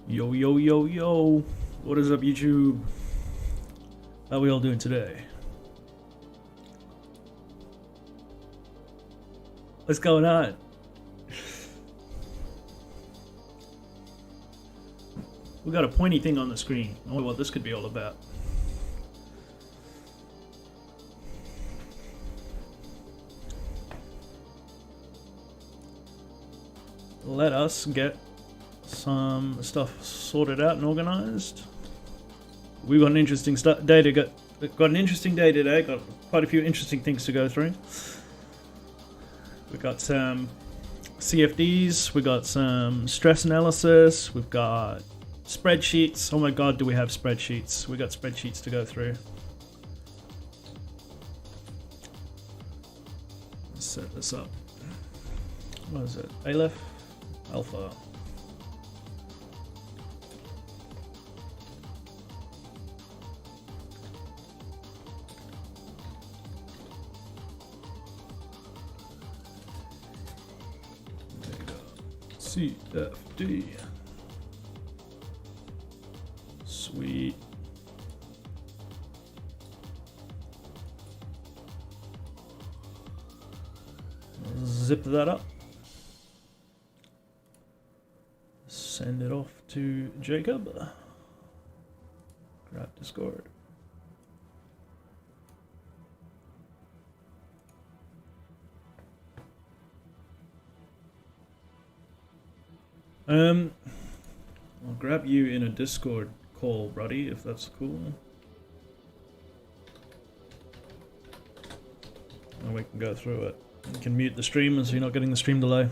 Yo, yo, yo, yo. What is up, YouTube? How we all doing today? What's going on? We got a pointy thing on the screen. I wonder what this could be all about. Let us get some stuff sorted out and organized. We've got an interesting day to got an interesting day today. Got quite a few interesting things to go through. We got some CFDs. We got some stress analysis. We've got spreadsheets. Oh my god, do we have spreadsheets? We got spreadsheets to go through. Let's set this up. What is it? Aleph? Alpha. There you go. CFD. Sweet. Zip that up. Send it off to Jacob. Grab Discord. I'll grab you in a Discord call, Ruddy, if that's cool. And we can go through it. You can mute the stream so you're not getting the stream delay.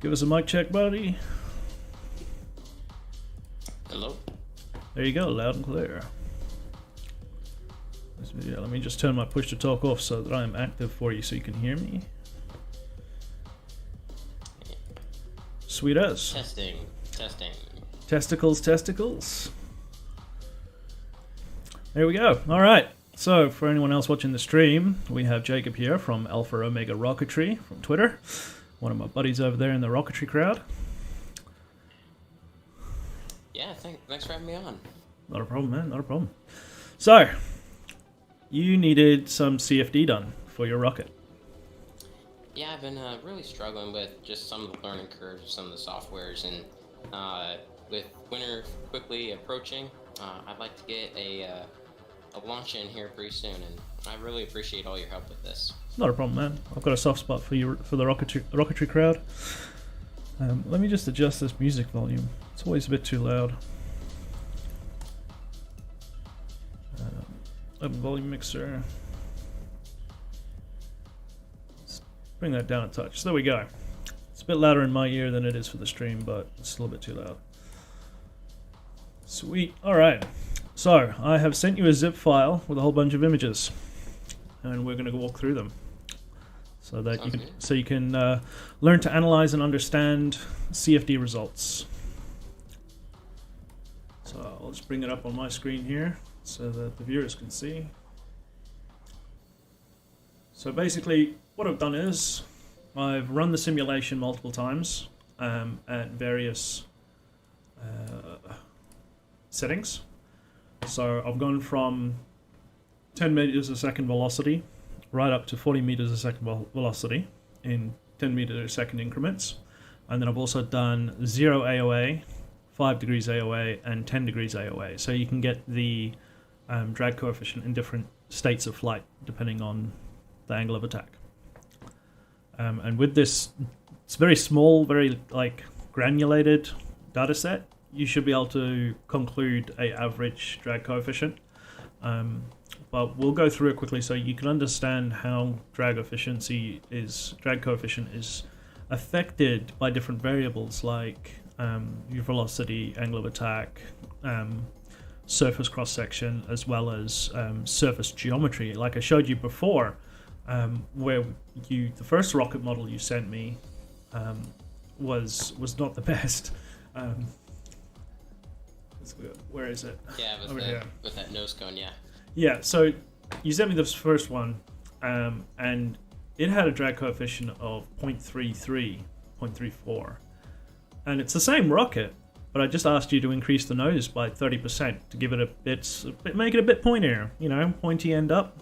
Give us a mic check, buddy. Hello. There you go, loud and clear. Yeah, let me just turn my push to talk off so that I'm active for you so you can hear me. Sweet as. Testing. Testicles, testicles. There we go. Alright, so for anyone else watching the stream, we have Jacob here from Alpha Omega Rocketry from Twitter. One of my buddies over there in the rocketry crowd. Yeah, thanks for having me on. Not a problem, man, not a problem. So, you needed some CFD done for your rocket. Yeah, I've been really struggling with just some of the learning curves of some of the softwares, and with winter quickly approaching, I'd like to get a launch in here pretty soon, and I really appreciate all your help with this. Not a problem, man. I've got a soft spot for you, for the rocketry crowd. Let me just adjust this music volume. It's always a bit too loud. Open volume mixer. Let's bring that down a touch. So there we go. It's a bit louder in my ear than it is for the stream, but it's still a bit too loud. Sweet. All right. So I have sent you a zip file with a whole bunch of images, and we're going to walk through them, so that you can learn to analyze and understand CFD results. So I'll just bring it up on my screen here so that the viewers can see. So basically, what I've done is I've run the simulation multiple times at various settings. So I've gone from 10 meters a second velocity right up to 40 meters a second velocity in 10 meters a second increments. And then I've also done 0 AOA, 5 degrees AOA, and 10 degrees AOA. So you can get the drag coefficient in different states of flight depending on the angle of attack. And with this, it's very small, very granulated data set. You should be able to conclude a average drag coefficient, but we'll go through it quickly so you can understand how drag coefficient is affected by different variables like your velocity, angle of attack, surface cross section as well as surface geometry. Like I showed you before, where the first rocket model you sent me was not the best. Where is it? Yeah, with that nose cone, yeah. Yeah, so you sent me this first one, and it had a drag coefficient of 0.33, 0.34. And it's the same rocket, but I just asked you to increase the nose by 30% to give it a bit, make it a bit pointier, you know, pointy end up.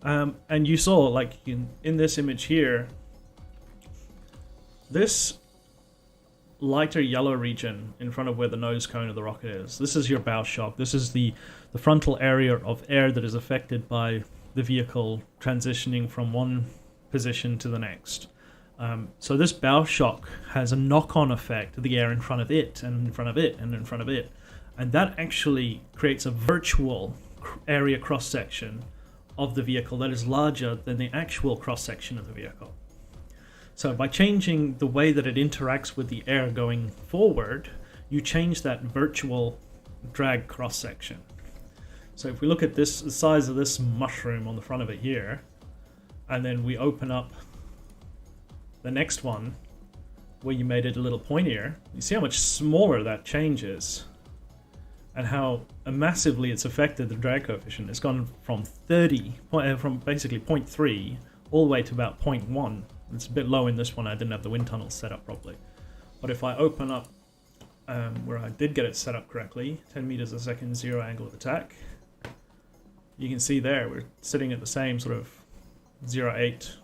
And you saw, like, in this image here, this lighter yellow region in front of where the nose cone of the rocket is. This is your bow shock. This is the frontal area of air that is affected by the vehicle transitioning from one position to the next. So this bow shock has a knock-on effect to the air in front of it, and in front of it, and in front of it. And that actually creates a virtual area cross-section of the vehicle that is larger than the actual cross-section of the vehicle. So by changing the way that it interacts with the air going forward, you change that virtual drag cross-section. So if we look at this, the size of this mushroom on the front of it here, and then we open up the next one where you made it a little pointier, you see how much smaller that change is and how massively it's affected the drag coefficient. It's gone from from basically 0.3 all the way to about 0.1. It's a bit low in this one. I didn't have the wind tunnels set up properly. But if I open up where I did get it set up correctly, 10 meters a second, 0 angle of attack, you can see there we're sitting at the same sort of 0.8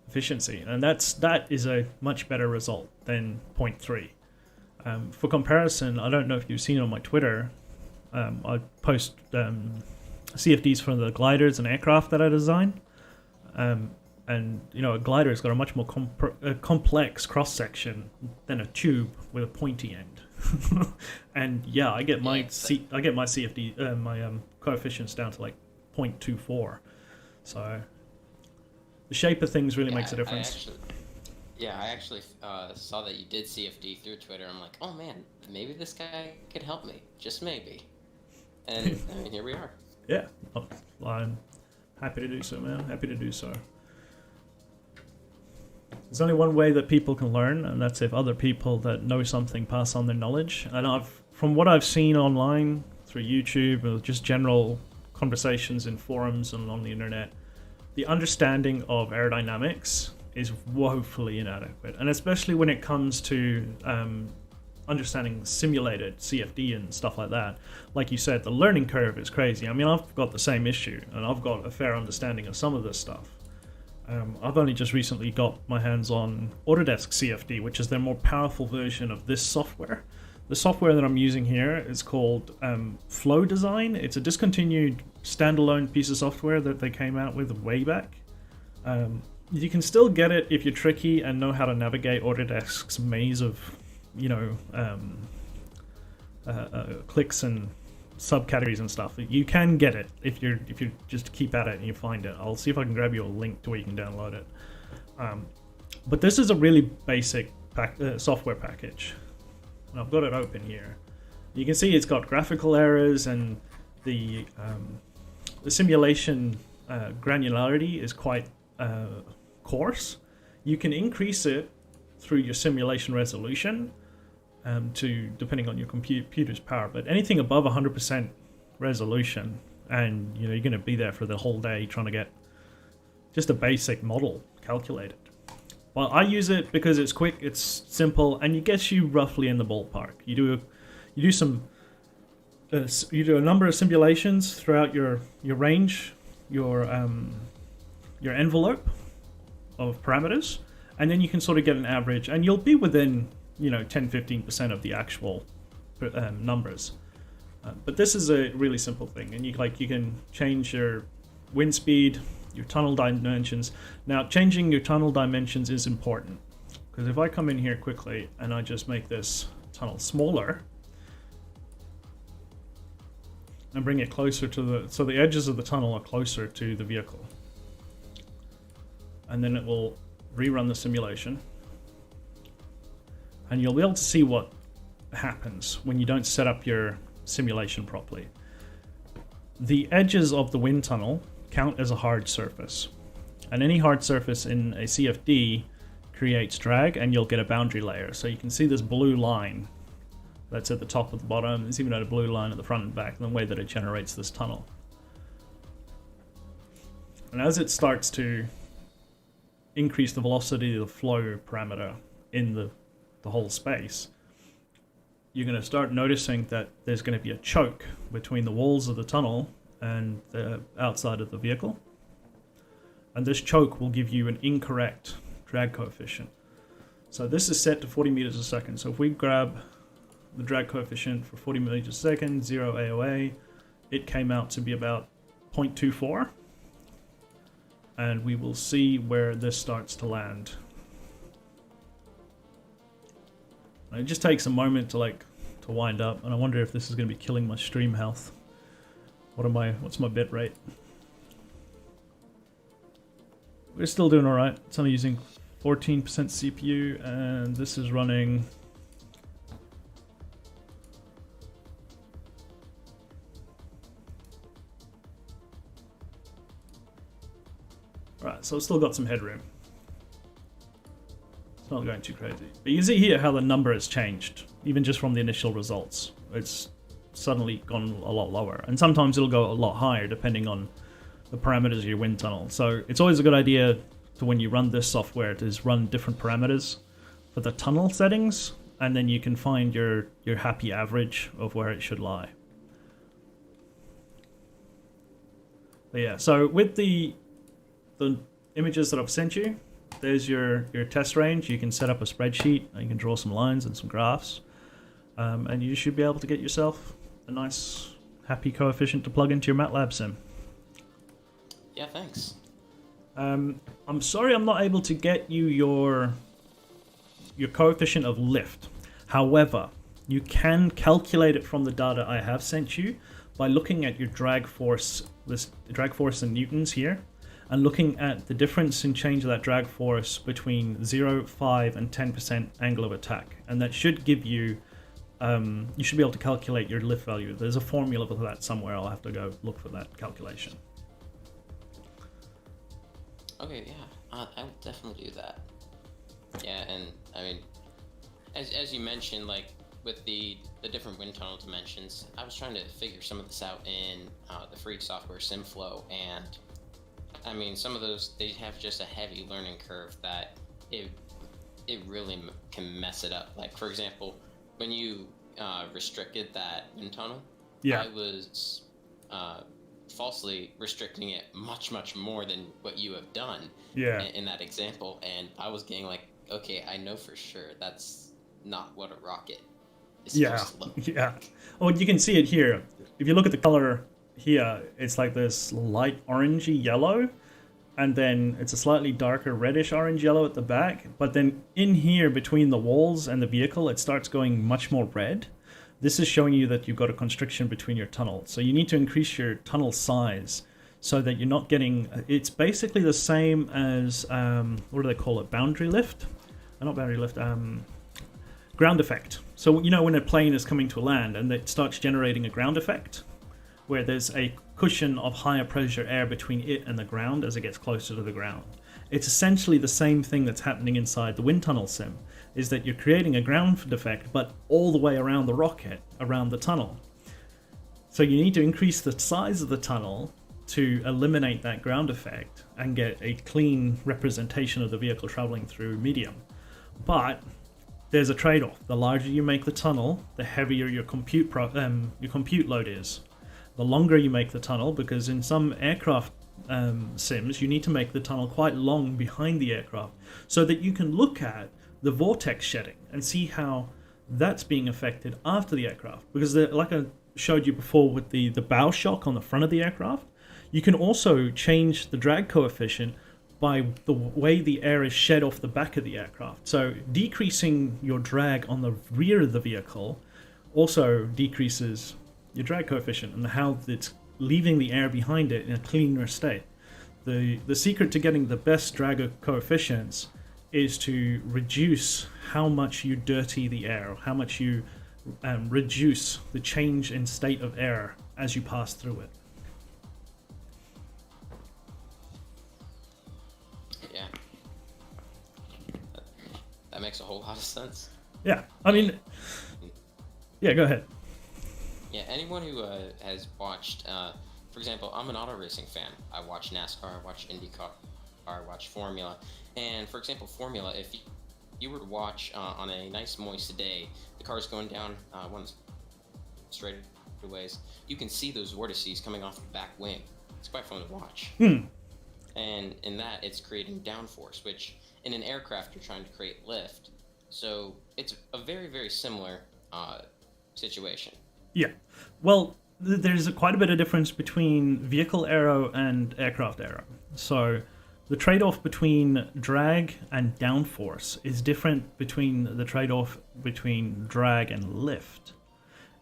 efficiency, and that is a much better result than 0.3. For comparison, I don't know if you've seen on my Twitter, I post CFDs from the gliders and aircraft that I design. And you know, a glider has got a much more complex cross section than a tube with a pointy end. And yeah, I get my CFD my coefficients down to like 0.24. So the shape of things really makes a difference. I actually saw that you did CFD through Twitter. I'm like, oh man, maybe this guy could help me, just maybe. And I mean, here we are. Yeah, I'm happy to do so, man. Happy to do so. There's only one way that people can learn, and that's if other people that know something pass on their knowledge. And from what I've seen online through YouTube or just general conversations in forums and on the internet, the understanding of aerodynamics is woefully inadequate, and especially when it comes to understanding simulated CFD and stuff like that. Like you said, the learning curve is crazy. I mean, I've got the same issue, and I've got a fair understanding of some of this stuff. I've only just recently got my hands on Autodesk CFD, which is their more powerful version of this software. The software that I'm using here is called Flow Design. It's a discontinued standalone piece of software that they came out with way back. You can still get it if you're tricky and know how to navigate Autodesk's maze of, you know, clicks and subcategories and stuff. You can get it if you just keep at it and you find it. I'll see if I can grab you a link to where you can download it. But this is a really basic software package, and I've got it open here. You can see it's got graphical errors, and the simulation granularity is quite coarse. You can increase it through your simulation resolution to depending on your computer's power, but anything above 100% resolution, and you know, you're going to be there for the whole day trying to get just a basic model calculated. Well, I use it because it's quick, it's simple, and it gets you roughly in the ballpark. You do a number of simulations throughout your range, your envelope of parameters, and then you can sort of get an average, and you'll be within, you know, 10-15% of the actual numbers. But this is a really simple thing, and you can change your wind speed, your tunnel dimensions. Now, changing your tunnel dimensions is important, because if I come in here quickly and I just make this tunnel smaller and bring it closer to so the edges of the tunnel are closer to the vehicle, and then it will rerun the simulation, and you'll be able to see what happens when you don't set up your simulation properly. The edges of the wind tunnel count as a hard surface, and any hard surface in a CFD creates drag, and you'll get a boundary layer. So you can see this blue line that's at the top of the bottom. There's even a blue line at the front and back, and the way that it generates this tunnel. And as it starts to increase the velocity of the flow parameter in the whole space, you're going to start noticing that there's going to be a choke between the walls of the tunnel and the outside of the vehicle. And this choke will give you an incorrect drag coefficient. So this is set to 40 meters a second. So if we grab the drag coefficient for 40 meters a second, 0 AOA, it came out to be about 0.24. And we will see where this starts to land. It just takes a moment to wind up, and I wonder if this is going to be killing my stream health. What's my bit rate? We're still doing all right. It's only using 14% CPU, and this is running. Right, so it's still got some headroom. It's not going too crazy. But you can see here how the number has changed, even just from the initial results. It's suddenly gone a lot lower. And sometimes it'll go a lot higher depending on the parameters of your wind tunnel. So it's always a good idea to, when you run this software, to just run different parameters for the tunnel settings, and then you can find your happy average of where it should lie. But yeah, so with the images that I've sent you, there's your test range. You can set up a spreadsheet, and you can draw some lines and some graphs, and you should be able to get yourself a nice happy coefficient to plug into your Matlab sim. Yeah, thanks. I'm sorry I'm not able to get you your coefficient of lift. However, you can calculate it from the data I have sent you by looking at your drag force, this drag force in newtons here, and looking at the difference in change of that drag force between 0, 5, and 10% angle of attack. And that should give you, you should be able to calculate your lift value. There's a formula for that somewhere. I'll have to go look for that calculation. Okay, yeah, I would definitely do that. Yeah, and I mean, as you mentioned, like with the different wind tunnel dimensions, I was trying to figure some of this out in the free software SimFlow, and I mean, some of those, they have just a heavy learning curve that it really can mess it up. Like, for example, when you restricted that wind tunnel, yeah, I was falsely restricting it much more than what you have done in that example, and I was getting like, okay, I know for sure that's not what a rocket is supposed to look like. Yeah. Oh, you can see it here. If you look at the color here, it's like this light orangey yellow, and then it's a slightly darker reddish orange yellow at the back, but then in here between the walls and the vehicle, it starts going much more red. This is showing you that you've got a constriction between your tunnels. So you need to increase your tunnel size so that you're not getting, it's basically the same as, what do they call it? Boundary lift? Not boundary lift, ground effect. So, you know, when a plane is coming to land and it starts generating a ground effect, where there's a cushion of higher pressure air between it and the ground as it gets closer to the ground. It's essentially the same thing that's happening inside the wind tunnel sim, is that you're creating a ground effect, but all the way around the rocket, around the tunnel. So you need to increase the size of the tunnel to eliminate that ground effect and get a clean representation of the vehicle traveling through medium. But there's a trade-off. The larger you make the tunnel, the heavier your compute load is. The longer you make the tunnel, because in some aircraft sims, you need to make the tunnel quite long behind the aircraft so that you can look at the vortex shedding and see how that's being affected after the aircraft. Because like I showed you before with the bow shock on the front of the aircraft, you can also change the drag coefficient by the way the air is shed off the back of the aircraft. So decreasing your drag on the rear of the vehicle also decreases your drag coefficient and how it's leaving the air behind it in a cleaner state. The secret to getting the best drag coefficients is to reduce how much you dirty the air, how much you reduce the change in state of air as you pass through it. Yeah. That makes a whole lot of sense. Yeah, I mean, yeah, go ahead. Yeah, anyone who has watched, for example, I'm an auto racing fan. I watch NASCAR, I watch IndyCar, I watch Formula. And for example, Formula, if you were to watch on a nice moist day, the car's going down one straightaways, you can see those vortices coming off the back wing. It's quite fun to watch. And in that, it's creating downforce, which in an aircraft, you're trying to create lift. So it's a very, very similar situation. Yeah. Well, there's quite a bit of difference between vehicle aero and aircraft aero. So the trade-off between drag and downforce is different between the trade-off between drag and lift.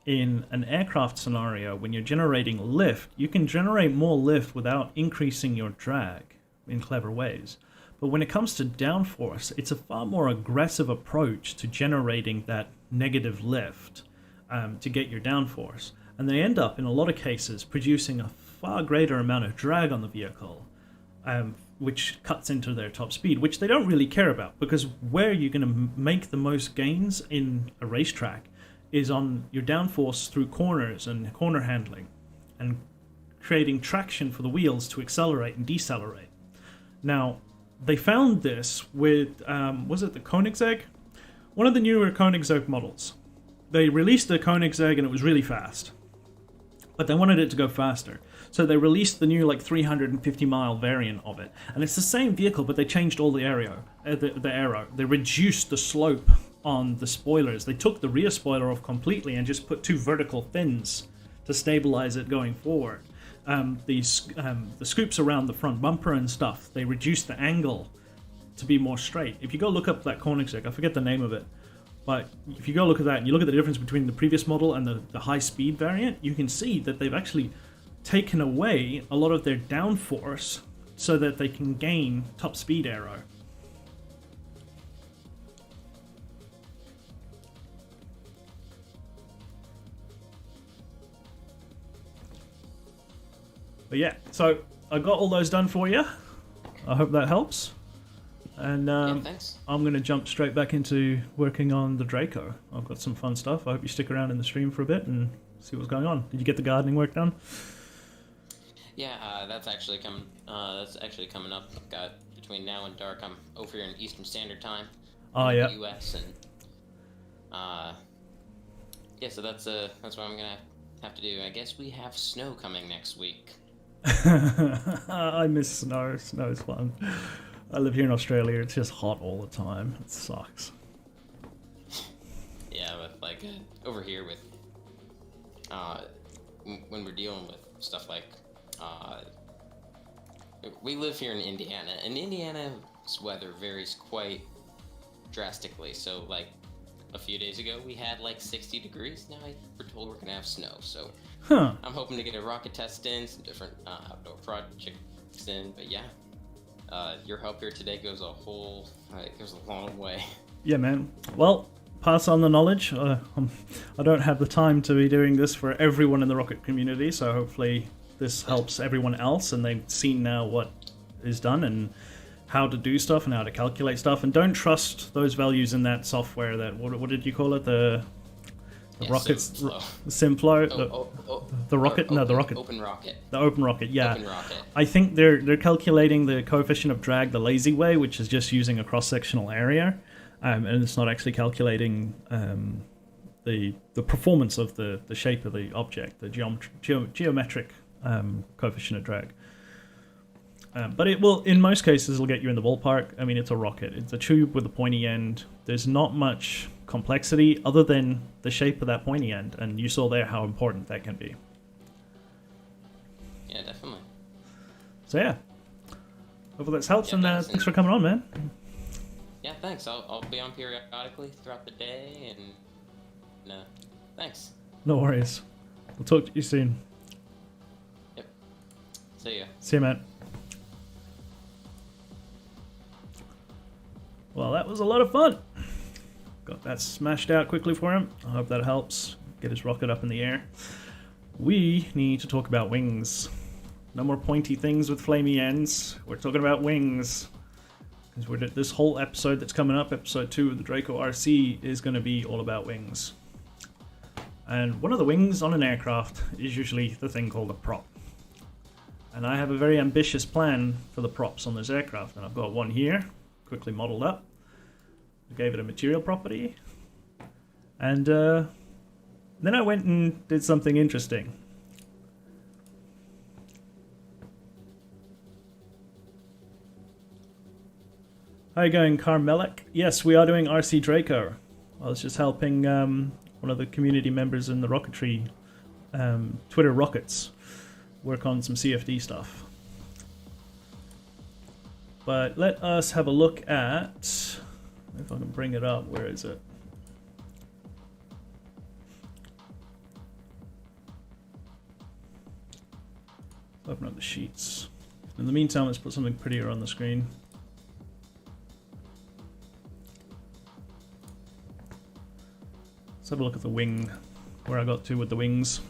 In an aircraft scenario, when you're generating lift, you can generate more lift without increasing your drag in clever ways. But when it comes to downforce, it's a far more aggressive approach to generating that negative lift to get your downforce. And they end up, in a lot of cases, producing a far greater amount of drag on the vehicle, which cuts into their top speed, which they don't really care about, because where you're going to make the most gains in a racetrack is on your downforce through corners and corner handling, and creating traction for the wheels to accelerate and decelerate. Now, they found this with, was it the Koenigsegg? One of the newer Koenigsegg models. They released the Koenigsegg and it was really fast, but they wanted it to go faster. So they released the new 350-mile variant of it. And it's the same vehicle, but they changed all the aero. They reduced the slope on the spoilers. They took the rear spoiler off completely and just put two vertical fins to stabilize it going forward. The scoops around the front bumper and stuff, they reduced the angle to be more straight. If you go look up that Koenigsegg, I forget the name of it, but if you go look at that and you look at the difference between the previous model and the high-speed variant, you can see that they've actually taken away a lot of their downforce so that they can gain top speed aero. But yeah, so I got all those done for you. I hope that helps. And thanks. I'm going to jump straight back into working on the Draco. I've got some fun stuff. I hope you stick around in the stream for a bit and see what's going on. Did you get the gardening work done? Yeah, that's actually coming. That's actually coming up. I've got between now and dark. I'm over here in Eastern Standard Time. Oh yeah. The U.S. and yeah, so that's what I'm gonna have to do. I guess we have snow coming next week. I miss snow. Snow's fun. I live here in Australia. It's just hot all the time. It sucks. Yeah, but over here with when we're dealing with stuff like we live here in Indiana, and Indiana's weather varies quite drastically. So a few days ago we had 60 degrees. Now we're told we're gonna have snow. So I'm hoping to get a rocket test in, some different outdoor projects in. But yeah, your help here today goes a long way. Yeah, man. Well, pass on the knowledge. I don't have the time to be doing this for everyone in the rocket community, so hopefully this helps everyone else, and they've seen now what is done and how to do stuff and how to calculate stuff. And don't trust those values in that software. That what did you call it? The rockets, Simflow, the rocket. No, the rocket. Open rocket. The open rocket. Yeah. Open rocket. I think they're calculating the coefficient of drag the lazy way, which is just using a cross-sectional area, and it's not actually calculating the performance of the shape of the object, the geometric coefficient of drag. But it will, in most cases, it'll get you in the ballpark. I mean, it's a rocket. It's a tube with a pointy end. There's not much complexity other than the shape of that pointy end, and you saw there how important that can be. Yeah, definitely. So yeah, hopefully that helps, and thanks. Thanks for coming on, man. Yeah, thanks. I'll be on periodically throughout the day, and thanks. No worries. We'll talk to you soon. Yep. See ya. See you, man. Well, that was a lot of fun. Got that smashed out quickly for him. I hope that helps get his rocket up in the air. We need to talk about wings. No more pointy things with flamey ends. We're talking about wings. Because this whole episode that's coming up, episode 2 of the Draco RC, is going to be all about wings. And one of the wings on an aircraft is usually the thing called a prop. And I have a very ambitious plan for the props on this aircraft. And I've got one here, quickly modeled up. I gave it a material property. And then I went and did something interesting. How are you going, Carmelic? Yes, we are doing RC Draco. I was just helping one of the community members in the rocketry Twitter rockets work on some CFD stuff. But let us have a look at, if I can bring it up, where is it? Open up the sheets. In the meantime, let's put something prettier on the screen. Let's have a look at the wing, where I got to with the wings.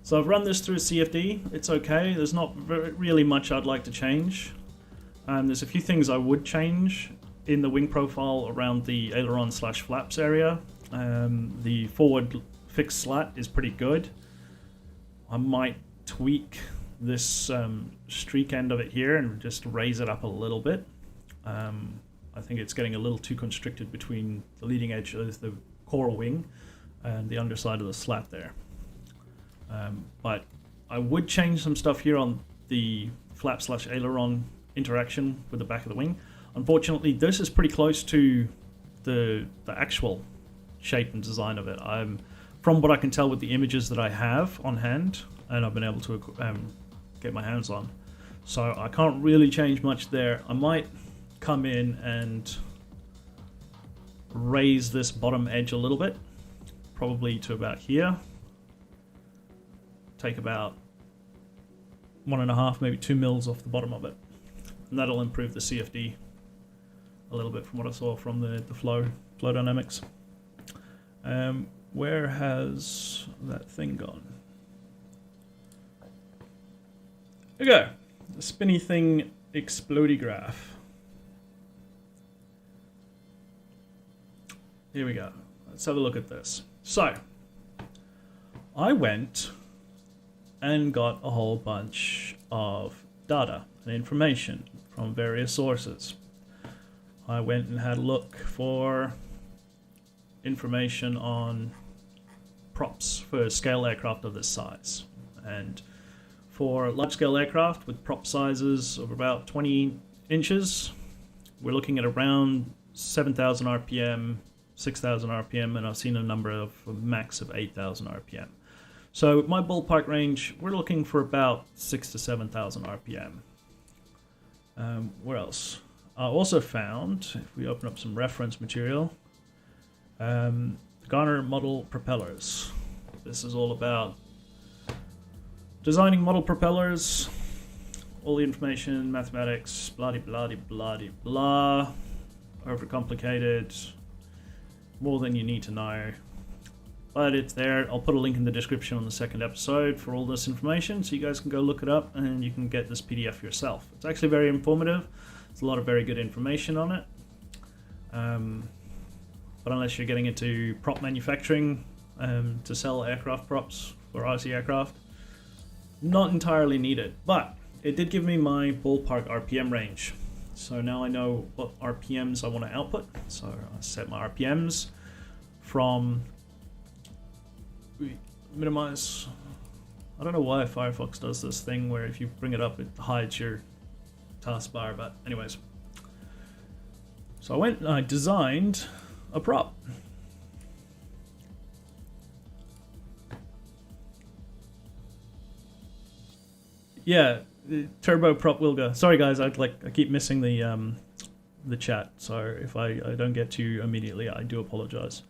So I've run this through CFD. It's okay. There's not really much I'd like to change. There's a few things I would change in the wing profile around the aileron/flaps area. The forward fixed slat is pretty good. I might tweak this streak end of it here and just raise it up a little bit. I think it's getting a little too constricted between the leading edge of the core wing and the underside of the slat there. But I would change some stuff here on the flap/aileron interaction with the back of the wing. Unfortunately, this is pretty close to the actual shape and design of it. From what I can tell with the images that I have on hand, and I've been able to get my hands on. So I can't really change much there. I might come in and raise this bottom edge a little bit, probably to about here. Take about 1.5, maybe 2 mils off the bottom of it. And that'll improve the CFD a little bit from what I saw from the flow dynamics. Where has that thing gone? There we go. The spinny thing explodey graph. Here we go. Let's have a look at this. So, I went and got a whole bunch of data and information from various sources. I went and had a look for information on props for scale aircraft of this size. And for large-scale aircraft with prop sizes of about 20 inches, we're looking at around 7,000 RPM, 6,000 RPM, and I've seen a number of a max of 8,000 RPM. So my ballpark range, we're looking for about 6,000 to 7,000 RPM. Where else? I also found, if we open up some reference material, Garner model propellers. This is all about designing model propellers, all the information, mathematics, blah blah blah blah, overcomplicated, more than you need to know. But it's there. I'll put a link in the description on the second episode for all this information, so you guys can go look it up and you can get this PDF yourself. It's actually very informative. There's a lot of very good information on it. But unless you're getting into prop manufacturing to sell aircraft props for RC aircraft, not entirely needed. But it did give me my ballpark RPM range. So now I know what RPMs I want to output. So I set my RPMs from minimize. I don't know why Firefox does this thing where if you bring it up, it hides your taskbar. But anyways, so I went and I designed a prop. Yeah, turbo prop Wilga. Sorry guys, I keep missing the chat. So if I don't get to you immediately, I do apologize.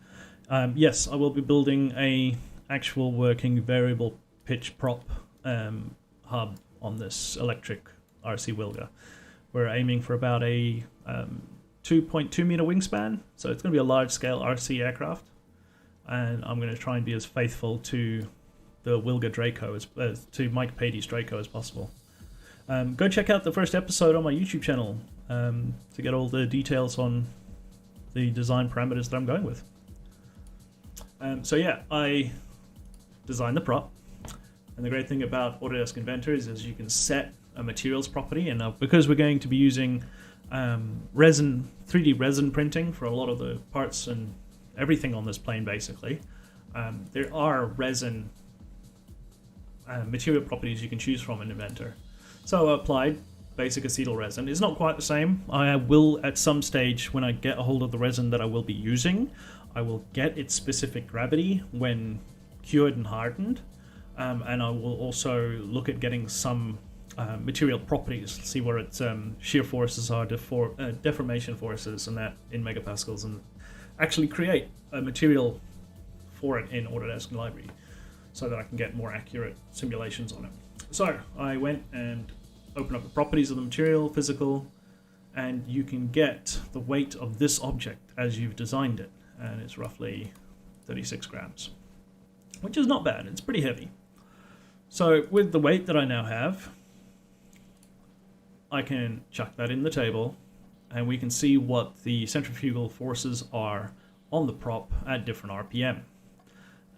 Yes, I will be building a actual working variable pitch prop hub on this electric RC Wilga. We're aiming for about a 2.2 meter wingspan, so it's going to be a large scale RC aircraft, and I'm going to try and be as faithful to the Wilga Draco to Mike Patey's Draco as possible. Go check out the first episode on my YouTube channel to get all the details on the design parameters that I'm going with. So yeah, I designed the prop, and the great thing about Autodesk Inventor is you can set a materials property, and because we're going to be using 3D resin printing for a lot of the parts and everything on this plane basically, there are resin material properties you can choose from in Inventor. So I applied basic acetyl resin. It's not quite the same. I will at some stage, when I get a hold of the resin that I will be using, I will get its specific gravity when cured and hardened, and I will also look at getting some material properties, see where its shear forces are, deformation forces, and that in megapascals, and actually create a material for it in Autodesk Library so that I can get more accurate simulations on it. So I went and opened up the properties of the material, physical, and you can get the weight of this object as you've designed it, and it's roughly 36 grams, which is not bad. It's pretty heavy. So with the weight that I now have, I can chuck that in the table, and we can see what the centrifugal forces are on the prop at different RPM.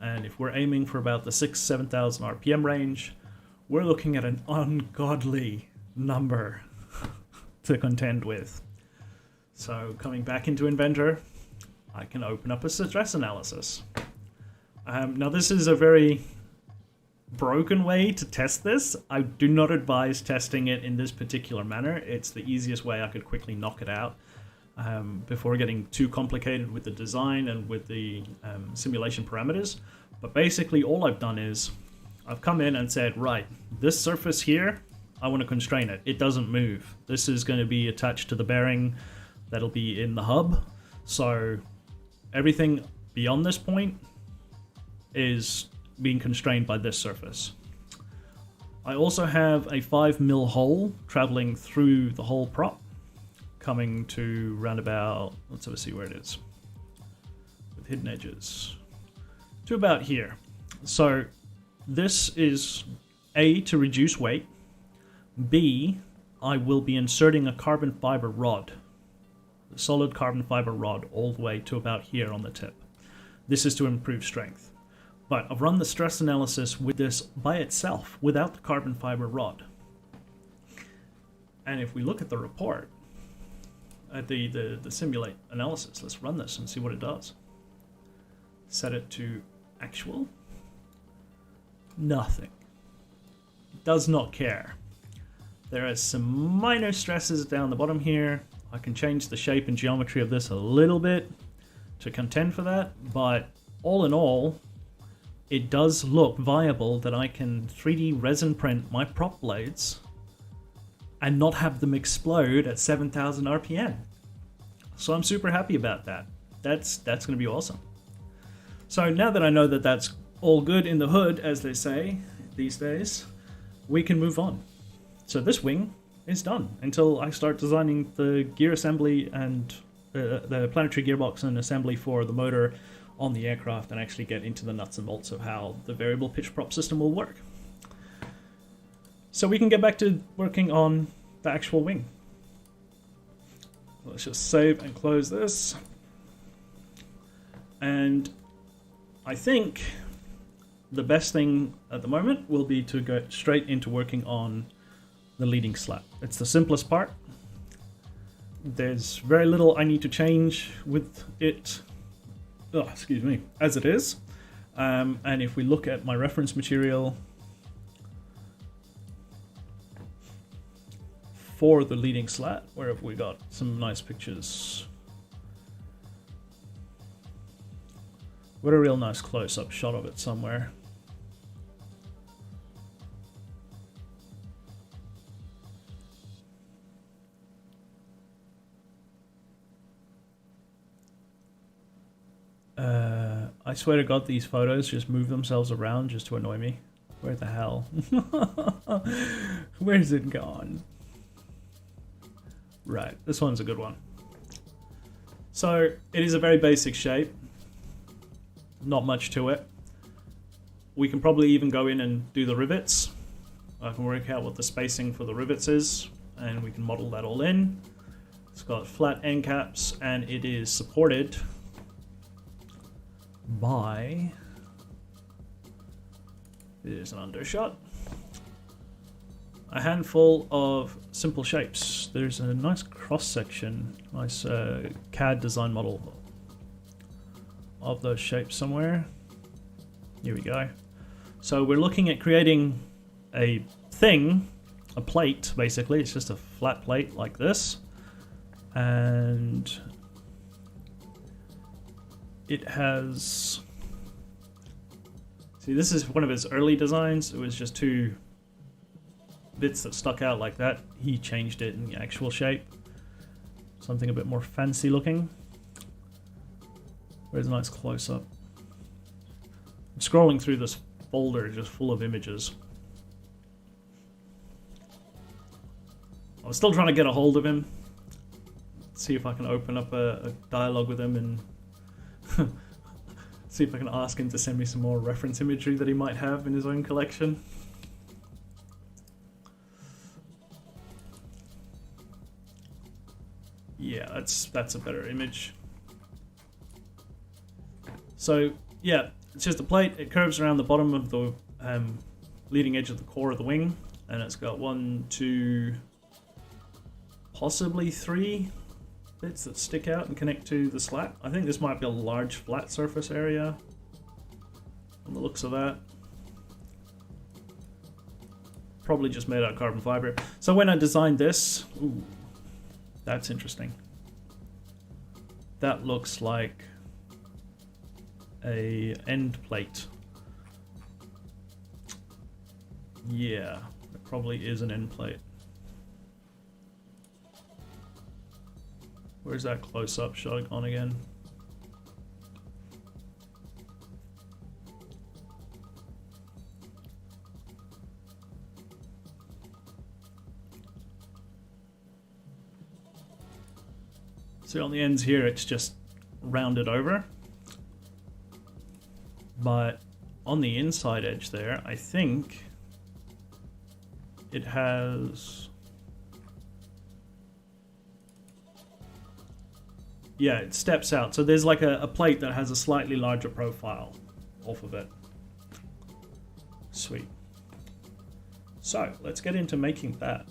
And if we're aiming for about the 6,000-7,000 RPM range, we're looking at an ungodly number to contend with. So coming back into Inventor, I can open up a stress analysis. Now this is a very broken way to test this. I do not advise testing it in this particular manner. It's the easiest way I could quickly knock it out before getting too complicated with the design and with the simulation parameters. But basically all I've done is I've come in and said, right, this surface here, I want to constrain it. It doesn't move. This is going to be attached to the bearing that'll be in the hub. So everything beyond this point is being constrained by this surface. I also have a 5 mil hole traveling through the whole prop, coming to round about, let's have a see where it is, with hidden edges, to about here. So this is A, to reduce weight, B, I will be inserting a carbon fiber rod, a solid carbon fiber rod, all the way to about here on the tip. This is to improve strength. But I've run the stress analysis with this by itself, without the carbon fiber rod. And if we look at the report, at the simulate analysis, let's run this and see what it does. Set it to actual. Nothing. It does not care. There are some minor stresses down the bottom here. I can change the shape and geometry of this a little bit to contend for that, but all in all, it does look viable that I can 3D resin print my prop blades and not have them explode at 7,000 RPM. So I'm super happy about that. That's going to be awesome. So now that I know that that's all good in the hood, as they say these days, we can move on. So this wing is done until I start designing the gear assembly and the planetary gearbox and assembly for the motor on the aircraft, and actually get into the nuts and bolts of how the variable pitch prop system will work. So we can get back to working on the actual wing. Let's just save and close this. And I think the best thing at the moment will be to go straight into working on the leading slat. It's the simplest part. There's very little I need to change with it, as it is. And if we look at my reference material for the leading slat, where have we got some nice pictures? What a real nice close-up shot of it somewhere. I swear to God, these photos just move themselves around just to annoy me. Where the hell? Where's it gone? Right, this one's a good one. So it is a very basic shape. Not much to it. We can probably even go in and do the rivets. I can work out what the spacing for the rivets is, and we can model that all in. It's got flat end caps, and it is supported by... Here's an undershot. A handful of simple shapes. There's a nice cross-section, nice CAD design model of those shapes somewhere. Here we go. So we're looking at creating a thing, a plate basically. It's just a flat plate like this. And it has... See, this is one of his early designs. It was just two bits that stuck out like that. He changed it in the actual shape. Something a bit more fancy looking. Where's a nice close-up? I'm scrolling through this folder just full of images. I was still trying to get a hold of him. See if I can open up a dialogue with him and see if I can ask him to send me some more reference imagery that he might have in his own collection. Yeah, that's a better image. So yeah, it's just a plate. It curves around the bottom of the leading edge of the core of the wing, and it's got 1, 2, possibly 3 bits that stick out and connect to the slat. I think this might be a large flat surface area on the looks of that. Probably just made out of carbon fiber. So when I designed this, ooh, that's interesting. That looks like a end plate. Yeah, it probably is an end plate. Where's that close-up shot gone again? So on the ends here, it's just rounded over. But on the inside edge there, I think it has... Yeah, it steps out. So there's like a plate that has a slightly larger profile off of it. Sweet. So let's get into making that.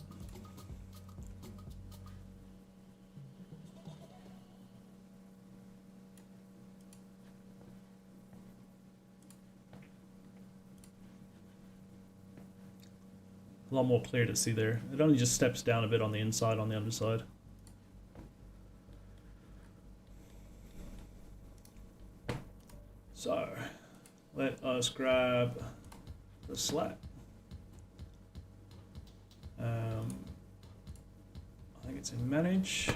A lot more clear to see there. It only just steps down a bit on the inside, on the underside. So, let us grab the slat. I think it's in Manage.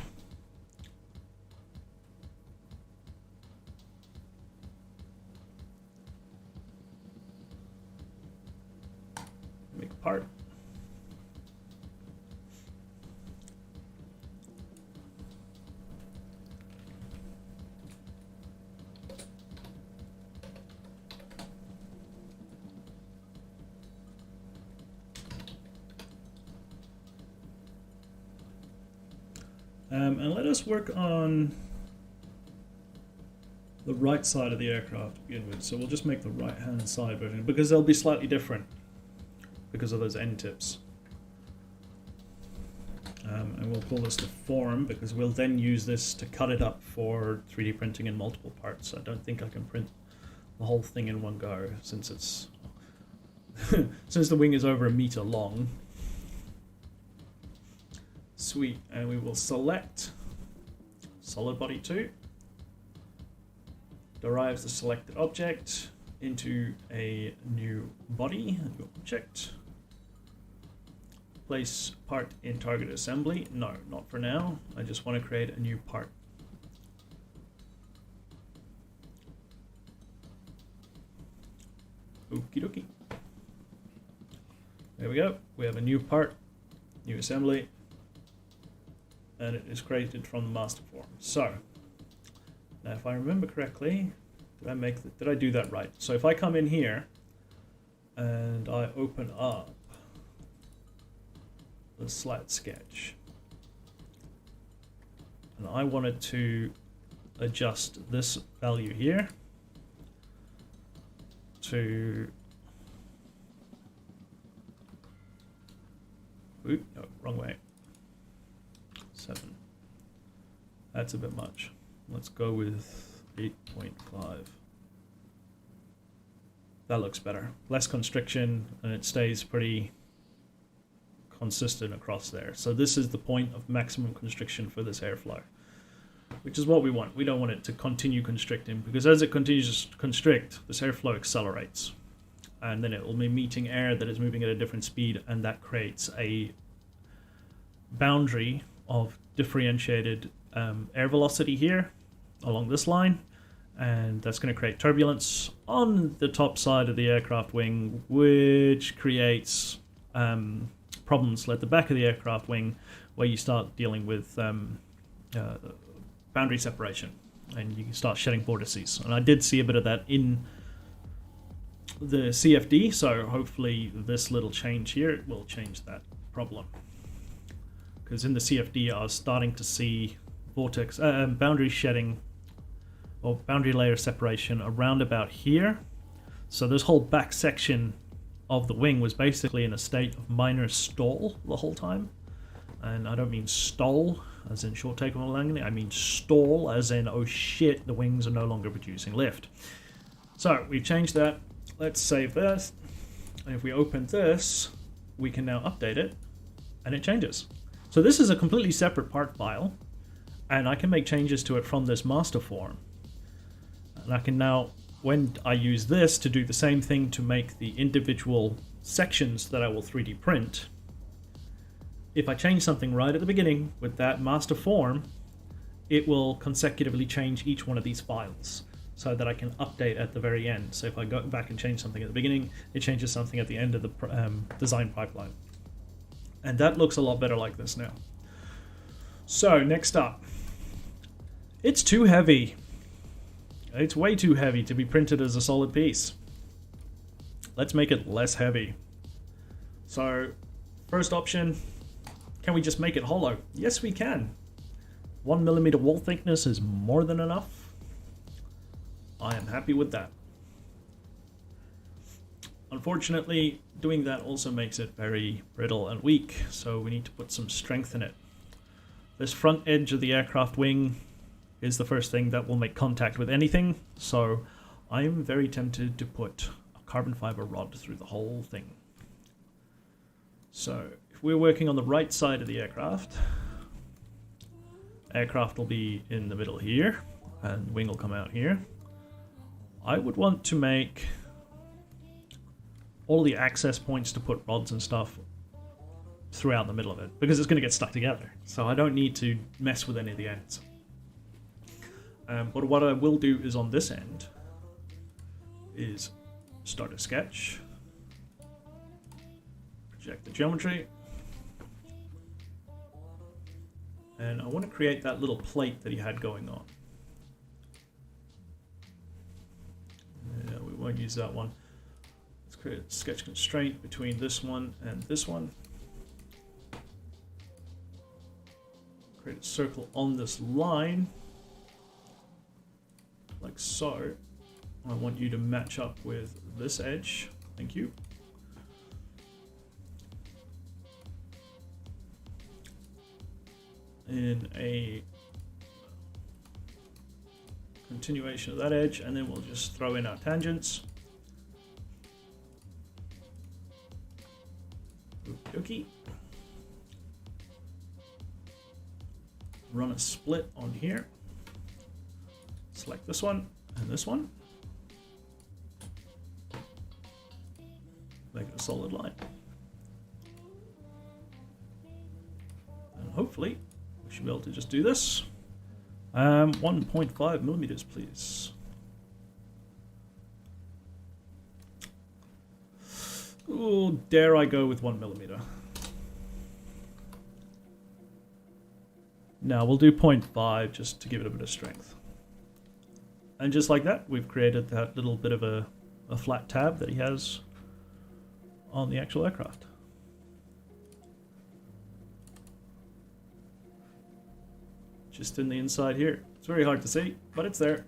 Make part. And let us work on the right side of the aircraft to begin with. So we'll just make the right hand side version because they'll be slightly different because of those end tips. And we'll call this the form because we'll then use this to cut it up for 3D printing in multiple parts. I don't think I can print the whole thing in one go since it's since the wing is over 1 meter long. Sweet, and we will select solid body 2, derives the selected object into a new body, a new object, place part in target assembly. No, not for now, I just want to create a new part. Okie dokie. There we go, we have a new part, new assembly. and it is created from the master form. So now, if I remember correctly, did I do that right? So if I come in here and I open up the slat sketch, and I wanted to adjust this value here to, no, wrong way, 7. That's a bit much. Let's go with 8.5. That looks better. Less constriction, and it stays pretty consistent across there. So this is the point of maximum constriction for this airflow, which is what we want. We don't want it to continue constricting, because as it continues to constrict, this airflow accelerates, and then it will be meeting air that is moving at a different speed, and that creates a boundary of differentiated air velocity here along this line, and that's going to create turbulence on the top side of the aircraft wing, which creates problems at the back of the aircraft wing, where you start dealing with boundary separation, and you can start shedding vortices. And I did see a bit of that in the CFD, so hopefully this little change here will change that problem. Because in the CFD, I was starting to see vortex boundary shedding or boundary layer separation around about here. So this whole back section of the wing was basically in a state of minor stall the whole time. And I don't mean stall as in short takeoff landing, I mean stall as in, oh shit, the wings are no longer producing lift. So we've changed that. Let's save this. And if we open this, we can now update it, and it changes. So this is a completely separate part file, and I can make changes to it from this master form. And I can now, when I use this to do the same thing to make the individual sections that I will 3D print, if I change something right at the beginning with that master form, it will consecutively change each one of these files so that I can update at the very end. So if I go back and change something at the beginning, it changes something at the end of the design pipeline. And that looks a lot better like this now. So next up, it's too heavy. It's way too heavy to be printed as a solid piece. Let's make it less heavy. So first option, can we just make it hollow? Yes, we can. 1mm wall thickness is more than enough. I am happy with that. Unfortunately, doing that also makes it very brittle and weak, so we need to put some strength in it. This front edge of the aircraft wing is the first thing that will make contact with anything, so I'm very tempted to put a carbon fiber rod through the whole thing. So if we're working on the right side of the aircraft will be in the middle here, and wing will come out here. I would want to make all the access points to put rods and stuff throughout the middle of it, because it's going to get stuck together, so I don't need to mess with any of the ends. But what I will do is on this end is start a sketch, project the geometry, and I want to create that little plate that he had going on. Yeah, we won't use that one. Let's create a sketch constraint between this one and this one. Create a circle on this line, like so. I want you to match up with this edge. Thank you. In a continuation of that edge, and then we'll just throw in our tangents. Okey-dokey. Run a split on here. Select this one and this one. Make it a solid line. And hopefully we should be able to just do this. 1.5 millimeters, please. Ooh, dare I go with 1 millimeter? Now we'll do 0.5 just to give it a bit of strength. And just like that, we've created that little bit of a flat tab that he has on the actual aircraft. Just in the inside here. It's very hard to see, but it's there.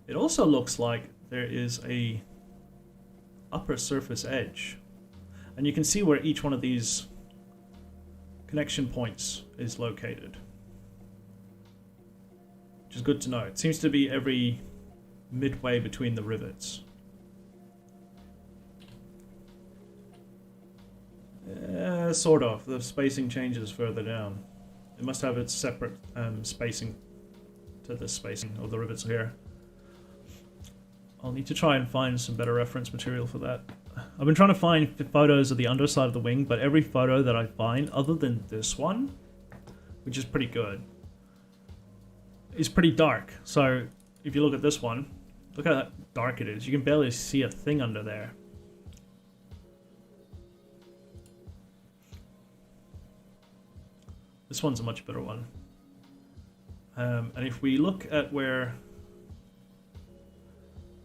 It also looks like there is a upper surface edge. And you can see where each one of these connection points is located. Which is good to know. It seems to be every midway between the rivets. Sort of. The spacing changes further down. It must have its separate spacing to the spacing of the rivets here. I'll need to try and find some better reference material for that. I've been trying to find photos of the underside of the wing, but every photo that I find, other than this one, which is pretty good, is pretty dark. So if you look at this one, look how dark it is. You can barely see a thing under there. This one's a much better one. And if we look at where...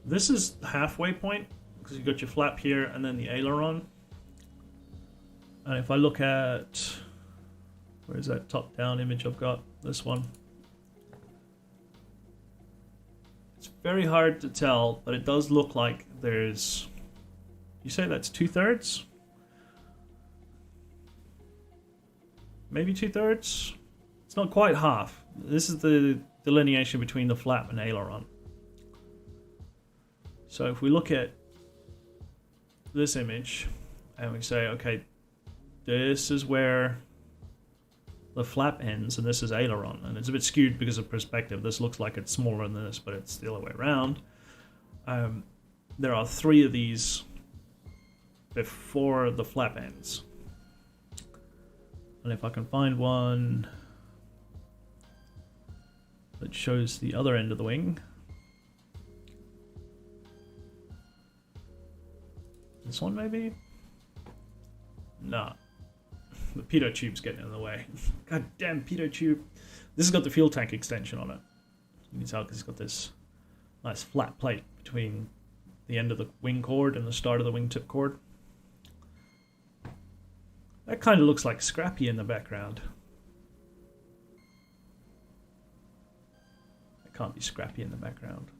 This is the halfway point, because you've got your flap here and then the aileron. And if I look at... Where's that top-down image I've got? This one. It's very hard to tell, but it does look like there's... You say that's 2/3? Maybe 2/3? It's not quite half. This is the delineation between the flap and aileron. So if we look at this image and we say, okay, this is where the flap ends and this is aileron, and it's a bit skewed because of perspective. This looks like it's smaller than this, but it's the other way around. There are 3 of these before the flap ends. And if I can find one that shows the other end of the wing. This one maybe? Nah. The pitot tube's getting in the way. God damn pitot tube. This has got the fuel tank extension on it. You can tell because it's got this nice flat plate between the end of the wing cord and the start of the wingtip cord. That kind of looks like Scrappy in the background. That can't be Scrappy in the background.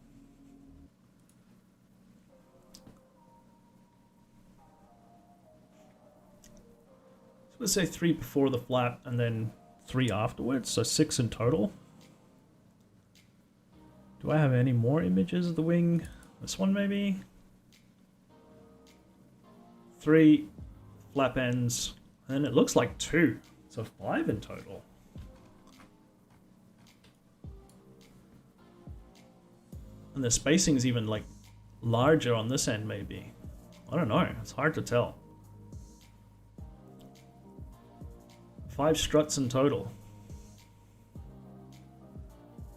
So let's say 3 before the flap and then 3 afterwards, so 6 in total. Do I have any more images of the wing? This one maybe? 3 flap ends. And it looks like 2, so 5 in total. And the spacing is even like larger on this end maybe. I don't know, it's hard to tell. 5 struts in total.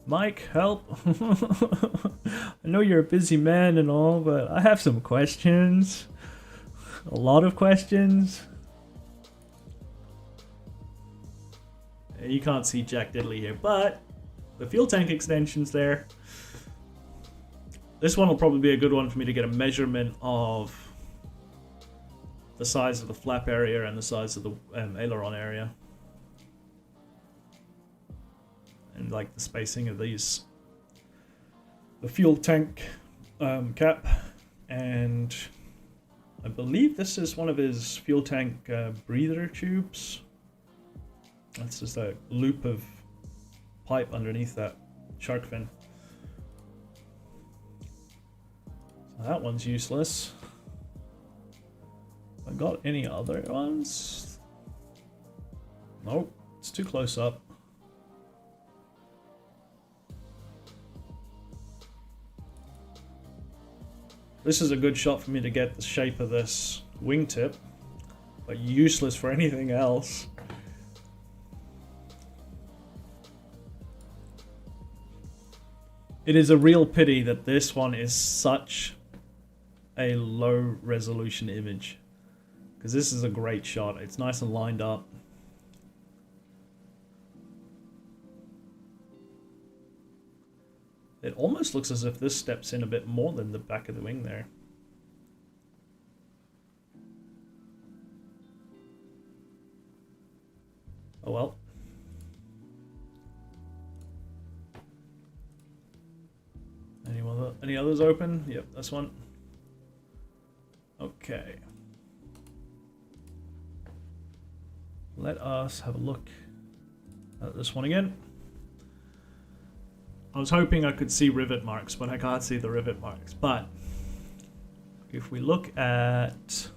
Mike, help. I know you're a busy man and all, but I have some questions. A lot of questions. You can't see Jack Diddley here, but the fuel tank extension's there. This one will probably be a good one for me to get a measurement of the size of the flap area and the size of the aileron area. And like the spacing of these. The fuel tank cap. And I believe this is one of his fuel tank breather tubes. That's just a loop of pipe underneath that shark fin. So that one's useless. Have I got any other ones? Nope, it's too close up. This is a good shot for me to get the shape of this wingtip, but useless for anything else. It is a real pity that this one is such a low resolution image, because this is a great shot. It's nice and lined up. It almost looks as if this steps in a bit more than the back of the wing there. Oh well. Any others open? Yep, this one. Okay. Let us have a look at this one again. I was hoping I could see rivet marks, but I can't see the rivet marks. But if we look at...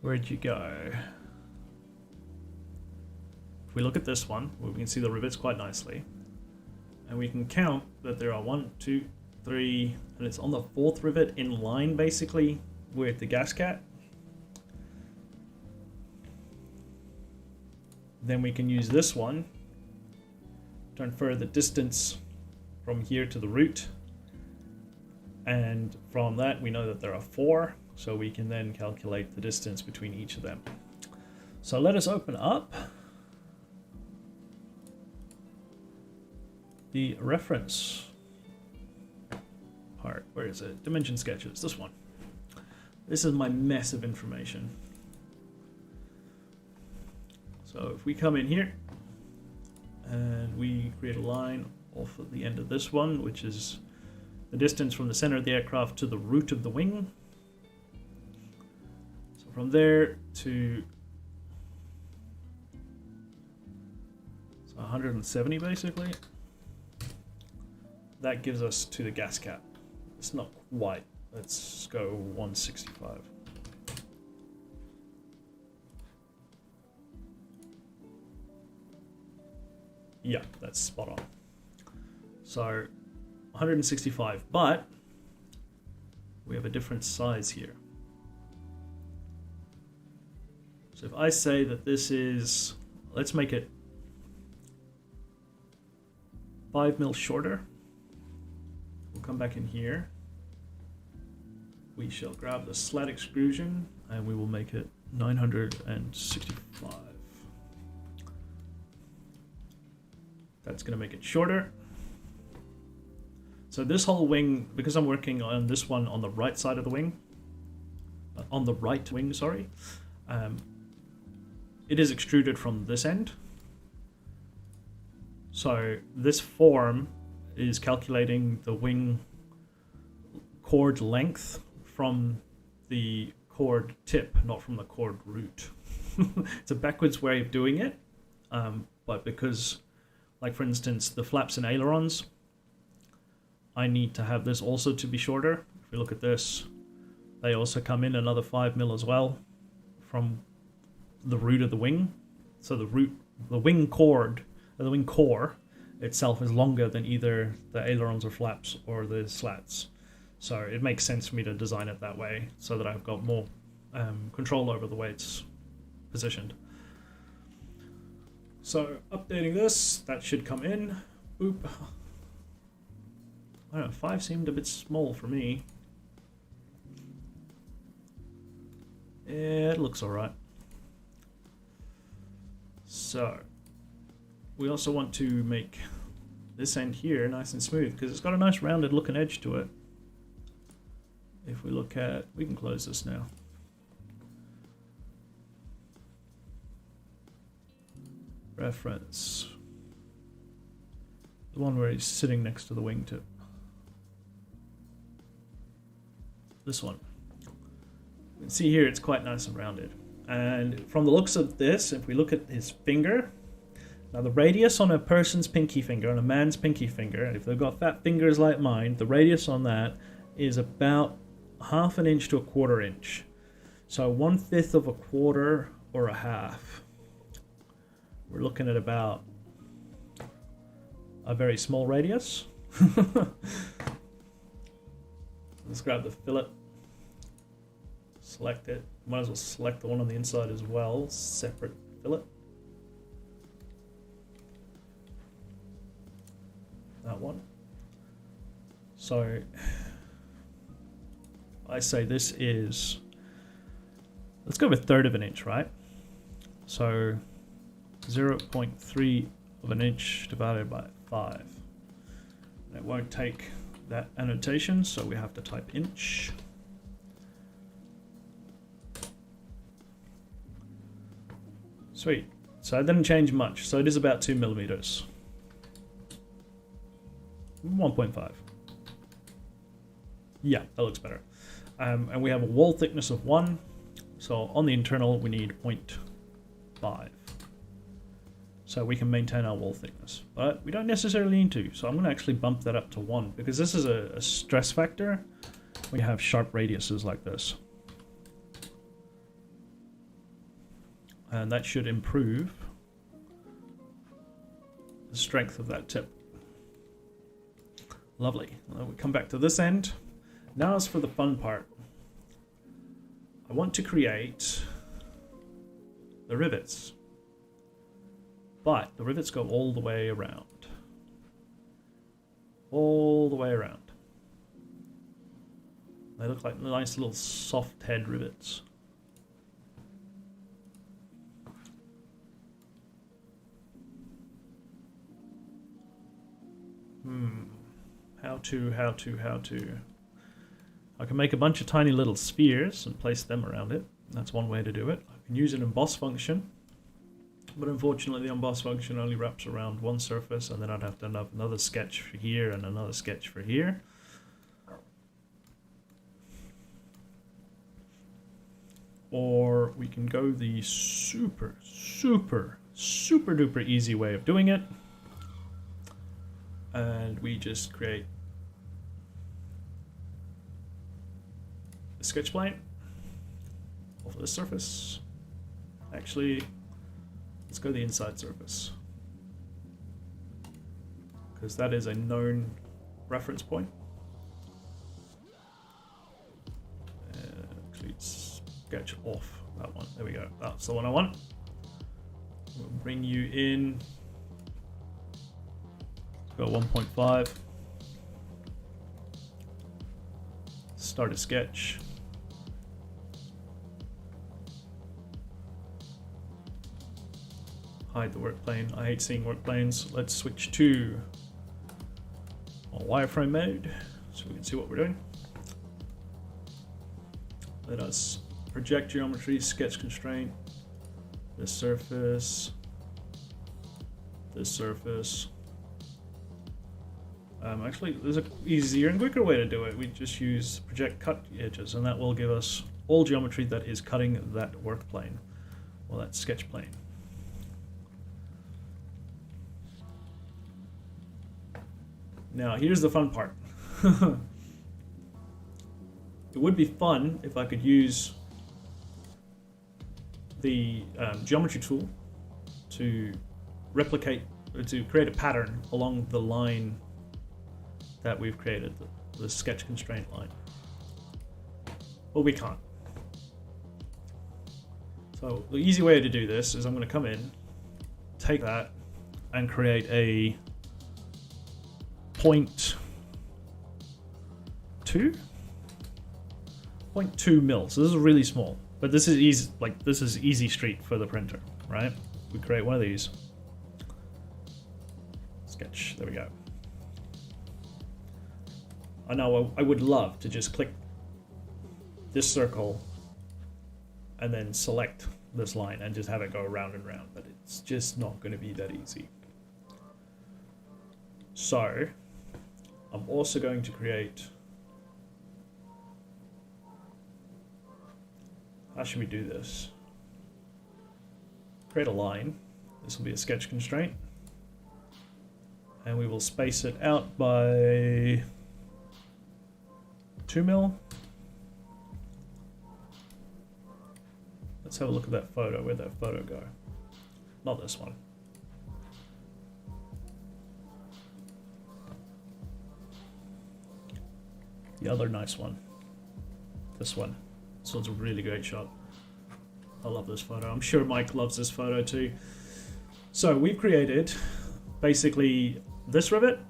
Where'd you go? If we look at this one, we can see the rivets quite nicely. And we can count that there are 1, 2, 3, and it's on the 4th rivet in line basically with the gasket. Then we can use this one to infer the distance from here to the root. And from that we know that there are 4, so we can then calculate the distance between each of them. So let us open up the reference part. Where is it? Dimension sketches, this one. This is my mess of information. So if we come in here and we create a line off of the end of this one, which is the distance from the center of the aircraft to the root of the wing. So from there to 170 basically. That gives us to the gas cap. It's not quite. Let's go 165. Yeah, that's spot on. So 165, but we have a different size here. So if I say that this is, let's make it 5 mil shorter. We'll come back in here. We shall grab the slat extrusion and we will make it 965. That's going to make it shorter. So this whole wing, because I'm working on this one on the right side of the wing, on the right wing, sorry, it is extruded from this end. So this form is calculating the wing chord length from the chord tip, not from the chord root. It's a backwards way of doing it, but because, like for instance, the flaps and ailerons, I need to have this also to be shorter. If we look at this, they also come in another 5 mil as well from the root of the wing. So the wing chord, the wing core itself is longer than either the ailerons or flaps or the slats. So it makes sense for me to design it that way so that I've got more control over the way it's positioned. So updating this, that should come in. Boop. I don't know, 5 seemed a bit small for me. It looks alright. So we also want to make this end here nice and smooth because it's got a nice rounded looking edge to it. If we look at, we can close this now. Reference. The one where he's sitting next to the wingtip. This one. You can see here it's quite nice and rounded. And from the looks of this, if we look at his finger, now the radius on a person's pinky finger, on a man's pinky finger, and if they've got fat fingers like mine, the radius on that is about 1/2 inch to 1/4 inch. So 1/5 of a quarter or a half. We're looking at about a very small radius. Let's grab the fillet, select it. Might as well select the one on the inside as well, separate fillet. That one. So I say this is, let's go with 1/3 of an inch, right? So 0.3 of an inch divided by 5. And it won't take that annotation, so we have to type inch. Sweet. So it didn't change much. So it is about 2 millimeters. 1.5. Yeah, that looks better. And we have a wall thickness of 1. So on the internal, we need 0.5. So we can maintain our wall thickness. But we don't necessarily need to. So I'm going to actually bump that up to 1, because this is a stress factor when you have sharp radiuses like this. And that should improve the strength of that tip. Lovely. We come back to this end. Now as for the fun part. I want to create the rivets. But the rivets go all the way around. All the way around. They look like nice little soft head rivets. How to. I can make a bunch of tiny little spheres and place them around it. That's one way to do it. I can use an emboss function, but unfortunately the emboss function only wraps around one surface, and then I'd have to have another sketch for here and another sketch for here. Or we can go the super duper easy way of doing it. And we just create a sketch plane off of the surface. Actually, let's go the inside surface, because that is a known reference point. Actually, sketch off that one. There we go. That's the one I want. We'll bring you in. Go 1.5. Start a sketch. Hide the work plane. I hate seeing work planes. Let's switch to wireframe mode so we can see what we're doing. Let us project geometry, sketch constraint, this surface, this surface. Actually, there's an easier and quicker way to do it. We just use project cut edges, and that will give us all geometry that is cutting that work plane, or that sketch plane. Now, here's the fun part. It would be fun if I could use the geometry tool to replicate, to create a pattern along the line that we've created, the sketch constraint line. But we can't. So the easy way to do this is I'm going to come in, take that, and create a 0.2 mil. So this is really small, but this is easy. Like, this is easy street for the printer, right? We create one of these. Sketch. There we go. I know I would love to just click this circle and then select this line and just have it go round and round, but it's just not going to be that easy. So I'm also going to create, how should we do this? Create a line. This will be a sketch constraint, and we will space it out by 2 mil. Let's have a look at that photo. Where'd that photo go? Not this one. The other nice one. This one. This one's a really great shot. I love this photo. I'm sure Mike loves this photo too. So we've created basically this rivet,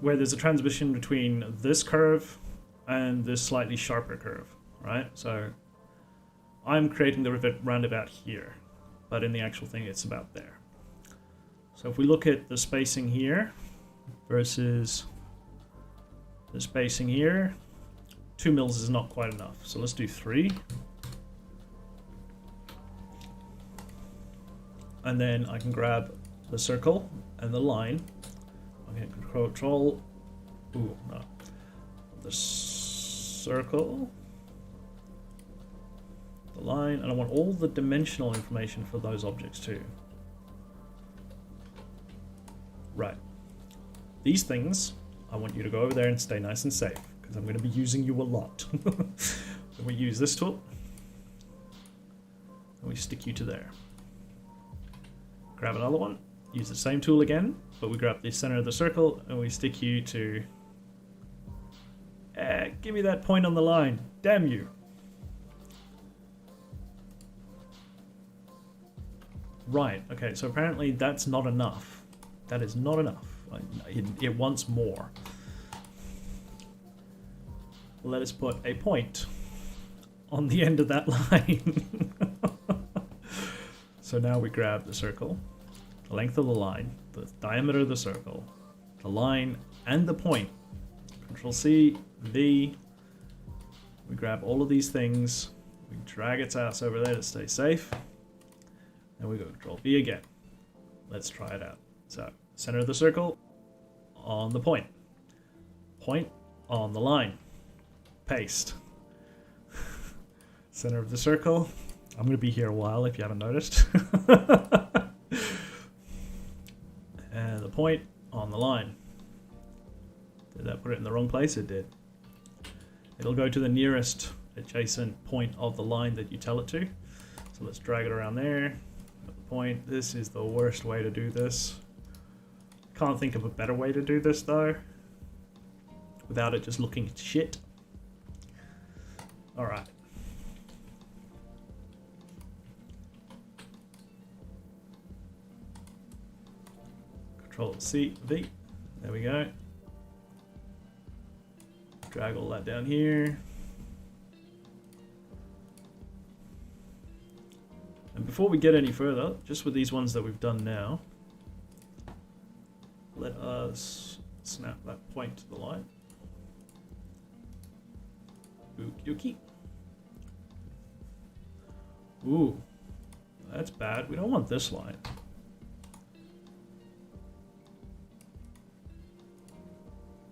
where there's a transition between this curve and this slightly sharper curve, right? So I'm creating the rivet round about here, but in the actual thing it's about there. So if we look at the spacing here versus the spacing here, 2 mils is not quite enough. So let's do 3. And then I can grab the circle and the line. I can control, ooh, no. The circle, the line, and I want all the dimensional information for those objects too. Right. These things, I want you to go over there and stay nice and safe, because I'm going to be using you a lot. So we use this tool, and we stick you to there. Grab another one, use the same tool again, but we grab the center of the circle, and we stick you to... give me that point on the line, damn you. Right, okay, so apparently that's not enough. That is not enough. It wants more. Let us put a point on the end of that line. So now we grab the circle, the length of the line, the diameter of the circle, the line, and the point. Control C, V. We grab all of these things, we drag its ass over there to stay safe, and we go Control V again. Let's try it out. So, center of the circle, on the point. Point on the line. Paste. Center of the circle. I'm going to be here a while if you haven't noticed. And the point on the line. Did that put it in the wrong place? It did. It'll go to the nearest adjacent point of the line that you tell it to. So let's drag it around there. At the point. This is the worst way to do this. Can't think of a better way to do this though, without it just looking shit. Alright. Control C, V. There we go. Drag all that down here. And before we get any further, just with these ones that we've done now, let us snap that point to the line. Okie dokie. Ooh, that's bad. We don't want this line.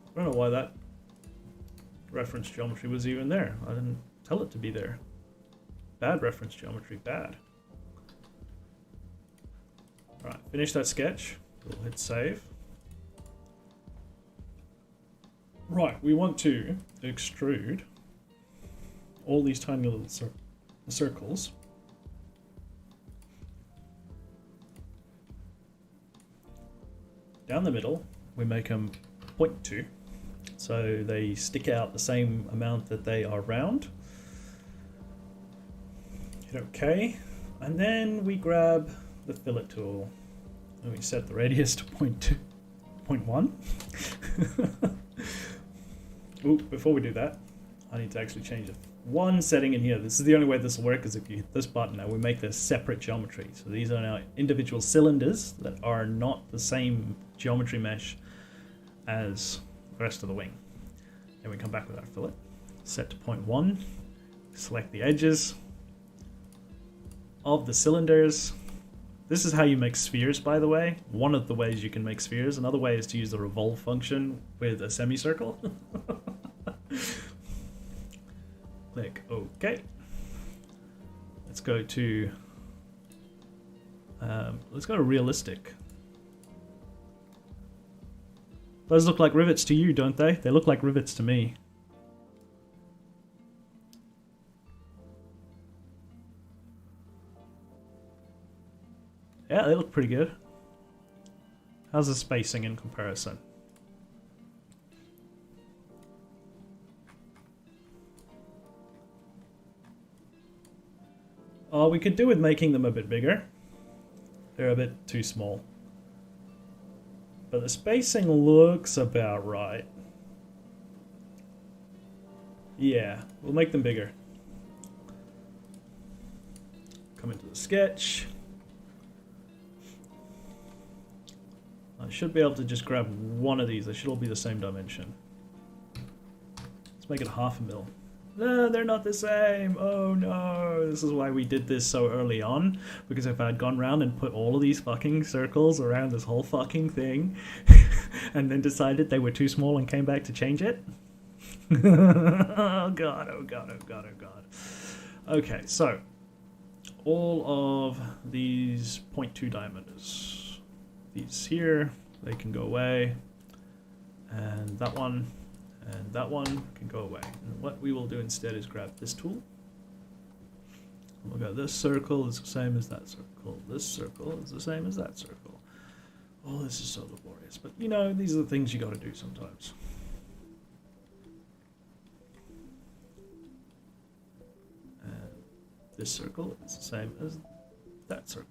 I don't know why that reference geometry was even there. I didn't tell it to be there. Bad reference geometry, bad. Alright, finish that sketch. We'll hit save. Right, we want to extrude all these tiny little circles. Down the middle, we make them 0.2, so they stick out the same amount that they are round. Hit OK, and then we grab the fillet tool and we set the radius to 0.1. Ooh, before we do that, I need to actually change one setting in here. This is the only way this will work, is if you hit this button now, we make this separate geometry. So these are now individual cylinders that are not the same geometry mesh as the rest of the wing. Then we come back with our fillet, set to 0.1, select the edges of the cylinders. This is how you make spheres, by the way. One of the ways you can make spheres. Another way is to use the revolve function with a semicircle. Click OK. Let's go to realistic. Those look like rivets to you, don't they? They look like rivets to me. Yeah, they look pretty good. How's the spacing in comparison? Oh, we could do with making them a bit bigger. They're a bit too small. But the spacing looks about right. Yeah, we'll make them bigger. Come into the sketch. I should be able to just grab one of these. They should all be the same dimension. Let's make it 0.5 mil. No, they're not the same. Oh no. This is why we did this so early on. Because if I had gone around and put all of these fucking circles around this whole fucking thing and then decided they were too small and came back to change it. Oh god, oh god, oh god, oh god. Okay, so all of these 0.2 diameters. These here, they can go away. And that one can go away. And what we will do instead is grab this tool. We'll go, this circle is the same as that circle. This circle is the same as that circle. Oh, this is so laborious. But, you know, these are the things you got to do sometimes. And this circle is the same as that circle.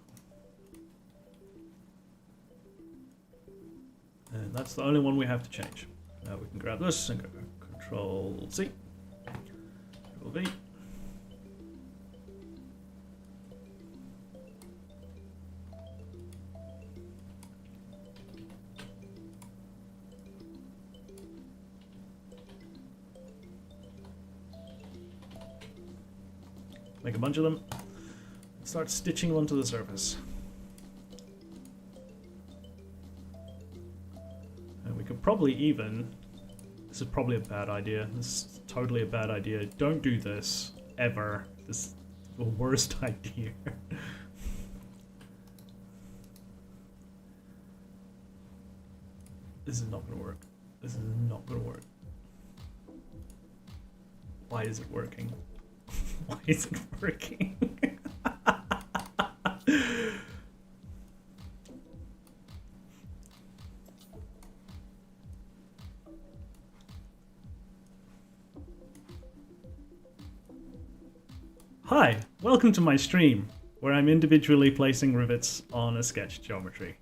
And that's the only one we have to change. Now we can grab this and go Control C, Control V. Make a bunch of them and start stitching them to the surface. And we could probably even, this is probably a bad idea, this is totally a bad idea, don't do this, ever, this is the worst idea. This is not going to work, this is not going to work. Why is it working? Why is it working? Hi, welcome to my stream, where I'm individually placing rivets on a sketch geometry.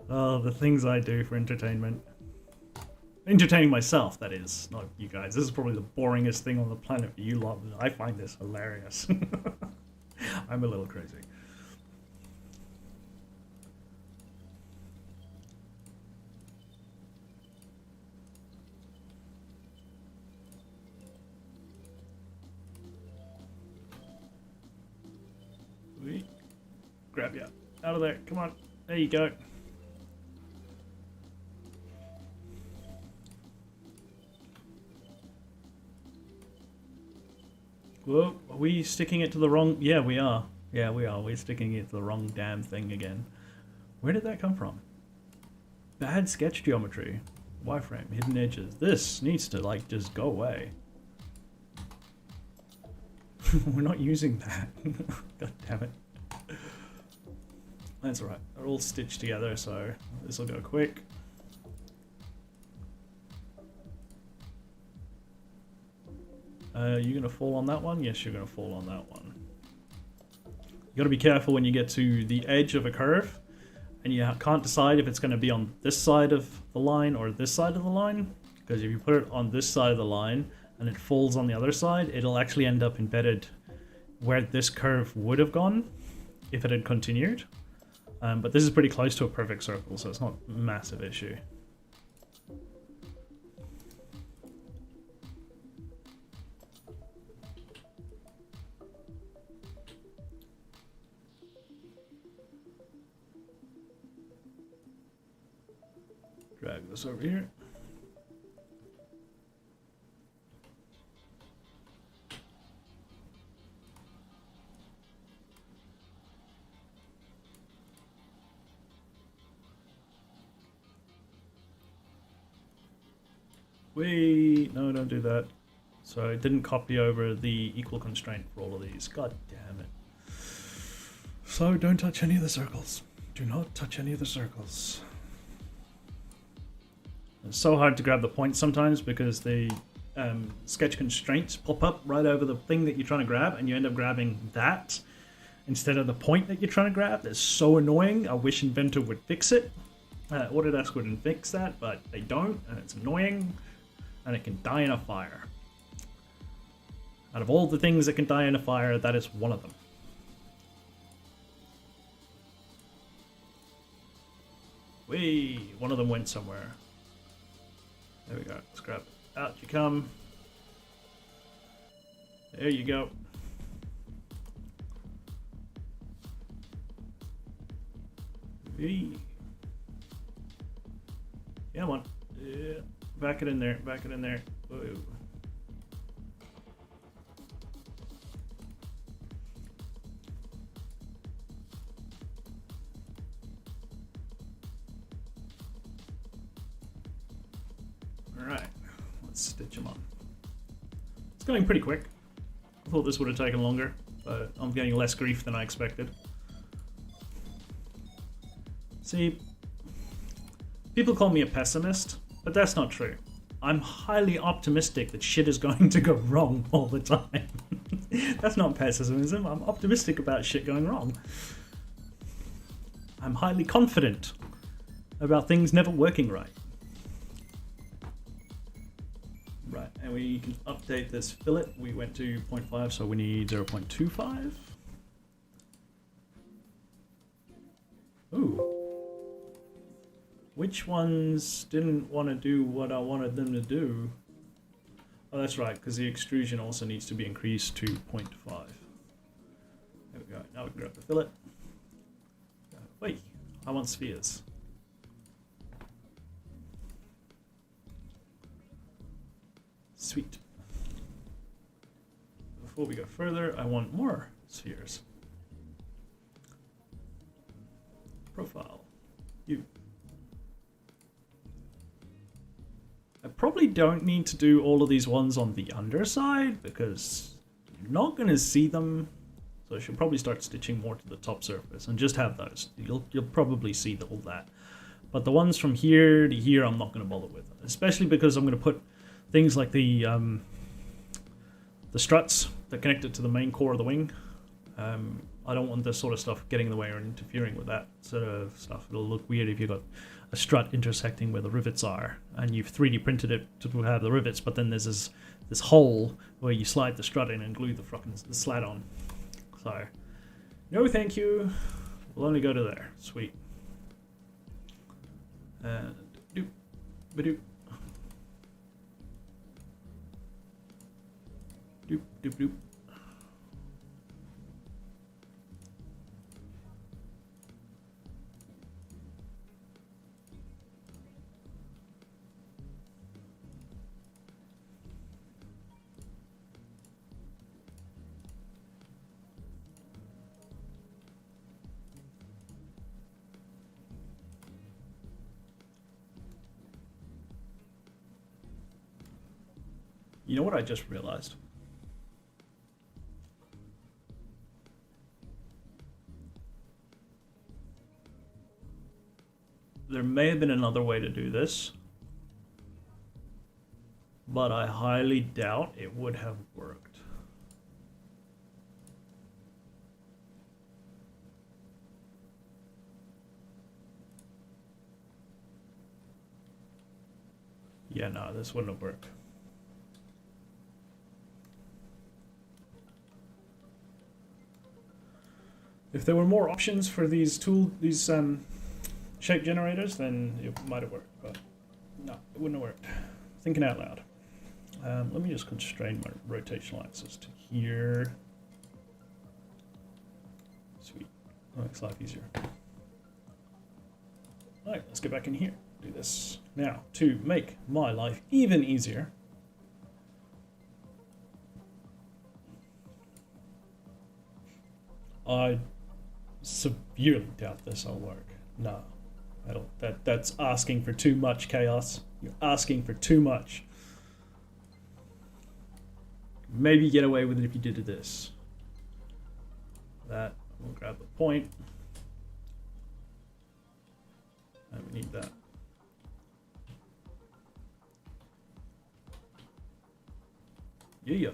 Oh, the things I do for entertainment. Entertaining myself, that is, not you guys. This is probably the boringest thing on the planet for you lot. I find this hilarious. I'm a little crazy. Grab you out of there. Come on. There you go. Whoa, are we sticking it to the wrong... Yeah, we are. Yeah, we are. We're sticking it to the wrong damn thing again. Where did that come from? Bad sketch geometry. Wireframe, hidden edges. This needs to, like, just go away. We're not using that. God damn it. That's alright. They're all stitched together, so this will go quick. You gonna fall on that one? Yes, you're gonna fall on that one. You gotta be careful when you get to the edge of a curve and you can't decide if it's gonna be on this side of the line or this side of the line, because if you put it on this side of the line and it falls on the other side, it'll actually end up embedded where this curve would have gone if it had continued. But this is pretty close to a perfect circle, so it's not a massive issue. Drag this over here. Wait, no, don't do that. So it didn't copy over the equal constraint for all of these. God damn it. So don't touch any of the circles. Do not touch any of the circles. It's so hard to grab the points sometimes because the sketch constraints pop up right over the thing that you're trying to grab and you end up grabbing that instead of the point that you're trying to grab. That's so annoying. I wish Inventor would fix it. Autodesk wouldn't fix that, but they don't, and it's annoying, and it can die in a fire. Out of all the things that can die in a fire, that is one of them. Whee! One of them went somewhere. There we go. Let's grab it. Out you come. There you go. Whee! Come on. Yeah. Back it in there. Back it in there. Whoa. Alright. Let's stitch them on. It's going pretty quick. I thought this would have taken longer, but I'm getting less grief than I expected. See, people call me a pessimist, but that's not true. I'm highly optimistic that shit is going to go wrong all the time. That's not pessimism. I'm optimistic about shit going wrong. I'm highly confident about things never working right. Right, and we can update this fillet. We went to 0.5, so we need 0.25. Ooh. Which ones didn't want to do what I wanted them to do? Oh, that's right, because the extrusion also needs to be increased to 0.5. There we go. Now we can grab the fillet. Wait, I want spheres. Sweet. Before we go further, I want more spheres. Profile. You. I probably don't need to do all of these ones on the underside because you're not going to see them. So I should probably start stitching more to the top surface and just have those. You'll probably see all that. But the ones from here to here, I'm not going to bother with, especially because I'm going to put things like the struts that connect it to the main core of the wing. I don't want this sort of stuff getting in the way or interfering with that sort of stuff. It'll look weird if you've got a strut intersecting where the rivets are, and you've 3D printed it to have the rivets, but then there's this hole where you slide the strut in and glue the slat on. So, no thank you. We'll only go to there. Sweet. And doop, ba-doop. Doop, doop, doop. You know what I just realized? There may have been another way to do this, but I highly doubt it would have worked. Yeah, no, this wouldn't have worked. If there were more options for these shape generators, then it might have worked, but no, it wouldn't have worked. Thinking out loud. Let me just constrain my rotational axis to here. Sweet. That makes life easier. Alright, let's get back in here. Do this. Now, to make my life even easier, I severely doubt this will work. No, I don't. That's asking for too much, Chaos. You're asking for too much. Maybe get away with it if you did this. That, we'll grab the point. And we need that. Yeah.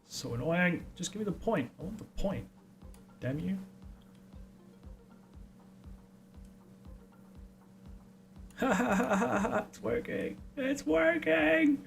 So annoying. Just give me the point. I want the point. Damn you. It's working. It's working.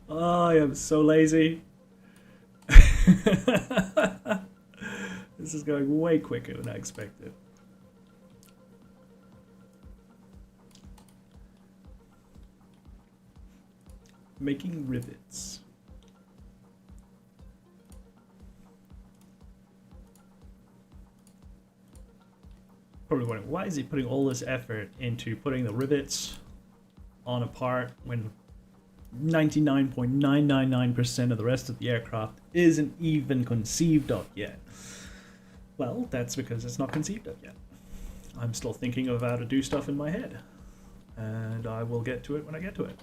Oh, I am so lazy. This is going way quicker than I expected. Making rivets. Probably wondering, why is he putting all this effort into putting the rivets on a part when 99.999% of the rest of the aircraft isn't even conceived of yet? Well, that's because it's not conceived of yet. I'm still thinking of how to do stuff in my head, and I will get to it when I get to it.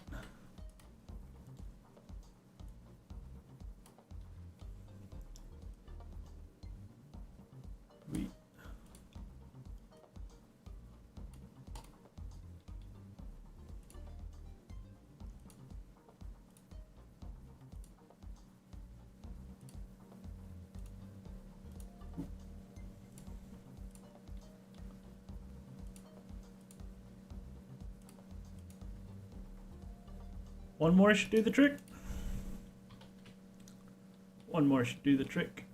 One more should do the trick. One more should do the trick.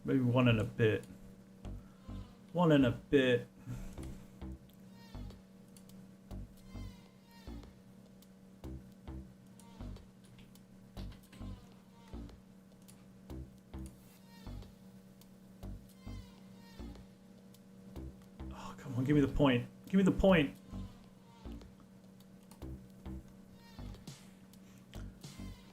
Maybe one and a bit. One and a bit. Oh, come on, give me the point. Give me the point.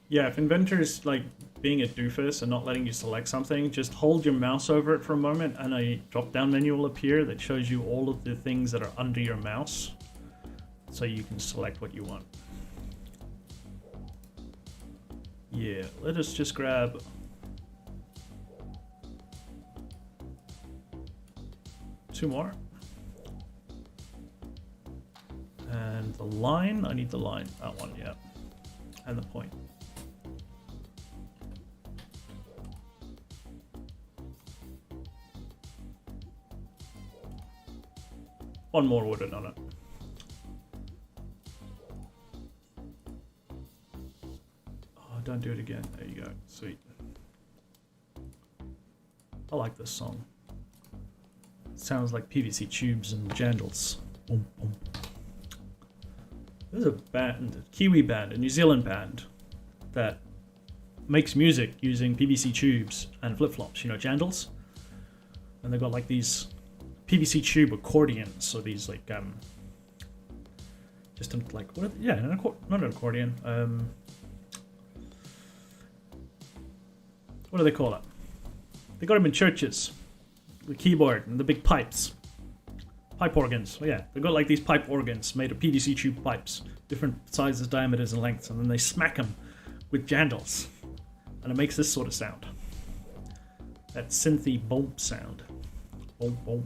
Yeah, if Inventor's like being a doofus and not letting you select something, just hold your mouse over it for a moment and a drop-down menu will appear that shows you all of the things that are under your mouse, so you can select what you want. Yeah, let us just grab two more. And the line, I need the line, that one, yeah. And the point. One more would have done it. Oh, don't do it again. There you go. Sweet. I like this song. It sounds like PVC tubes and jandals. Boom, boom. There's a band, a Kiwi band, a New Zealand band, that makes music using PVC tubes and flip-flops, you know, jandals. And they've got like these PVC tube accordions, so these like just like what? Yeah, not an accordion. What do they call it? They got them in churches. The keyboard and the big pipes, pipe organs. Well, yeah, they got like these pipe organs made of PVC tube pipes, different sizes, diameters, and lengths, and then they smack them with jandals, and it makes this sort of sound. That synthy boom sound. Boom, boom.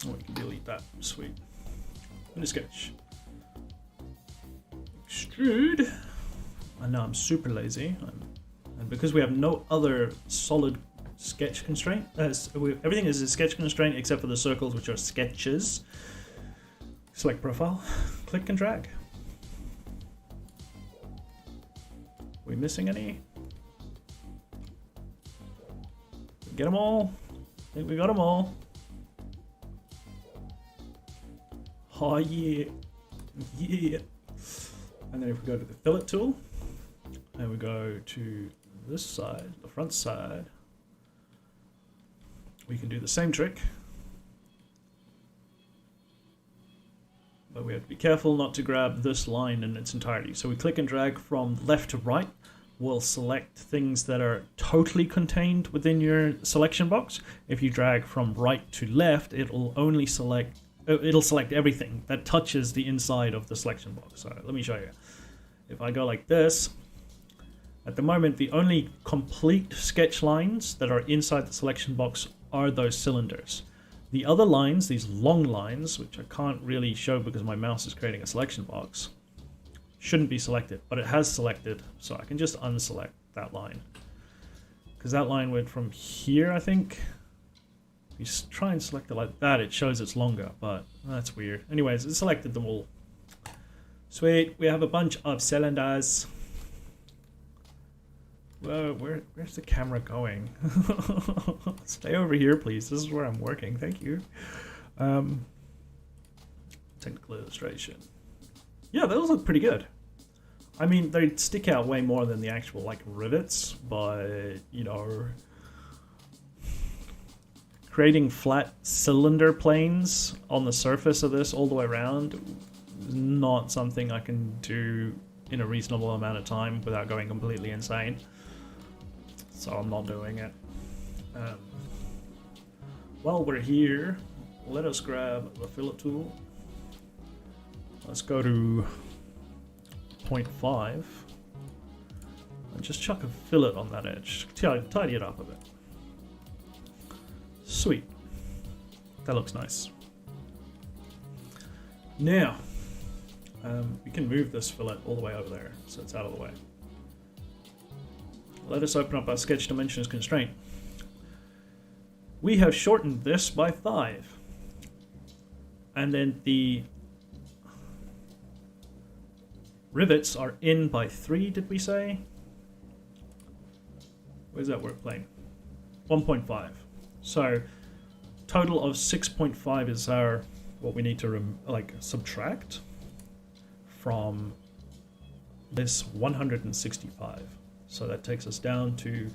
Oh, you can delete that. Sweet. In a sketch. Extrude. I know I'm super lazy. And because we have no other solid sketch constraint, everything is a sketch constraint except for the circles, which are sketches. Select profile, click and drag. Are we missing any? Get them all. I think we got them all. Oh yeah, yeah. And then if we go to the fillet tool, and we go to this side, the front side, we can do the same trick. But we have to be careful not to grab this line in its entirety. So we click and drag from left to right. We'll select things that are totally contained within your selection box. If you drag from right to left, it will only select it'll select everything that touches the inside of the selection box. So let me show you. If I go like this, at the moment the only complete sketch lines that are inside the selection box are those cylinders. The other lines, these long lines, which I can't really show because my mouse is creating a selection box, shouldn't be selected, but it has selected, so I can just unselect that line. Because that line went from here, I think. If you try and select it like that, it shows it's longer, but that's weird. Anyways, it selected them all. Sweet, we have a bunch of cylinders. Whoa, where's the camera going? Stay over here, please. This is where I'm working. Thank you. Technical illustration. Yeah, those look pretty good. I mean, they stick out way more than the actual, like, rivets, but, you know, creating flat cylinder planes on the surface of this all the way around is not something I can do in a reasonable amount of time without going completely insane. So I'm not doing it. While we're here, let us grab the fillet tool. Let's go to 0.5 and just chuck a fillet on that edge. Tidy it up a bit. Sweet. That looks nice. Now, we can move this fillet all the way over there, so it's out of the way. Let us open up our sketch dimensions constraint. We have shortened this by 5. And then the rivets are in by 3, did we say? Where's that work plane? 1.5. So total of 6.5 is our what we need to subtract from this 165. So that takes us down to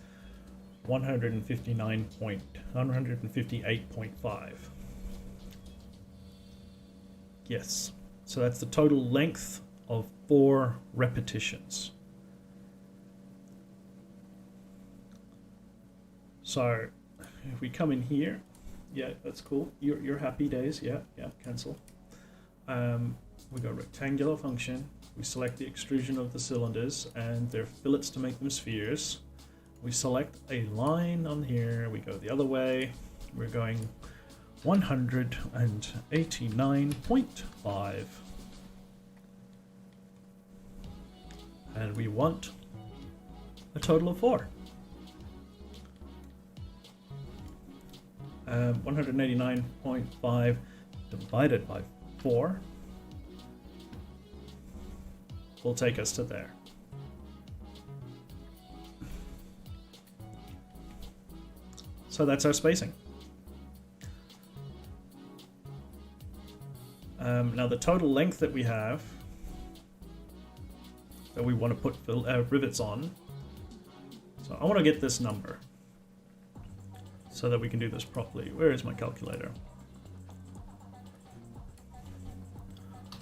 158.5. Yes. So that's the total length of 4 repetitions. So if we come in here, yeah, that's cool. You're happy days, yeah, cancel. We go rectangular function. We select the extrusion of the cylinders and their fillets to make them spheres. We select a line on here. We go the other way. We're going 189.5. And we want a total of 4. 189.5 divided by 4 will take us to there. So that's our spacing. Now the total length that we have that we want to put rivets on. So I want to get this number so that we can do this properly. Where is my calculator?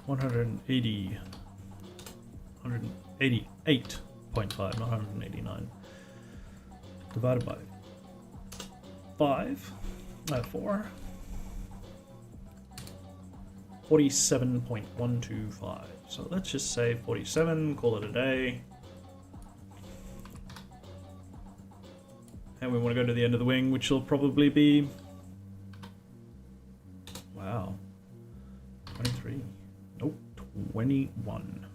188.5, not 189. Divided by 4. 47.125. So let's just say 47, call it a day. And we want to go to the end of the wing, which will probably be... Wow. 23. Nope, 21.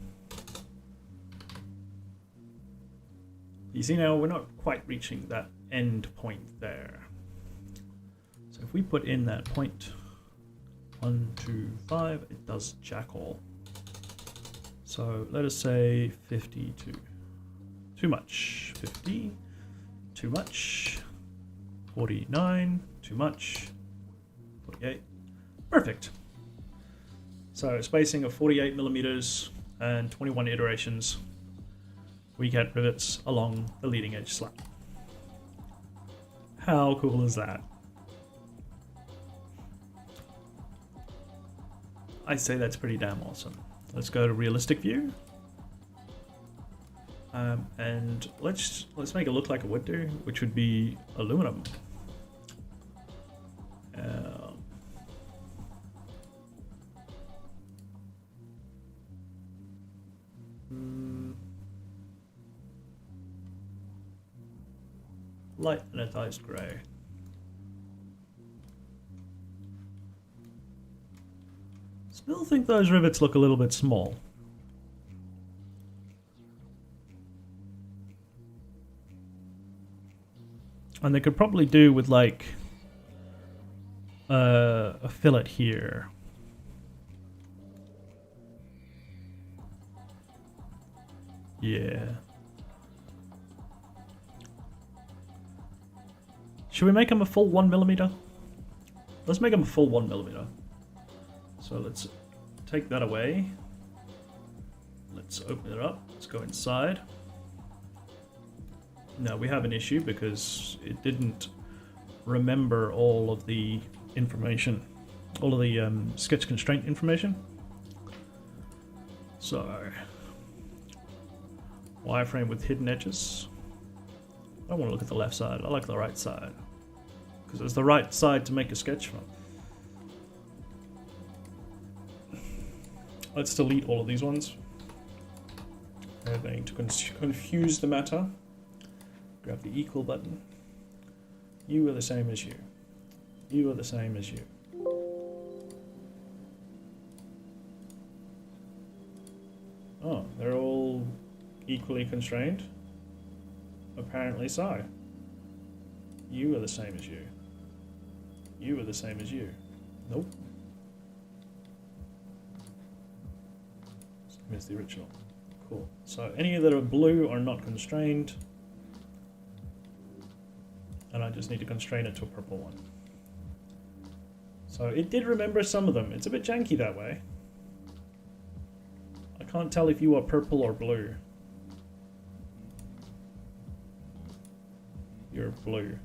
You see now, we're not quite reaching that end point there. So if we put in that 0.125, it does jack all. So let us say 52. Too much. 50. Too much. 49. Too much. 48. Perfect. So spacing of 48 millimeters and 21 iterations, we get rivets along the leading edge slab. How cool is that? I'd say that's pretty damn awesome. Let's go to realistic view. And let's make it look like it would do, which would be aluminum. Light anodized grey. Still think those rivets look a little bit small. And they could probably do with like a fillet here. Yeah. Should we make them a full 1mm? Let's make them a full 1mm. So let's take that away. Let's open it up. Let's go inside. Now we have an issue because it didn't remember all of the information, all of the sketch constraint information. So, wireframe with hidden edges. I don't want to look at the left side, I like the right side. Because it's the right side to make a sketch from. Let's delete all of these ones. We're going to confuse the matter. Grab the equal button. You are the same as you. You are the same as you. Oh, they're all equally constrained? Apparently so. You are the same as you. You are the same as you. Nope. Same as the original. Cool. So any that are blue are not constrained. And I just need to constrain it to a purple one. So it did remember some of them. It's a bit janky that way. I can't tell if you are purple or blue. You're blue.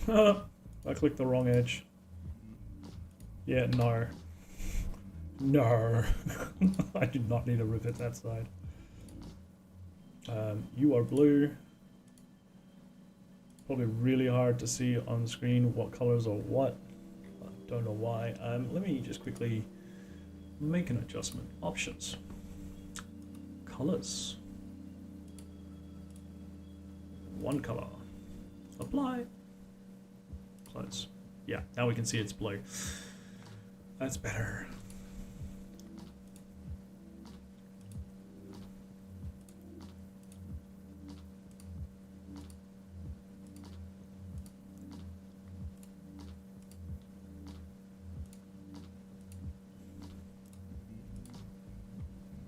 I clicked the wrong edge. Yeah, no. No. I do not need to rivet that side. You are blue. Probably really hard to see on screen what colors are what. I don't know why. Let me just quickly make an adjustment. Options. Colors. One color. Apply. Close. Yeah, now we can see it's blue. That's better.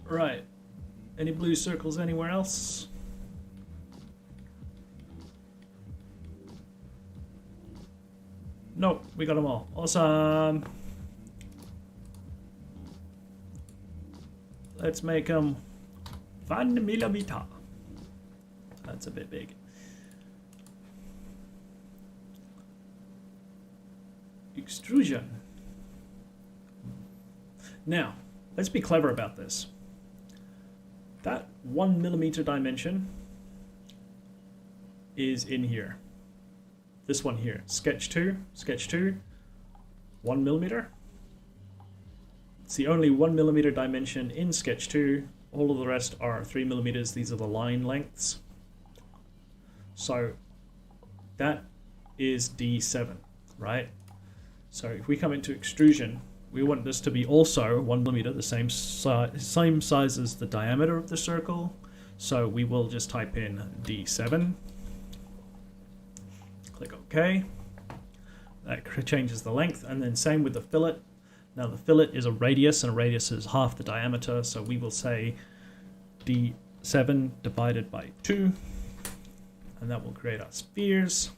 Right. Any blue circles anywhere else? Nope, we got them all. Awesome. Let's make them 1mm. That's a bit big. Extrusion. Now, let's be clever about this. That 1mm dimension is in here. This one here, sketch 2, 1mm. It's the only 1mm dimension in sketch 2. All of the rest are 3mm. These are the line lengths. So that is D7, right? So if we come into extrusion, we want this to be also 1mm, the same size as the diameter of the circle. So we will just type in D7. Click OK. That changes the length, and then same with the fillet. Now the fillet is a radius, and a radius is half the diameter, so we will say D7 divided by 2, and that will create our spheres.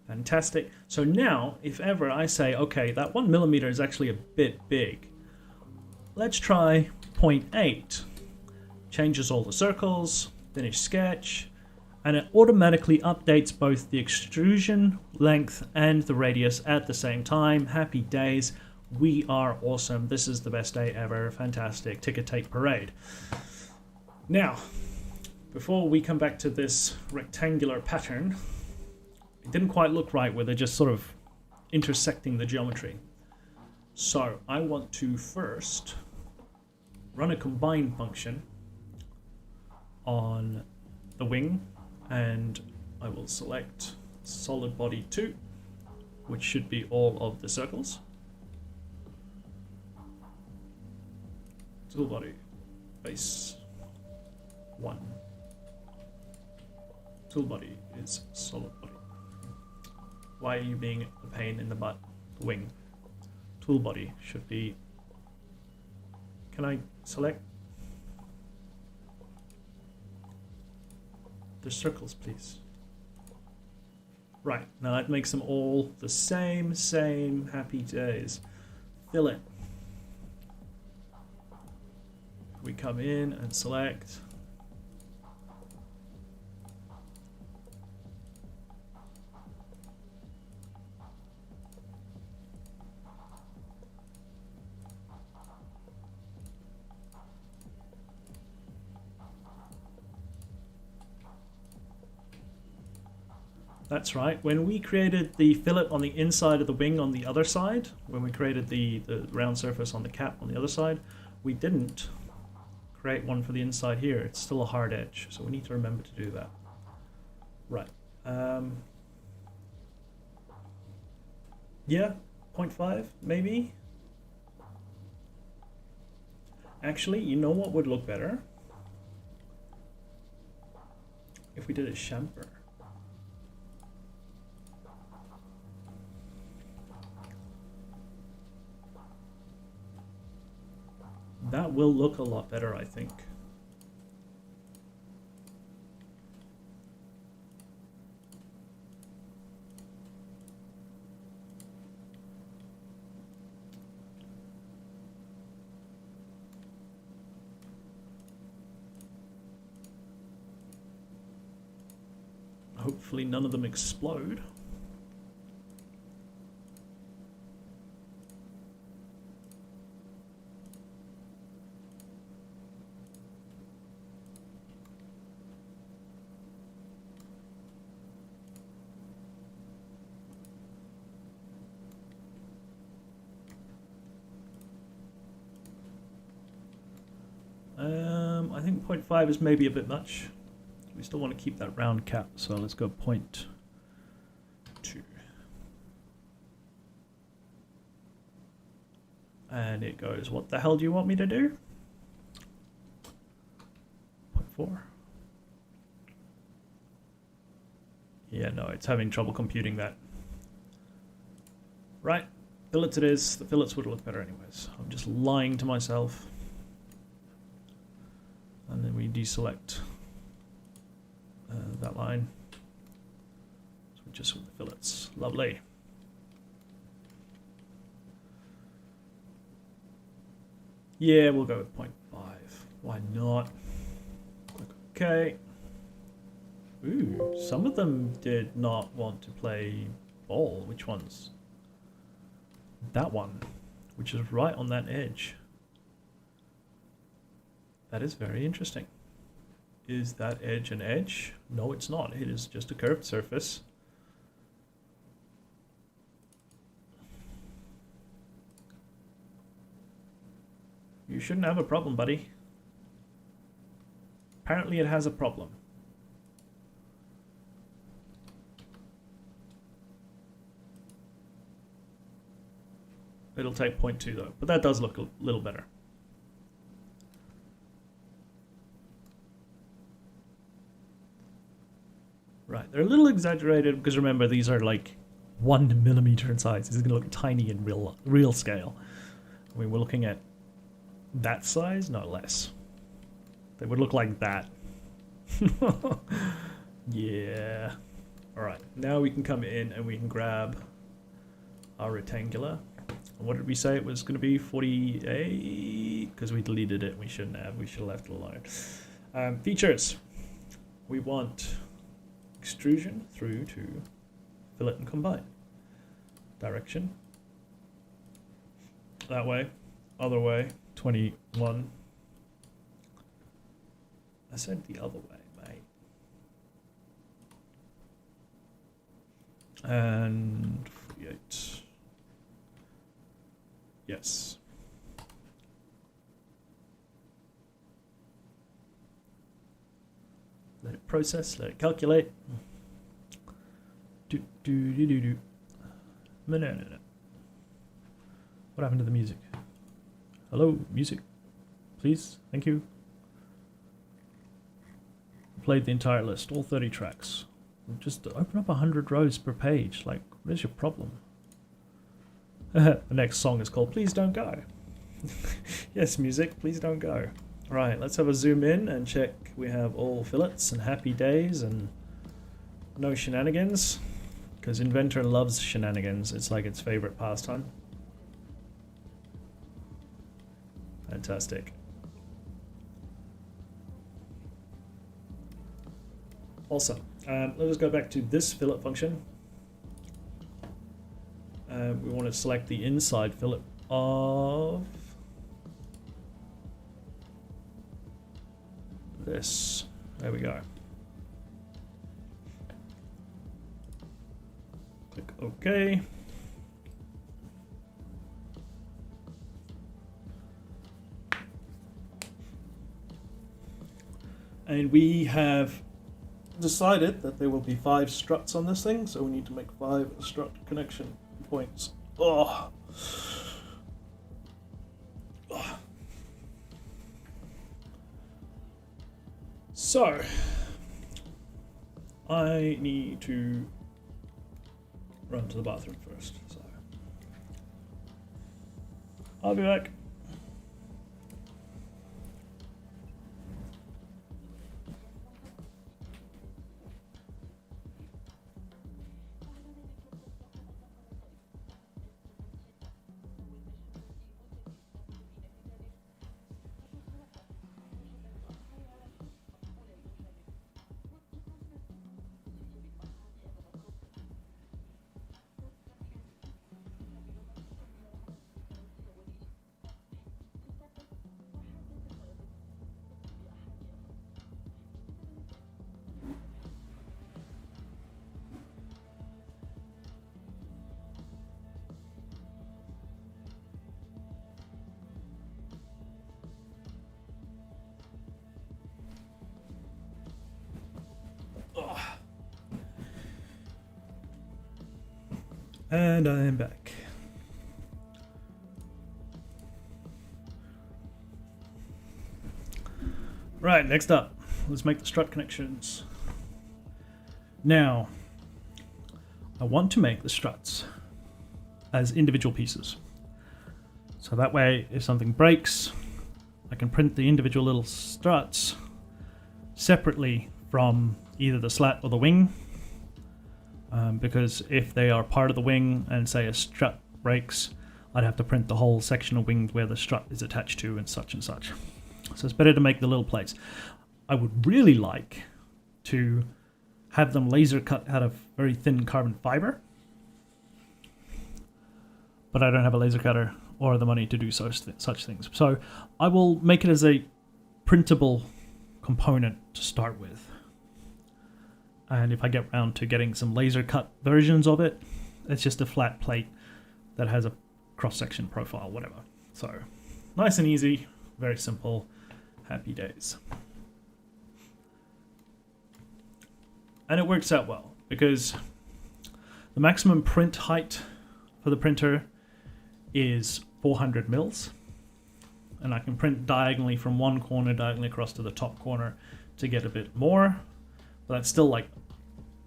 Fantastic. So now, if ever I say, okay, that 1mm is actually a bit big, let's try 0.8. Changes all the circles, finish sketch, and it automatically updates both the extrusion length and the radius at the same time. Happy days. We are awesome. This is the best day ever. Fantastic. Ticker tape parade. Now, before we come back to this rectangular pattern, it didn't quite look right where they just sort of intersecting the geometry. So I want to first run a combine function on the wing, and I will select solid body 2, which should be all of the circles. Tool body base 1. Tool body is solid body. Why are you being a pain in the butt? Wing. Tool body should be... Can I select the circles, please? Right, now that makes them all the same happy days. Fillet. We come in and select. That's right. When we created the fillet on the inside of the wing on the other side, when we created the round surface on the cap on the other side, we didn't create one for the inside here. It's still a hard edge, so we need to remember to do that. Right. Yeah, 0.5 maybe. Actually, you know what would look better? If we did a chamfer. That will look a lot better, I think. Hopefully none of them explode. I think 0.5 is maybe a bit much. We still want to keep that round cap, so let's go 0.2. And it goes, what the hell do you want me to do? 0.4. Yeah, no, it's having trouble computing that. Right, fillets it is. The fillets would look better anyways. I'm just lying to myself. And then we deselect that line. So just with the fillets. Lovely. Yeah, we'll go with 0.5. Why not? Click OK. Ooh, some of them did not want to play ball. Which ones? That one, which is right on that edge. That is very interesting. Is that edge an edge? No, it's not. It is just a curved surface. You shouldn't have a problem, buddy. Apparently it has a problem. It'll take 0.2 though, but that does look a little better. Right, they're a little exaggerated because remember these are like 1 millimeter in size. This is going to look tiny in real scale. I mean, we're looking at that size, no less. They would look like that. Yeah. All right, now we can come in and we can grab our rectangular. What did we say it was going to be? 48? Because we deleted it. We shouldn't have. We should have left it alone. Features. We want extrusion through to fillet and combine. Direction. That way. Other way. 21. I said the other way, mate. And 48. Yes. Let it process, let it calculate. Do do do do do. No. What happened to the music? Hello, music. Please, thank you. Played the entire list, all 30 tracks. Just open up 100 rows per page. Like, where's your problem? The next song is called Please Don't Go. Yes, music, please don't go. Right, let's have a zoom in and check we have all fillets and happy days and no shenanigans. Because Inventor loves shenanigans. It's like its favorite pastime. Fantastic. Awesome. Let us go back to this fillet function. We want to select the inside fillet of this. There we go. Click OK. And we have decided that there will be 5 struts on this thing, so we need to make 5 strut connection points. Oh. So I need to run to the bathroom first, so I'll be back. And I am back. Right, next up, let's make the strut connections. Now, I want to make the struts as individual pieces. So that way, if something breaks, I can print the individual little struts separately from either the slat or the wing. Because if they are part of the wing and say a strut breaks, I'd have to print the whole section of wing where the strut is attached to and such and such. So it's better to make the little plates. I would really like to have them laser cut out of very thin carbon fiber, but I don't have a laser cutter or the money to do such things. So I will make it as a printable component to start with. And if I get around to getting some laser cut versions of it, it's just a flat plate that has a cross-section profile, whatever. So nice and easy, very simple, happy days. And it works out well because the maximum print height for the printer is 400 mils. And I can print diagonally from one corner diagonally across to the top corner to get a bit more. But that's still like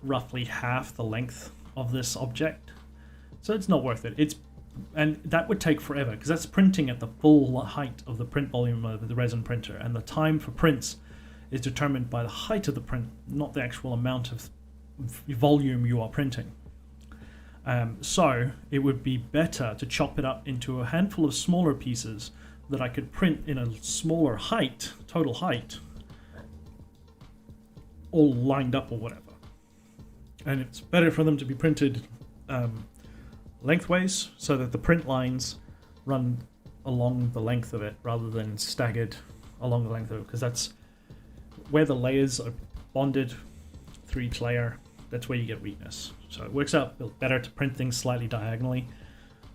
roughly half the length of this object. So it's not worth it. And that would take forever because that's printing at the full height of the print volume of the resin printer. And the time for prints is determined by the height of the print, not the actual amount of volume you are printing. So it would be better to chop it up into a handful of smaller pieces that I could print in a smaller height, total height, all lined up or whatever. And it's better for them to be printed lengthways so that the print lines run along the length of it rather than staggered along the length of it, because that's where the layers are bonded through each layer. That's where you get weakness. So it works out better to print things slightly diagonally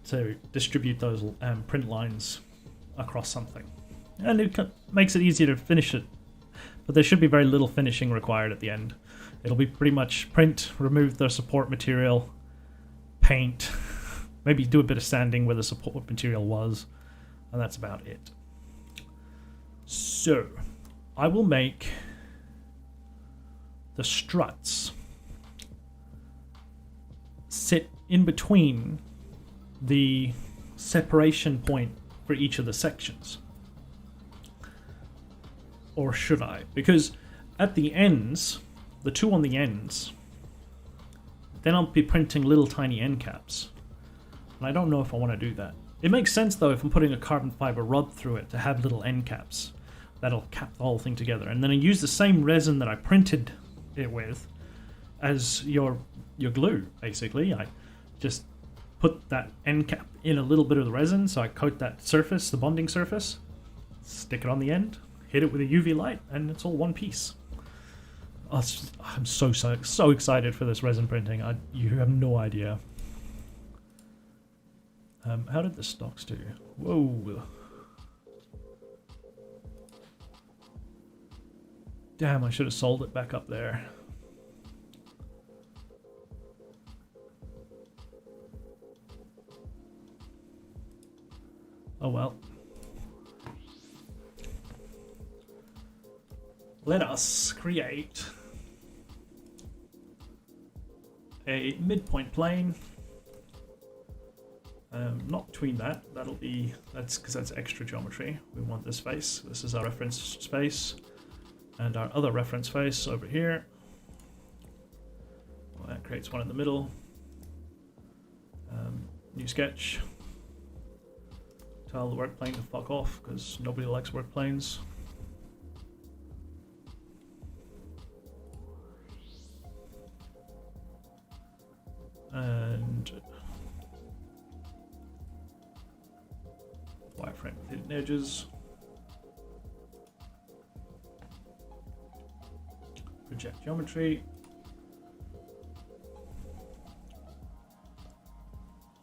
to distribute those print lines across something. And it makes it easier to finish it. But there should be very little finishing required at the end. It'll be pretty much print, remove the support material, paint, maybe do a bit of sanding where the support material was, and that's about it. So, I will make the struts sit in between the separation point for each of the sections. Or should I? Because at the ends, the two on the ends, then I'll be printing little tiny end caps. And I don't know if I want to do that. It makes sense though if I'm putting a carbon fiber rod through it to have little end caps. That'll cap the whole thing together. And then I use the same resin that I printed it with as your glue, basically. I just put that end cap in a little bit of the resin, so I coat that surface, the bonding surface, stick it on the end, hit it with a UV light, and it's all one piece. Oh, I'm so excited for this resin printing. You have no idea. How did the stocks do? Whoa. Damn, I should have sold it back up there. Oh well. Let us create a midpoint plane. Not between that. That's because that's extra geometry. We want this face. This is our reference space, and our other reference face over here. Well, that creates one in the middle. New sketch. Tell the work plane to fuck off because nobody likes work planes. And wireframe with hidden edges. Project geometry.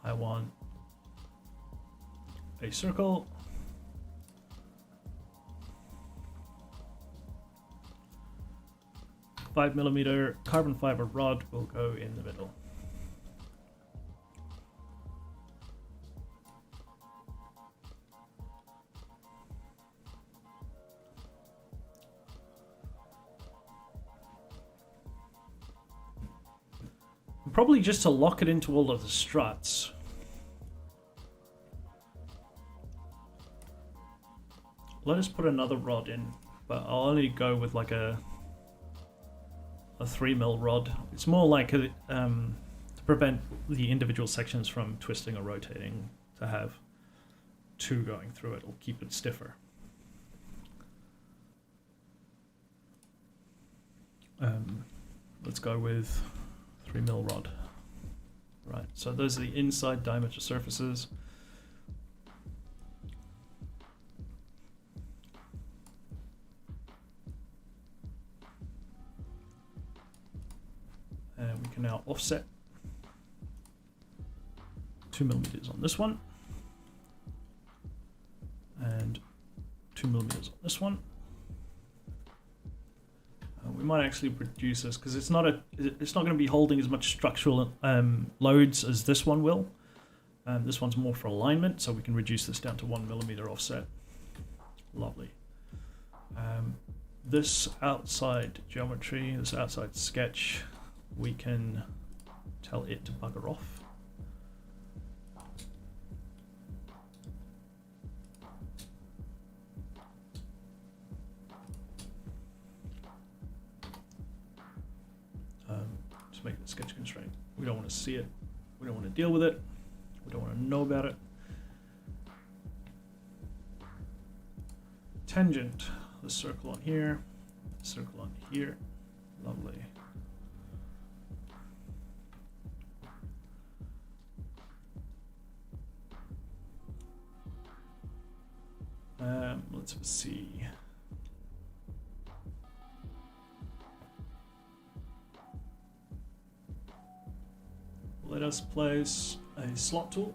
I want a circle. A 5mm carbon fiber rod will go in the middle. Probably just to lock it into all of the struts. Let us put another rod in, but I'll only go with like a 3mm rod. It's more like to prevent the individual sections from twisting or rotating. To have two going through it will keep it stiffer. Let's go with 3mm rod. Right, so those are the inside diameter surfaces. And we can now offset 2mm on this one, and 2mm on this one. We might actually reduce this because it's not going to be holding as much structural loads as this one will. This one's more for alignment, so we can reduce this down to 1mm offset. Lovely. This outside geometry, this outside sketch, we can tell it to bugger off. To make the sketch constraint. We don't want to see it. We don't want to deal with it. We don't want to know about it. Tangent. The circle on here. Circle on here. Lovely. Let's see. Let us place a slot tool.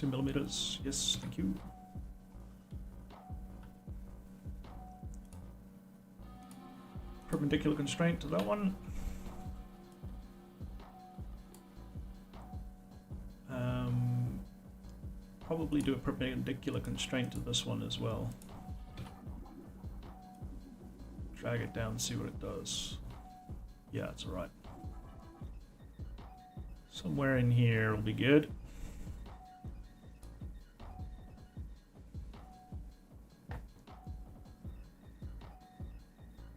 2 millimeters. Yes, thank you. Perpendicular constraint to that one. Probably do a perpendicular constraint to this one as well. Drag it down, see what it does. Yeah, it's alright. Somewhere in here will be good.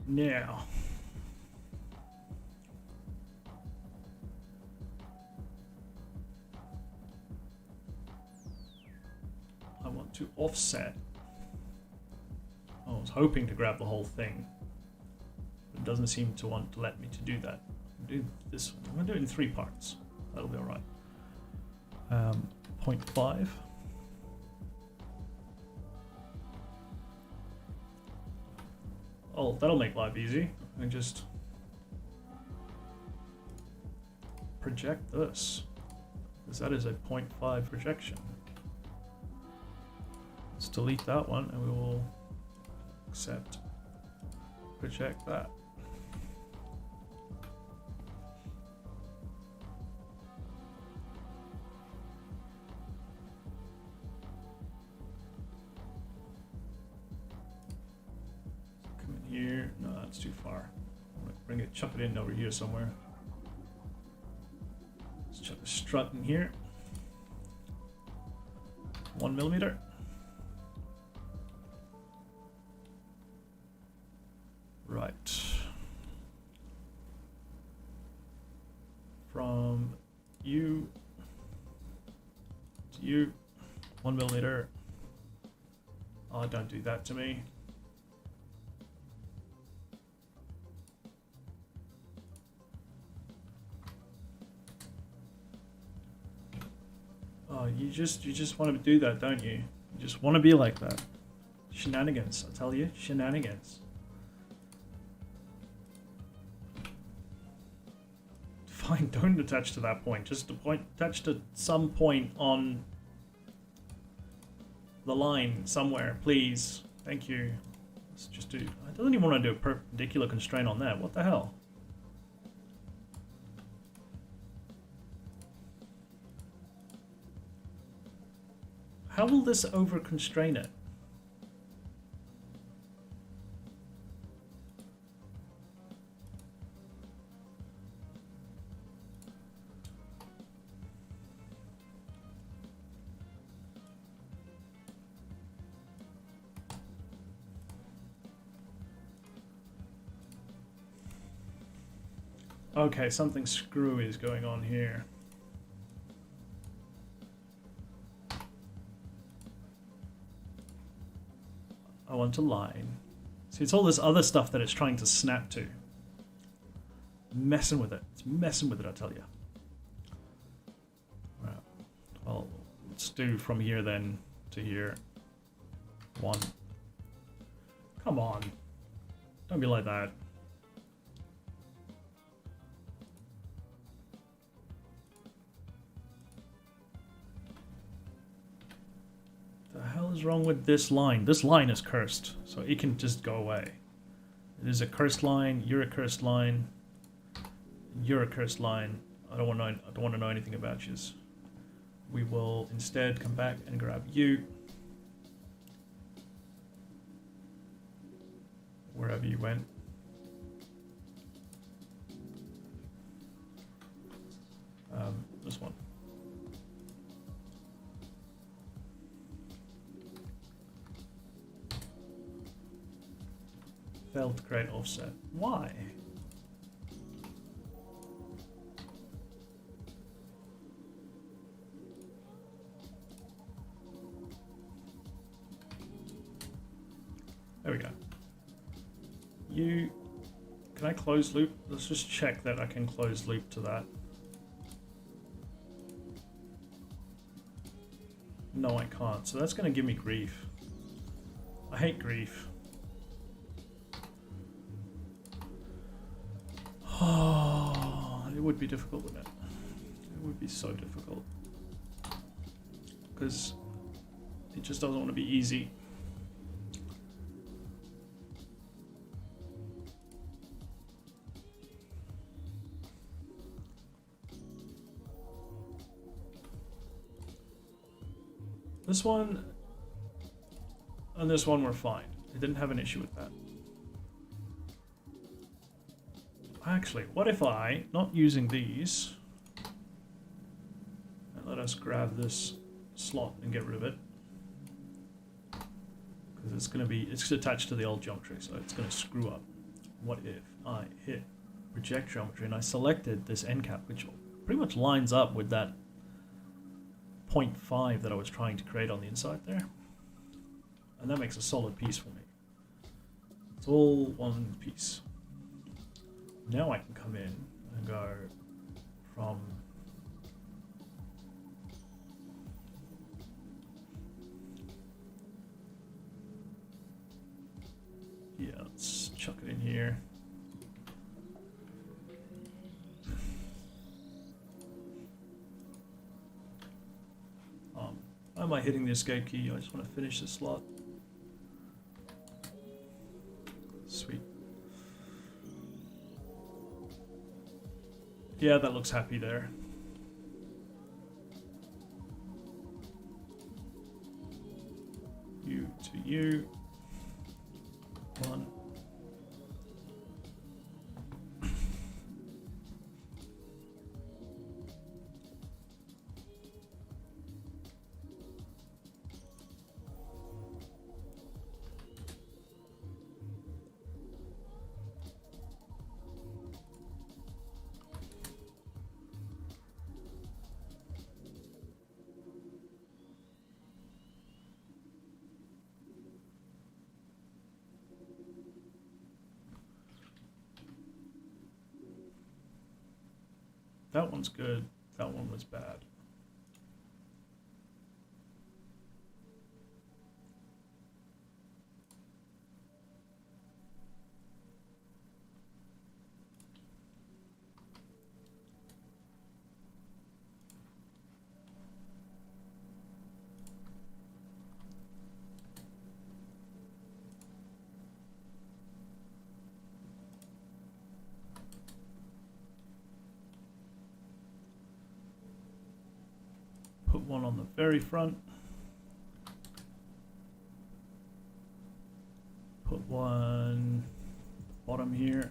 Now, I want to offset. I was hoping to grab the whole thing, but it doesn't seem to want to let me to do that. Do this one. I'm going to do it in 3 parts. That'll be alright. 0.5. Oh, that'll make life easy. I just project this, because that is a 0.5 projection. Let's delete that one and we will accept project that. Here, no, that's too far. I'm gonna bring it, chuck it in over here somewhere. Let's chuck a strut in here. 1 millimeter. Right. From you to you, 1 millimeter. Oh, don't do that to me. Oh, you just want to do that, don't you? You just want to be like that. Shenanigans, I tell you, shenanigans. Fine, don't attach to that point. Just attach to some point on the line somewhere, please. Thank you. Let's just do. I don't even want to do a perpendicular constraint on that. What the hell? How will this over constrain it? Okay, something screwy is going on here. I want a line. See, it's all this other stuff that it's trying to snap to. Messing with it. It's messing with it, I tell you. Right. Well, let's do from here then to here. 1. Come on. Don't be like that. The hell is wrong with this line? This line is cursed, so it can just go away. It is a cursed line. You're a cursed line. You're a cursed line. I don't want to know anything about you. We will instead come back and grab you, wherever you went. This one. Failed to create offset. Why? There we go. You... Can I close loop? Let's just check that I can close loop to that. No, I can't. So that's going to give me grief. I hate grief. Oh, it would be difficult, wouldn't it? It would be so difficult. because it just doesn't want to be easy. This one and this one were fine. I didn't have an issue with that. Actually, what if I, not using these, and let us grab this slot and get rid of it, because it's attached to the old geometry, so it's going to screw up. What if I hit reject geometry and I selected this end cap, which pretty much lines up with that 0.5 that I was trying to create on the inside there, and that makes a solid piece for me. It's all one piece. Now I can come in and go from let's chuck it in here. Why am I hitting the escape key? I just want to finish this slot. Sweet. Yeah, that looks happy there. You to you. One. That one's good. That one was bad. Put one on the very front. Put one bottom here.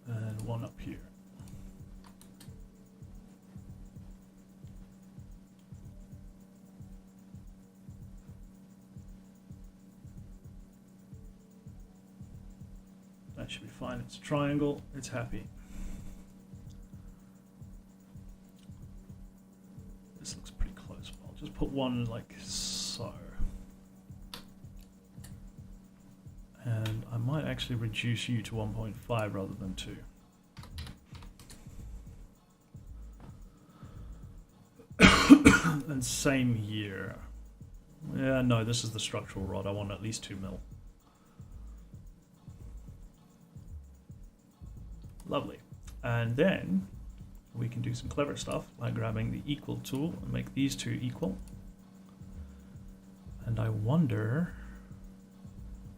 And one up here. That should be fine. It's a triangle. It's happy. This looks pretty close. I'll just put one like so. And I might actually reduce you to 1.5 rather than 2. And same here. Yeah, no, this is the structural rod. I want at least 2 mil. Lovely. And then we can do some clever stuff like grabbing the equal tool and make these two equal. And I wonder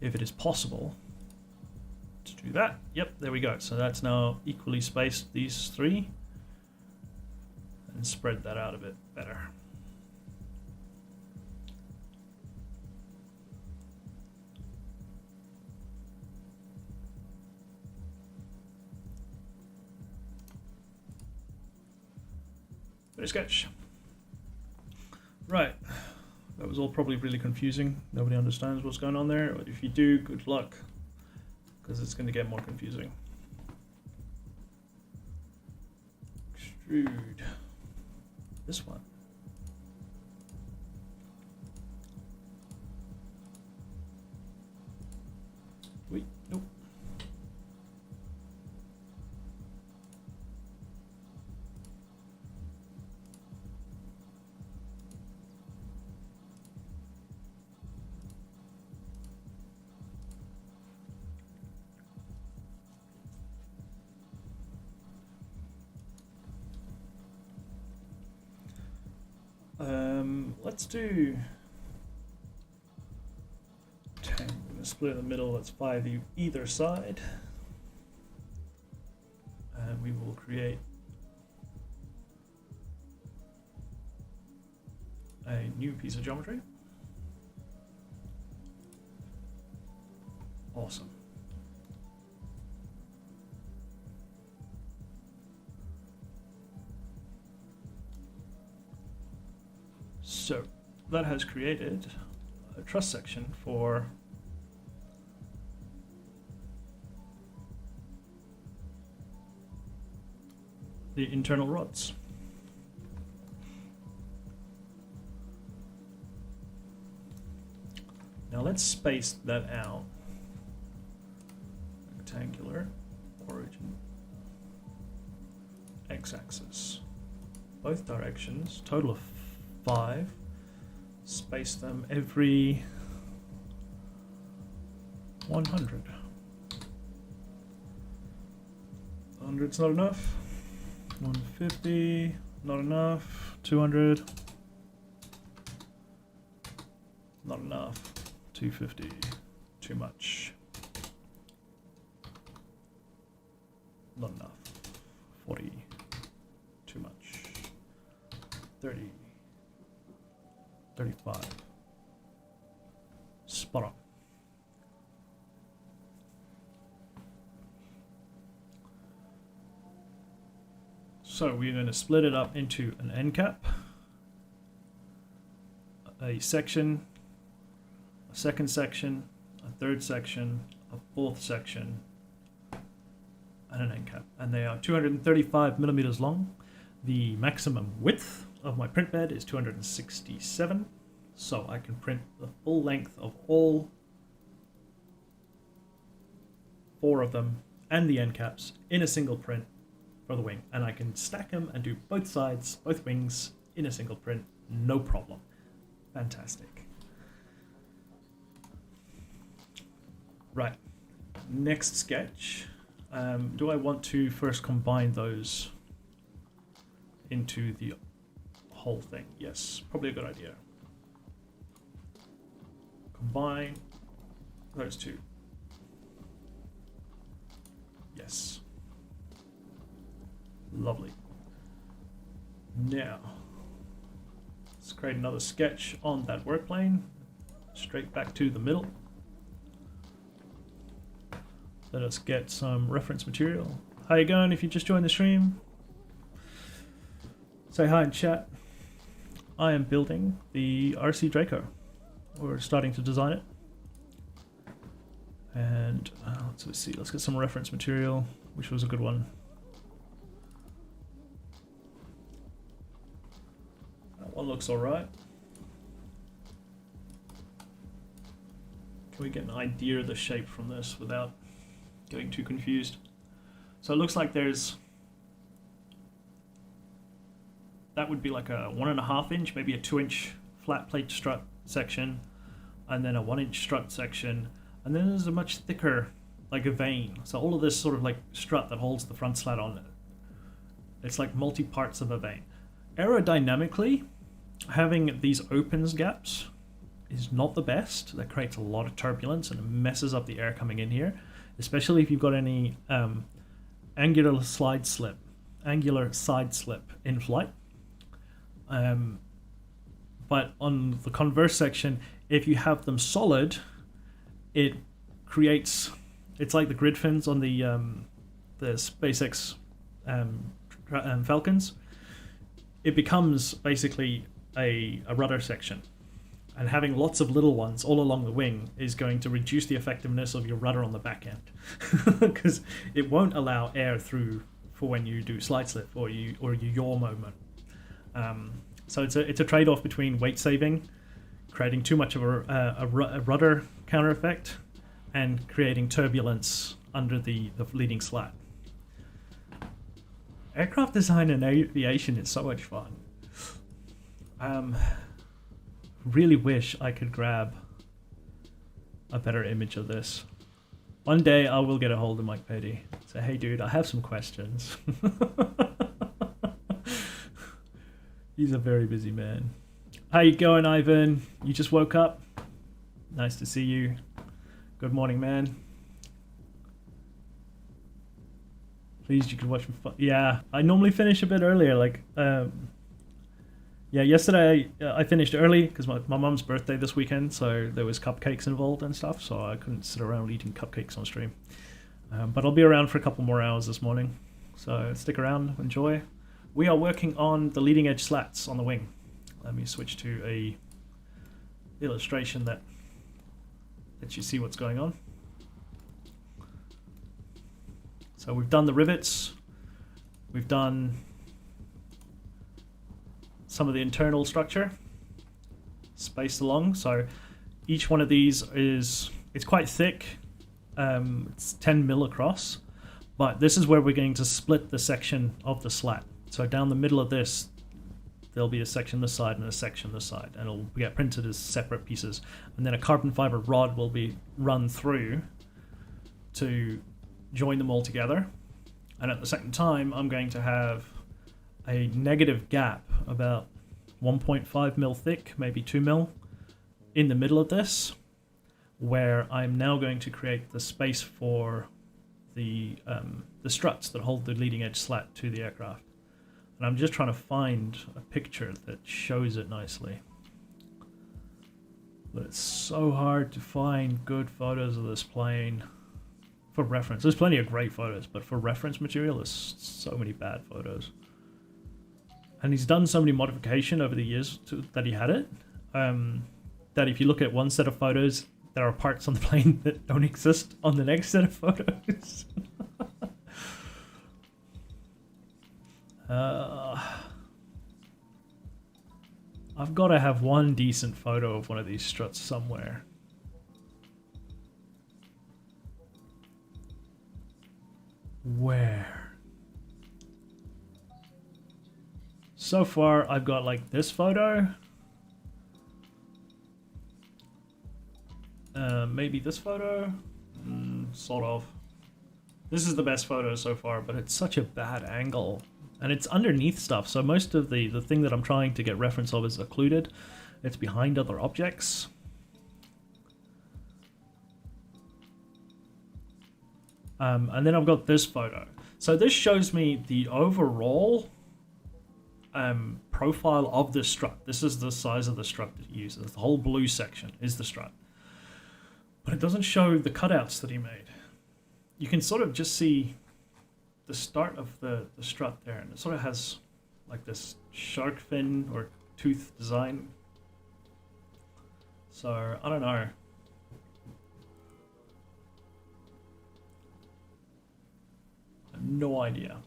if it is possible to do that. Yep, there we go. So that's now equally spaced, these three, and spread that out a bit better. Very sketch. Right. That was all probably really confusing. Nobody understands what's going on there. But if you do, good luck, because it's going to get more confusing. Extrude. This one. Wait, nope. Let's do 10. I'm going to split in the middle. Let's 5 either side. And we will create a new piece of geometry. Awesome. So that has created a truss section for the internal rods. Now let's space that out. Rectangular, origin, x-axis, both directions, total of 5. Space them every 100. 100's not enough. 150, not enough. 200, not enough. 250, too much. Not enough. 40, too much. 30, 35. Spot on. So we're going to split it up into an end cap, a section, a second section, a third section, a fourth section, and an end cap. And they are 235 millimeters long. The maximum width of my print bed is 267, so I can print the full length of all 4 of them and the end caps in a single print for the wing, and I can stack them and do both sides, both wings in a single print, no problem. Fantastic. Right, next sketch. Do I want to first combine those into the whole thing? Yes, probably a good idea. Combine those two. Yes. Lovely. Now, let's create another sketch on that work plane. Straight back to the middle. Let us get some reference material. How you going if you just joined the stream? Say hi in chat. I am building the RC Draco. We're starting to design it. And let's see, let's get some reference material, which was a good one. That one looks alright. Can we get an idea of the shape from this without getting too confused? So it looks like there's, that would be like a 1.5 inch, maybe a 2 inch flat plate strut section, and then a 1 inch strut section, and then there's a much thicker, like a vane. So all of this sort of like strut that holds the front slat on it. It's like multi parts of a vane. Aerodynamically, having these opens gaps is not the best. That creates a lot of turbulence and it messes up the air coming in here, especially if you've got any angular side slip in flight. But on the converse section, if you have them solid, it creates, it's like the grid fins on the SpaceX Falcons. It becomes basically a rudder section, and having lots of little ones all along the wing is going to reduce the effectiveness of your rudder on the back end, because it won't allow air through for when you do slide slip or you yaw moment. So it's a trade-off between weight saving, creating too much of a rudder counter effect, and creating turbulence under the leading slat. Aircraft design and aviation is so much fun. Really wish I could grab a better image of this. One day I will get a hold of Mike Petty. Say, hey dude, I have some questions. He's a very busy man. How you going, Ivan? You just woke up? Nice to see you. Good morning, man. Pleased you could watch me. Yeah, I normally finish a bit earlier. Like, yeah, yesterday I finished early because my mum's birthday this weekend, so there was cupcakes involved and stuff, so I couldn't sit around eating cupcakes on stream. But I'll be around for a couple more hours this morning, so stick around, enjoy. We are working on the leading edge slats on the wing. Let me switch to a illustration that lets you see what's going on. So we've done the rivets, we've done some of the internal structure spaced along. So each one of these it's quite thick. It's 10 mil across, but this is where we're going to split the section of the slat. So down the middle of this, there'll be a section this side and a section this side, and it'll get printed as separate pieces. And then a carbon fiber rod will be run through to join them all together. And at the same time, I'm going to have a negative gap about 1.5 mil thick, maybe 2 mil, in the middle of this, where I'm now going to create the space for the struts that hold the leading edge slat to the aircraft. And I'm just trying to find a picture that shows it nicely. But it's so hard to find good photos of this plane for reference. There's plenty of great photos, but for reference material, there's so many bad photos. And he's done so many modification over the years that he had it, that if you look at one set of photos, there are parts on the plane that don't exist on the next set of photos. I've got to have one decent photo of one of these struts somewhere. Where? So far, I've got like this photo. Maybe this photo? Sort of. This is the best photo so far, but it's such a bad angle. And it's underneath stuff, so most of the thing that I'm trying to get reference of is occluded. It's behind other objects. And then I've got this photo. So this shows me the overall profile of the strut. This is the size of the strut that he uses. The whole blue section is the strut. But it doesn't show the cutouts that he made. You can sort of just see the start of the strut there, and it sort of has like this shark fin or tooth design. So I don't know. I have no idea.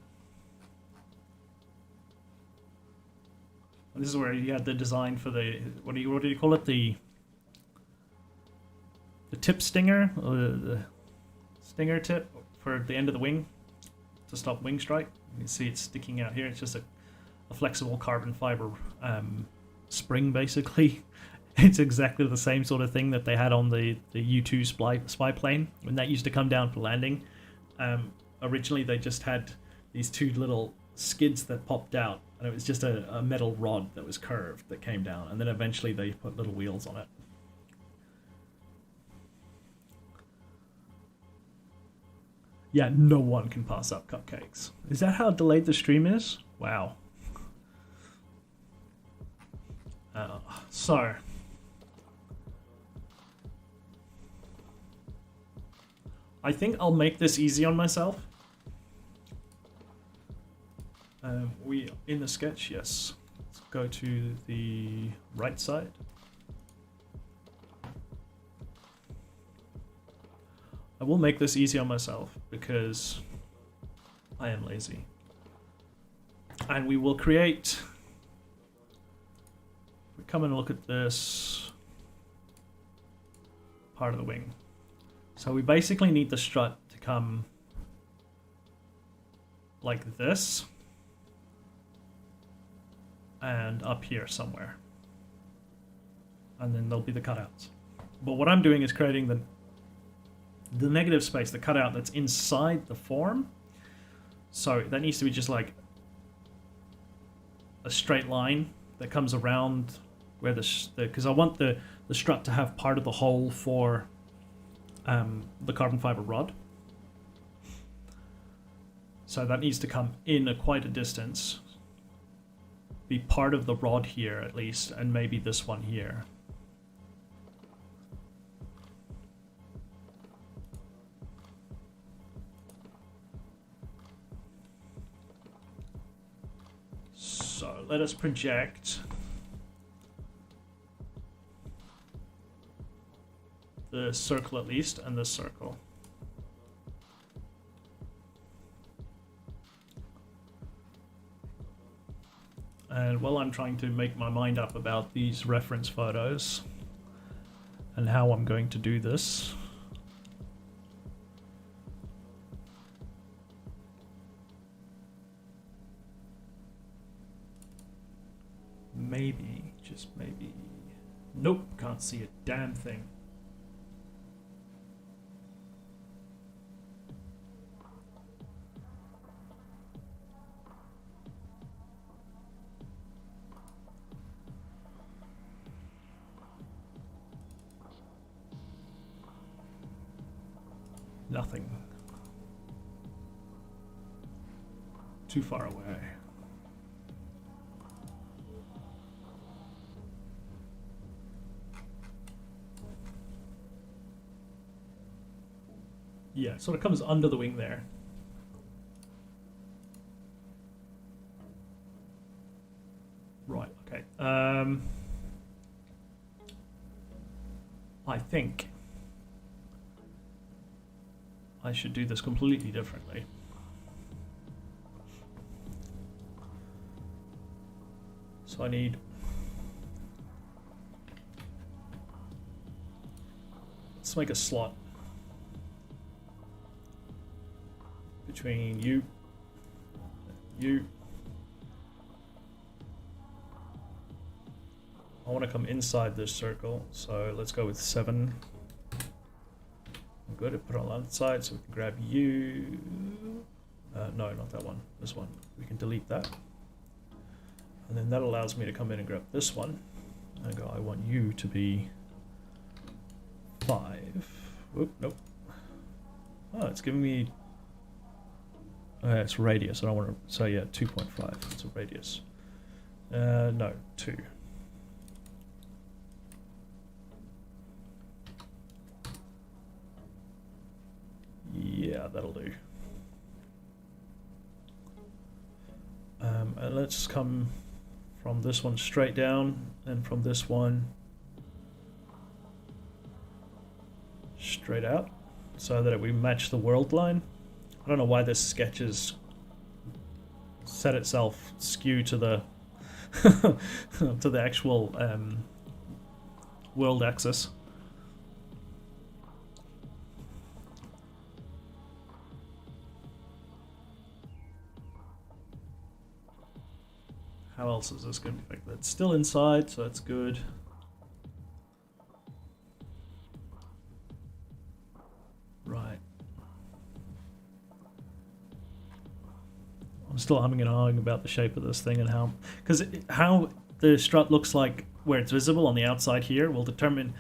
And this is where he had the design for the what do you call it, the tip stinger, or the stinger tip for the end of the wing to stop wing strike. You can see it's sticking out here. It's just a flexible carbon fiber spring, basically. It's exactly the same sort of thing that they had on the U-2 spy plane when that used to come down for landing. Originally, they just had these two little skids that popped out, and it was just a metal rod that was curved that came down, and then eventually they put little wheels on it. Yeah, no one can pass up cupcakes. Is that how delayed the stream is? Wow. So. I think I'll make this easy on myself. We in the sketch, yes. Let's go to the right side. I will make this easy on myself because I am lazy. And we will create... We come and look at this part of the wing. So we basically need the strut to come like this and up here somewhere. And then there'll be the cutouts. But what I'm doing is creating the negative space, the cutout that's inside the form. So that needs to be just like a straight line that comes around where because I want the strut to have part of the hole for the carbon fiber rod. So that needs to come in quite a distance, be part of the rod here at least, and maybe this one here. So let us project the circle at least, and this circle. And while I'm trying to make my mind up about these reference photos and how I'm going to do this, maybe, just maybe, nope, can't see a damn thing. Nothing. Too far away. Yeah, it sort of comes under the wing there. Right, okay. I think I should do this completely differently. So I need, let's make a slot between you. I want to come inside this circle, so let's go with 7. Good, to put it on the other side, so we can grab you. No, not that one. This one. We can delete that. And then that allows me to come in and grab this one. And go, I want you to be 5. Whoop, nope. Oh, it's giving me... it's radius. I don't want to... So yeah, 2.5. It's a radius. No, 2. Yeah, that'll do. And let's come from this one straight down, and from this one straight out, so that we match the world line. I don't know why this sketch is set itself skew to the to the actual world axis. How else is this going to affect that? It's still inside, so that's good. Right. I'm still humming and hawing about the shape of this thing and how... Because how the strut looks like where it's visible on the outside here will determine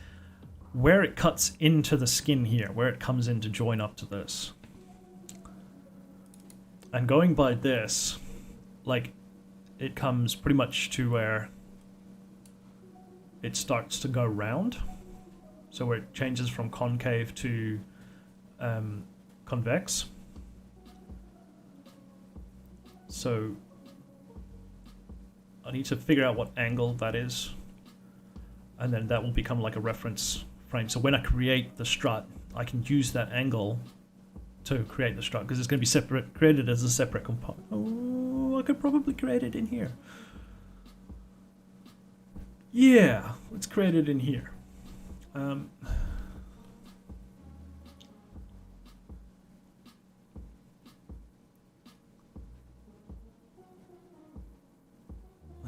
where it cuts into the skin here, where it comes in to join up to this. And going by this, like... it comes pretty much to where it starts to go round. So where it changes from concave to convex. So I need to figure out what angle that is. And then that will become like a reference frame. So when I create the strut, I can use that angle to create the strut, because it's going to be separate, created as a separate component. Oh, I could probably create it in here. Yeah, let's create it in here.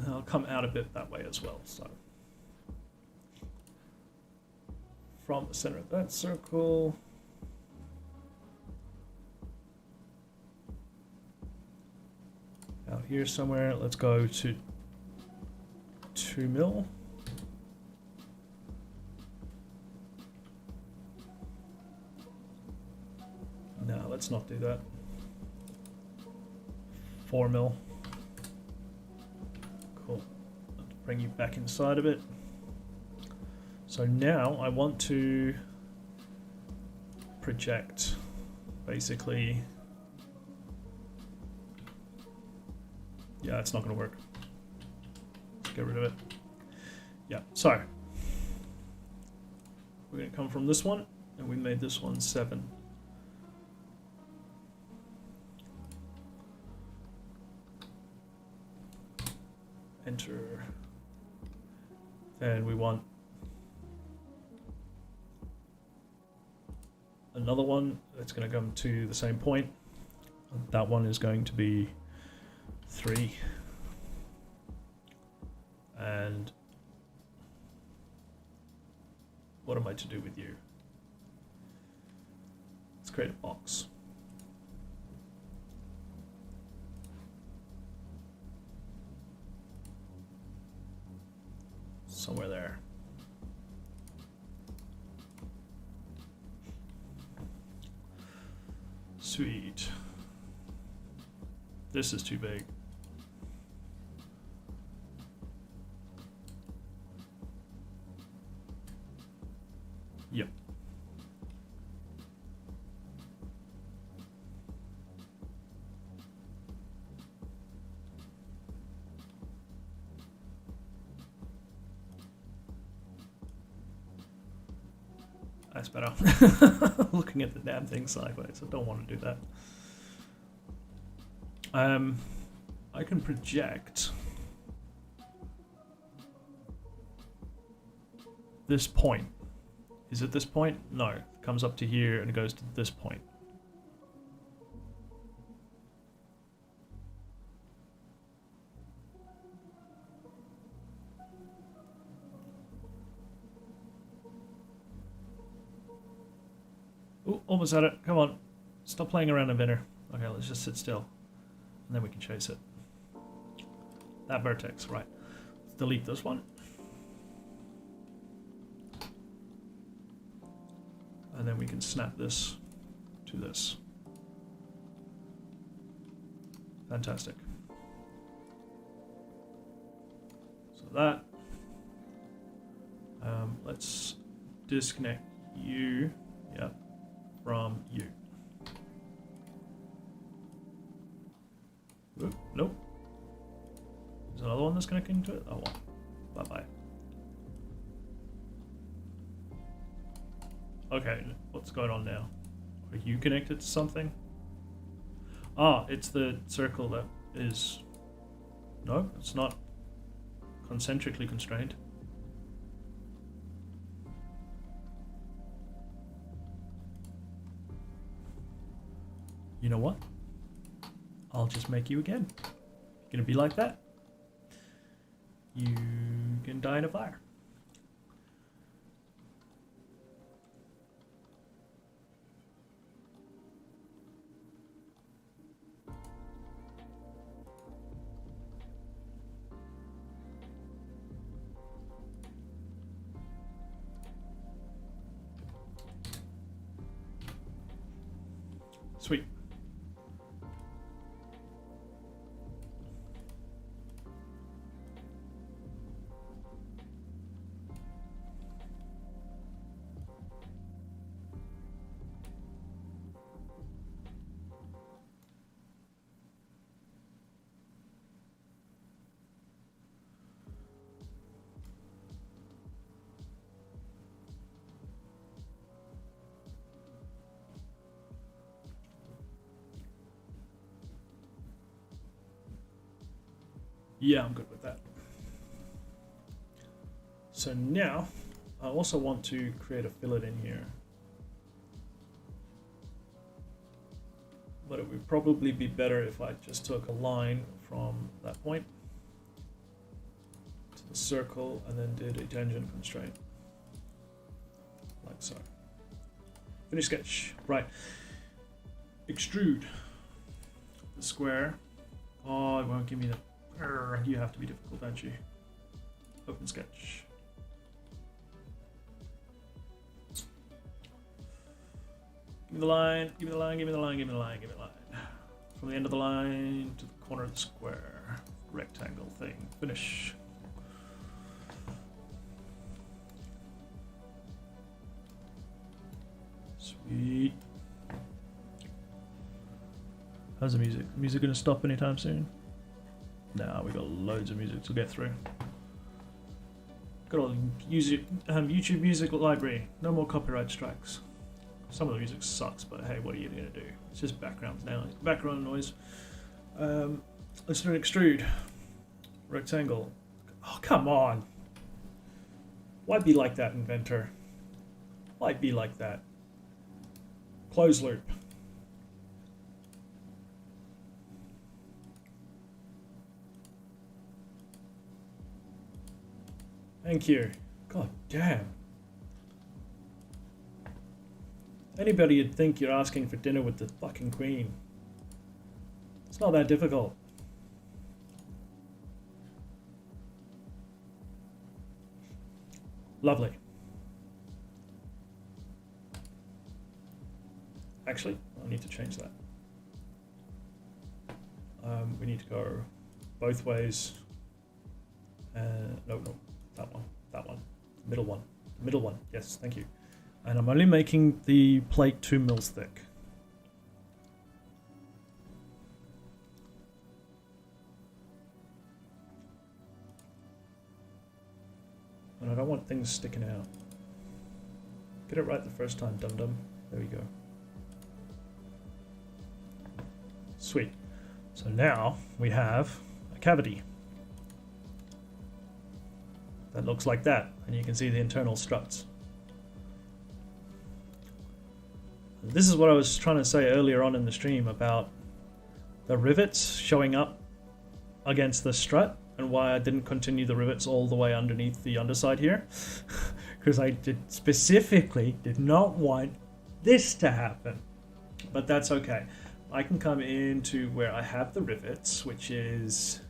I'll come out a bit that way as well. So from the center of that circle. Out here somewhere, let's go to 2 mil. let's not do that. 4 mil. Cool. Let's bring you back inside of it. So now I want to project, basically. Yeah, it's not going to work. Let's get rid of it. Yeah, so we're going to come from this one, and we made this one 7. Enter. Then we want another one that's going to come to the same point. That one is going to be 3. And what am I to do with you? Let's create a box. Somewhere there. Sweet. This is too big. Yep. That's better. Looking at the damn thing sideways. I don't want to do that. I can project this point. Is it this point? No. It comes up to here and it goes to this point. Ooh, almost had it. Come on. Stop playing around, inventor. Okay, let's just sit still. And then we can chase it. That vertex, right. Let's delete this one. And then we can snap this to this. Fantastic. So that. Let's disconnect you, from you. Oop, nope. There's another one that's connecting to it? Oh well. Bye-bye. Okay, what's going on now? Are you connected to something? Ah, it's the circle that is... No, it's not concentrically constrained. You know what? I'll just make you again. You're gonna be like that. You can die in a fire. Sweet. Yeah, I'm good with that. So now, I also want to create a fillet in here. But it would probably be better if I just took a line from that point to the circle and then did a tangent constraint. Like so. Finish sketch. Right. Extrude the square. Oh, it won't give me the... You have to be difficult, don't you? Open sketch. Give me the line, give me the line, give me the line, give me the line, give me the line. From the end of the line to the corner of the square. Rectangle thing. Finish. Sweet. How's the music? Music gonna stop anytime soon? Nah, we got loads of music to get through. Got a YouTube music library. No more copyright strikes. Some of the music sucks, but hey, what are you gonna do? It's just background now. Background noise. Let's do an extrude. Rectangle. Oh, come on. Why be like that, inventor? Why be like that? Close loop. Thank you. God damn. Anybody would think you're asking for dinner with the fucking queen. It's not that difficult. Lovely. Actually, I need to change that. We need to go both ways. No, that one, middle one. Yes, thank you. And I'm only making the plate 2 mils thick. And I don't want things sticking out. Get it right the first time, dum-dum. There we go. Sweet. So now we have a cavity. That looks like that, and you can see the internal struts. This is what I was trying to say earlier on in the stream about the rivets showing up against the strut, and why I didn't continue the rivets all the way underneath the underside here. Because I specifically did not want this to happen. But that's okay. I can come into where I have the rivets, which is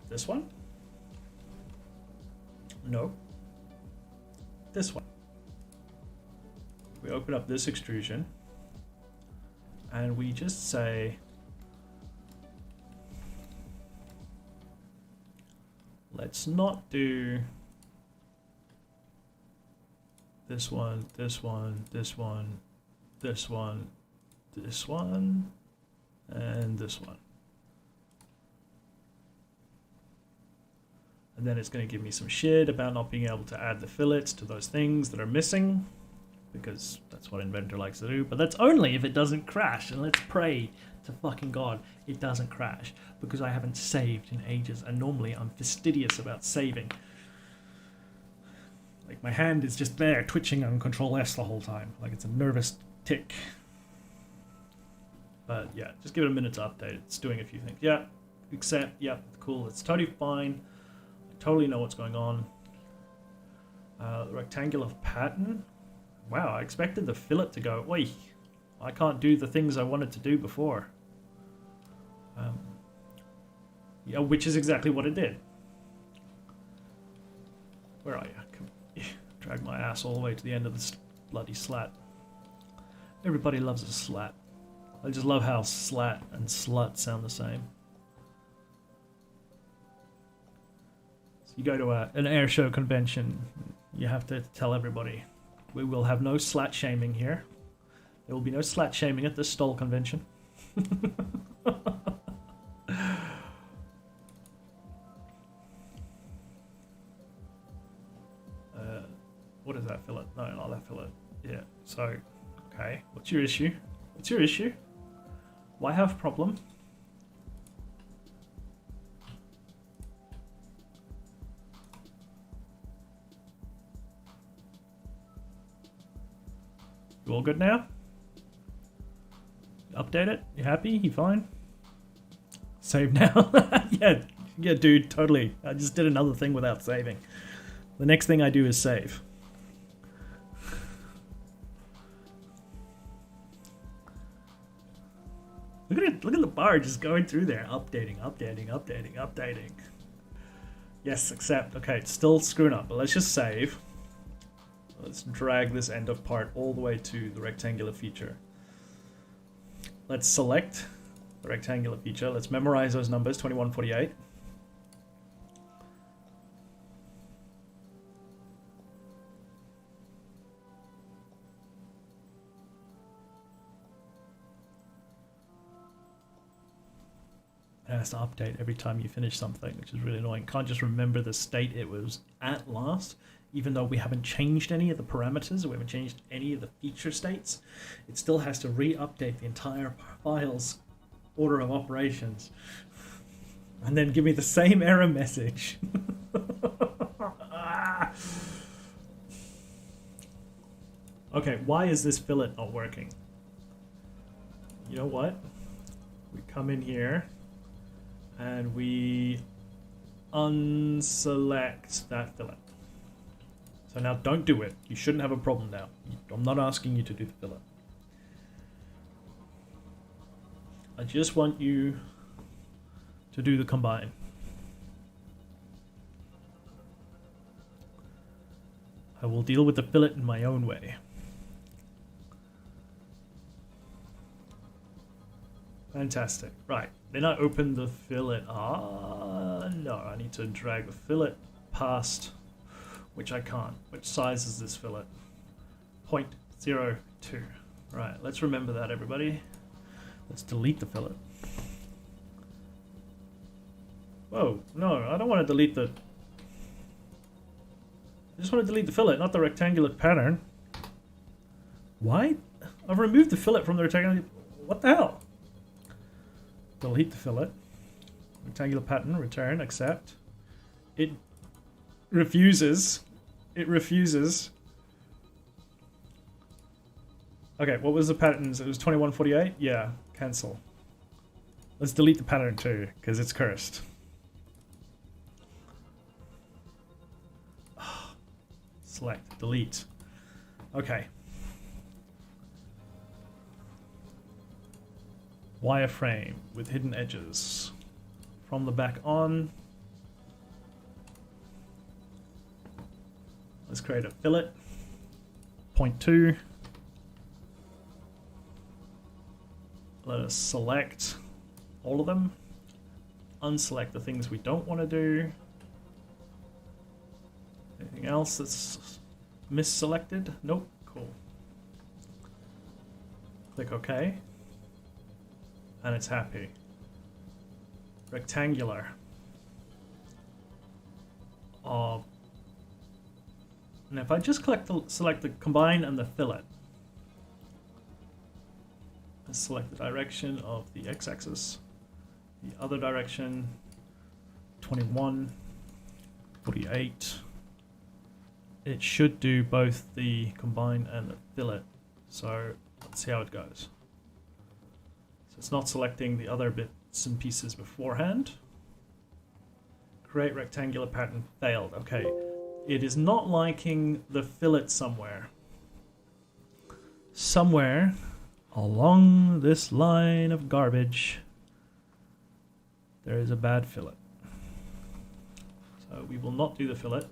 this one. No. This one. We open up this extrusion and we just say let's not do this one, this one, this one, this one, this one, and this one. And then it's going to give me some shit about not being able to add the fillets to those things that are missing, because that's what Inventor likes to do. But that's only if it doesn't crash, and let's pray to fucking God it doesn't crash, because I haven't saved in ages, and normally I'm fastidious about saving. Like, my hand is just there twitching on Control S the whole time, like it's a nervous tick. But yeah, just give it a minute to update. It's doing a few things. Yeah, accept. Yeah, cool. It's totally fine. Totally know what's going on. Rectangular pattern. Wow, I expected the fillet to go, oi, I can't do the things I wanted to do before. Yeah, which is exactly what it did. Where are you? Come, drag my ass all the way to the end of this bloody slat. Everybody loves a slat. I just love how slat and slut sound the same. You go to an air show convention, you have to tell everybody, we will have no slat shaming here. There will be no slat shaming at this stall convention. What is that fillet? No, not that fillet. Yeah, so, okay. What's your issue? What's your issue? Why have a problem? You all good now? Update it? You happy? You fine? Save now? yeah, dude, totally. I just did another thing without saving. The next thing I do is save. Look at it, look at the bar just going through there. Updating. Yes, accept. Okay, it's still screwing up, but let's just save. Let's drag this end of part all the way to the rectangular feature. Let's select the rectangular feature. Let's memorize those numbers, 2148. It has to update every time you finish something, which is really annoying. Can't just remember the state it was at last, even though we haven't changed any of the parameters, or we haven't changed any of the feature states. It still has to re-update the entire file's order of operations, and then give me the same error message. Okay, why is this fillet not working? You know what? We come in here and we unselect that fillet. So now don't do it. You shouldn't have a problem now. I'm not asking you to do the fillet. I just want you to do the combine. I will deal with the fillet in my own way. Fantastic. Right. Then I open the fillet. No, I need to drag the fillet past, which I can't. Which size is this fillet? 0.02. Right, let's remember that, everybody. Let's delete the fillet. Whoa, no, I don't want to delete the... I just want to delete the fillet, not the rectangular pattern. Why? I've removed the fillet from the rectangular... What the hell? Delete the fillet. Rectangular pattern, return, accept. It refuses. It refuses. Okay, what was the patterns? It was 2148? Yeah, cancel. Let's delete the pattern too, because it's cursed. Select, delete. Okay. Wireframe with hidden edges. From the back on. Let's create a fillet. 0.2. Let us select all of them. Unselect the things we don't want to do. Anything else that's misselected? Nope. Cool. Click OK. And it's happy. Rectangular. And if I just select the combine and the fillet, let's select the direction of the x-axis, the other direction, 21, 48. It should do both the combine and the fillet. So let's see how it goes. So it's not selecting the other bits and pieces beforehand. Create rectangular pattern failed. Okay, it is not liking the fillet somewhere. Somewhere along this line of garbage, there is a bad fillet. So we will not do the fillet.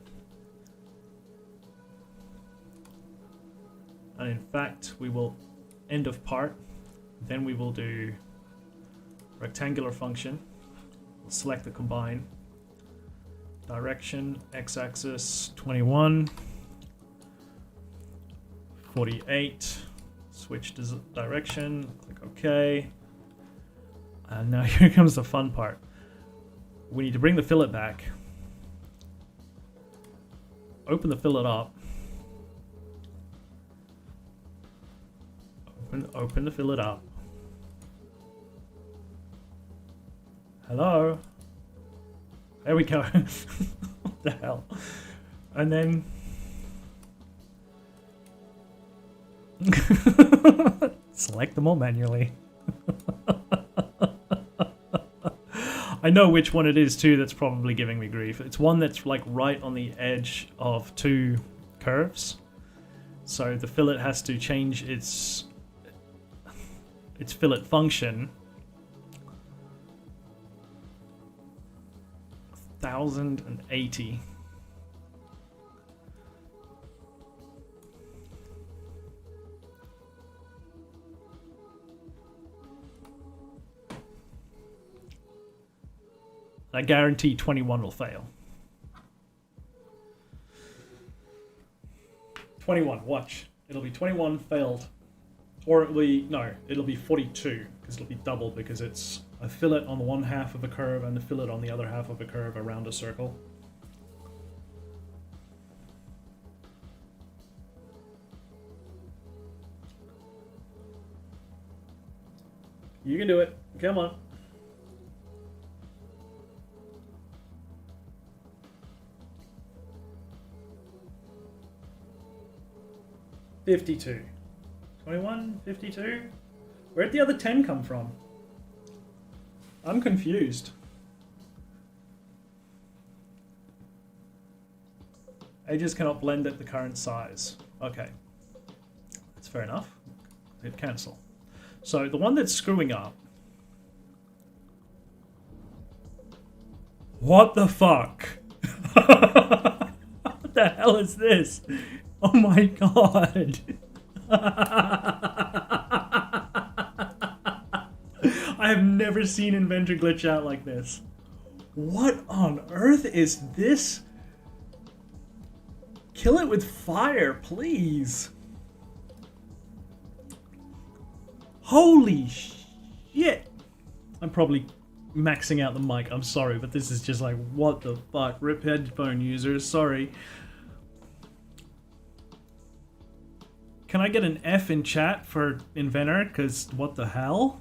And in fact, we will end of part. Then we will do rectangular function. We'll select the combine. Direction, x-axis, 21, 48. Switch to direction, click OK. And now here comes the fun part. We need to bring the fillet back. Open the fillet up. Open the fillet up. Hello? There we go. What the hell? And then... select them all manually. I know which one it is too that's probably giving me grief. It's one that's like right on the edge of two curves. So the fillet has to change its fillet function. 1080. I guarantee 21 will fail. 21, watch. It'll be 21 failed. Or it'll be 42, because it'll be double, because it's a fillet on one half of a curve and a fillet on the other half of a curve around a circle. You can do it. Come on. $52. 21, 52? Where'd the other 10 come from? I'm confused. Edges cannot blend at the current size. Okay. That's fair enough. Hit cancel. So the one that's screwing up... What the fuck? What the hell is this? Oh my god. I have never seen Inventor glitch out like this. What on earth is this? Kill it with fire, please. Holy shit. I'm probably maxing out the mic. I'm sorry, but this is just like, what the fuck? Rip headphone users, sorry. Can I get an F in chat for Inventor? Because what the hell?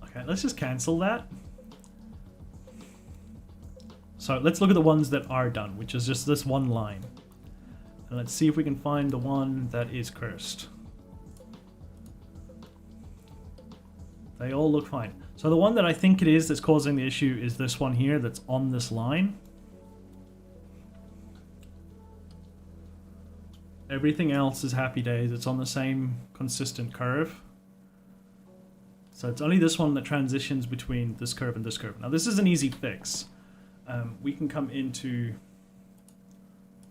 Okay, let's just cancel that. So let's look at the ones that are done, which is just this one line. And let's see if we can find the one that is cursed. They all look fine. So the one that I think it is that's causing the issue is this one here that's on this line. Everything else is happy days. It's on the same consistent curve. So it's only this one that transitions between this curve and this curve. Now this is an easy fix. We can come into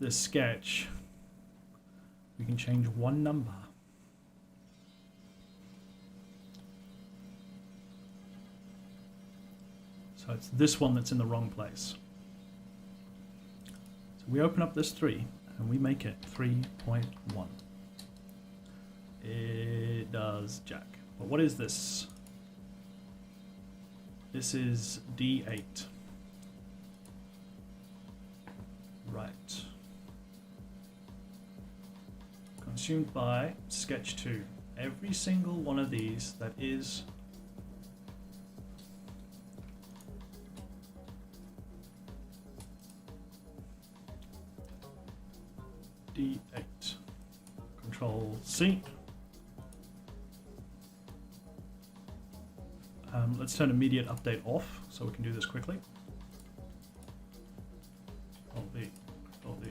this sketch. We can change one number. So it's this one that's in the wrong place. So we open up this 3 and we make it 3.1. It does jack. But what is this? This is D8. Right. Consumed by sketch 2. Every single one of these that is D8. Control C. Let's turn immediate update off so we can do this quickly. Control V. Control V.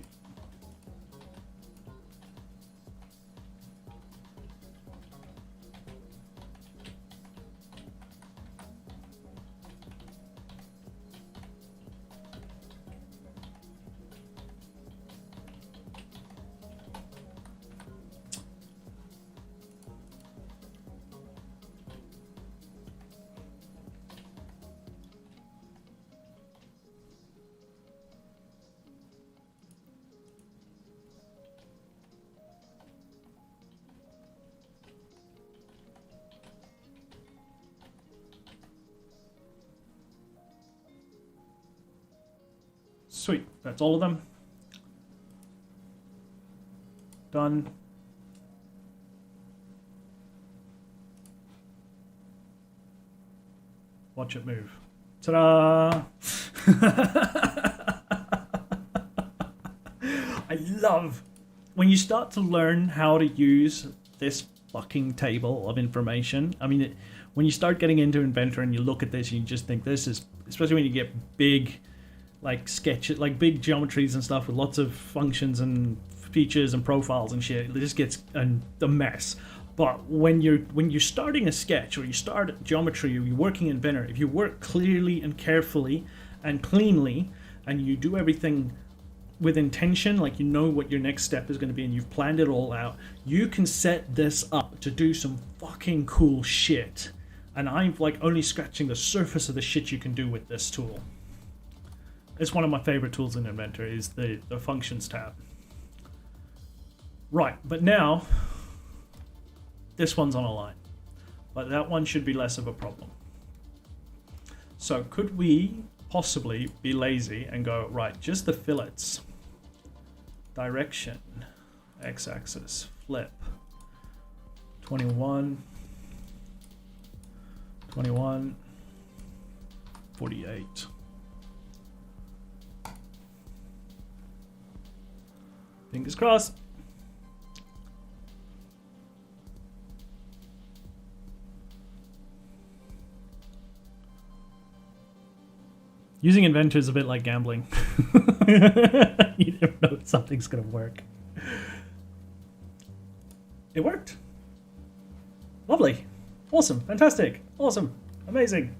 Sweet, that's all of them. Done. Watch it move. Ta-da! I love when you start to learn how to use this fucking table of information. I mean, when you start getting into Inventor and you look at this and you just think this is, especially when you get big like sketches, like big geometries and stuff with lots of functions and features and profiles and shit, it just gets a mess. But when you're starting a sketch or you start geometry or you're working in Inventor, if you work clearly and carefully and cleanly and you do everything with intention, like you know what your next step is going to be and you've planned it all out, you can set this up to do some fucking cool shit. And I'm like only scratching the surface of the shit you can do with this tool. It's one of my favorite tools in Inventor, is the functions tab. Right, but now this one's on a line, but that one should be less of a problem. So could we possibly be lazy and go, right, just the fillets, direction, x-axis, flip, 21, 21, 48. Fingers crossed. Using Inventor is a bit like gambling. You never know if something's going to work. It worked. Lovely. Awesome. Fantastic. Awesome. Amazing.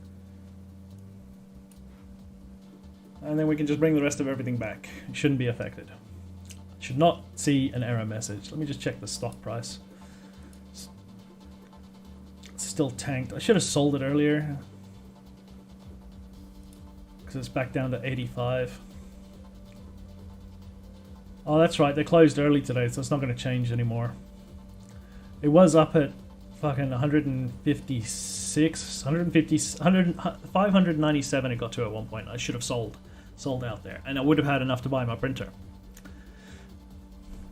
And then we can just bring the rest of everything back. It shouldn't be affected. Should not see an error message. Let me just check the stock price. It's still tanked. I should have sold it earlier. It's back down to 85. Oh, that's right. They closed early today, so it's not going to change anymore. It was up at fucking 156, 597 it got to at one point. I should have sold out there. And I would have had enough to buy my printer.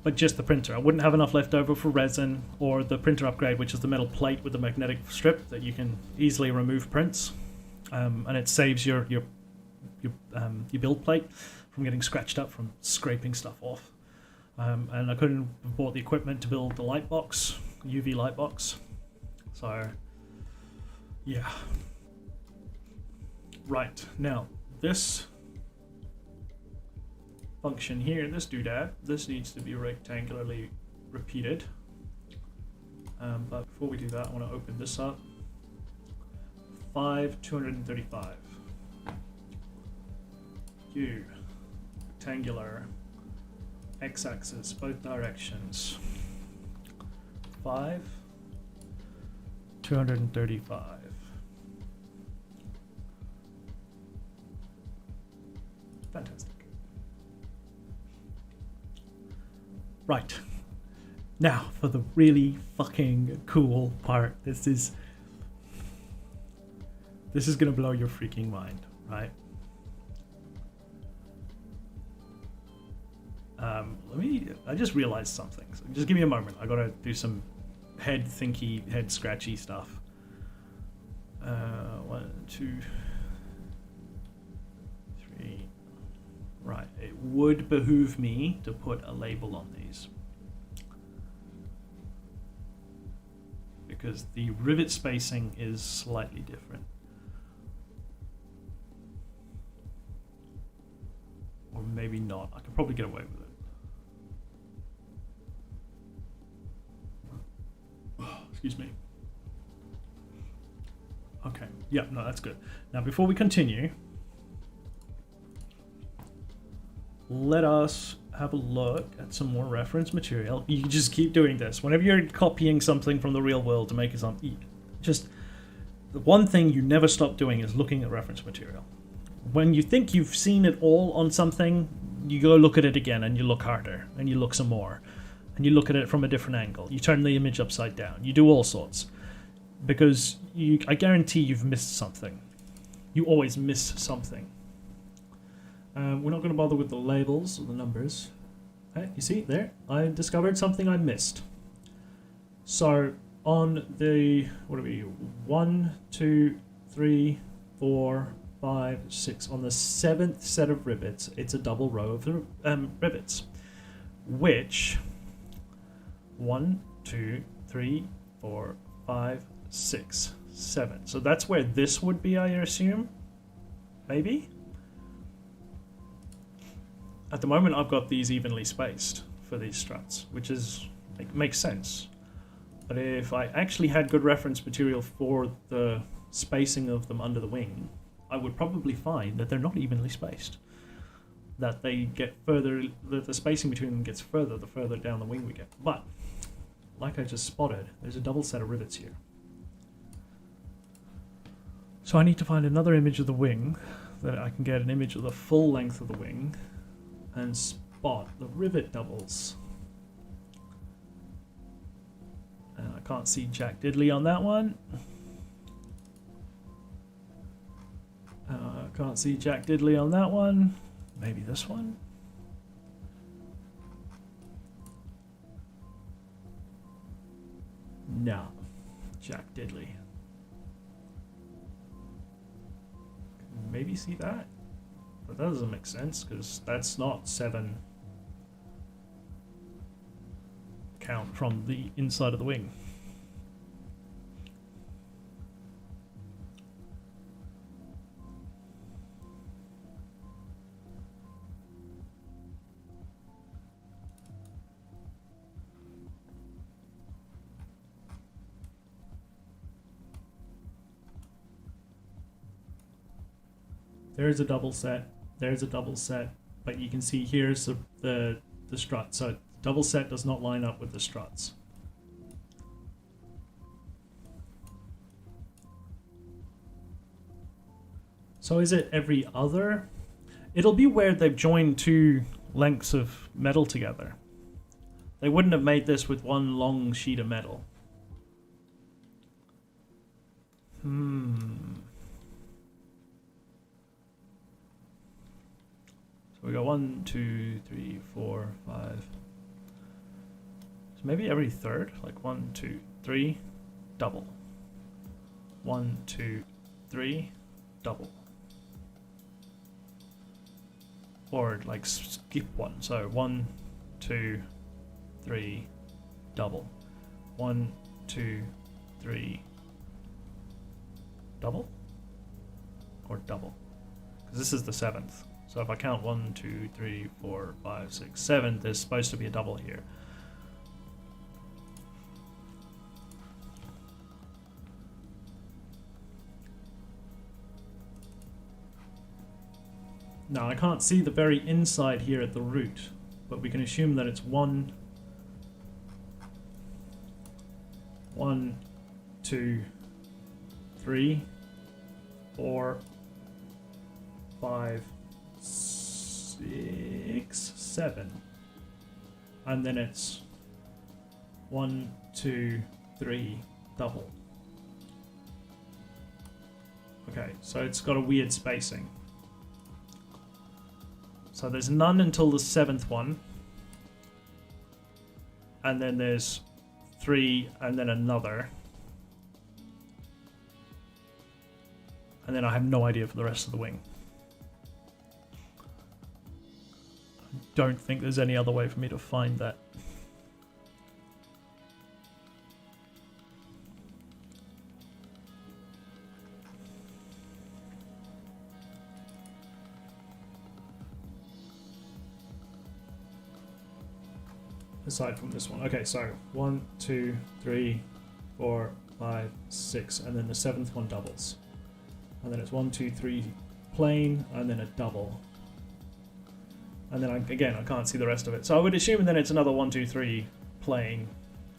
But just the printer. I wouldn't have enough left over for resin or the printer upgrade, which is the metal plate with the magnetic strip that you can easily remove prints. And it saves your build plate from getting scratched up from scraping stuff off. And I couldn't have bought the equipment to build the light box, UV light box. So, yeah. Right, now, this function here, this doodad, this needs to be rectangularly repeated. But before we do that, I want to open this up. 235. U, rectangular, x-axis, both directions. 235. Fantastic. Right. Now for the really fucking cool part. This is gonna blow your freaking mind, right? I just realized something. So just give me a moment. I gotta do some head scratchy stuff. 1, 2, 3. Right. It would behoove me to put a label on these, because the rivet spacing is slightly different. Or maybe not. I could probably get away with it. Excuse me. Okay. Yeah, no, that's good. Now, before we continue, let us have a look at some more reference material. You just keep doing this. Whenever you're copying something from the real world to make it something, just the one thing you never stop doing is looking at reference material. When you think you've seen it all on something, you go look at it again and you look harder and you look some more and you look at it from a different angle. You turn the image upside down. You do all sorts, because I guarantee you've missed something. You always miss something. We're not going to bother with the labels or the numbers. You see there, I discovered something I missed. So on the, what are we, 1, 2, 3, 4, 5, 6. On the 7th set of rivets, it's a double row of rivets, which 1, 2, 3, 4, 5, 6, 7. So that's where this would be, I assume. Maybe. At the moment, I've got these evenly spaced for these struts, which is makes sense. But if I actually had good reference material for the spacing of them under the wing, I would probably find that they're not evenly spaced. that they get further, the spacing between them gets further the further down the wing we get. But, like I just spotted, there's a double set of rivets here. So I need to find another image of the wing, that I can get an image of the full length of the wing, and spot the rivet doubles. And I can't see Jack Diddley on that one. Can't see Jack Diddley on that one. Maybe this one? No. Jack Diddley. Maybe see that? But that doesn't make sense, because that's not 7 count from the inside of the wing. There's a double set, there's a double set, but you can see here's the strut, so double set does not line up with the struts. So is it every other? It'll be where they've joined 2 lengths of metal together. They wouldn't have made this with one long sheet of metal. So we got 1, 2, 3, 4, 5. So maybe every third, like 1, 2, 3, double. 1, 2, 3, double. Or like skip one. So 1, 2, 3, double. 1, 2, 3, double? Or double? Because this is the 7th. So if I count 1, 2, 3, 4, 5, 6, 7, there's supposed to be a double here. Now I can't see the very inside here at the root, but we can assume that it's 1, 2, 3, 4, 5, 6, 7, and then it's 1, 2, 3, double. Okay, so it's got a weird spacing. So there's none until the 7th one, and then there's 3, and then another, and then I have no idea for the rest of the wing. I don't think there's any other way for me to find that. Aside from this one. Okay, so 1, 2, 3, 4, 5, 6, and then the 7th one doubles. And then it's 1, 2, 3 plain, and then a double. And then again, I can't see the rest of it. So I would assume then it's another 1, 2, 3 plain,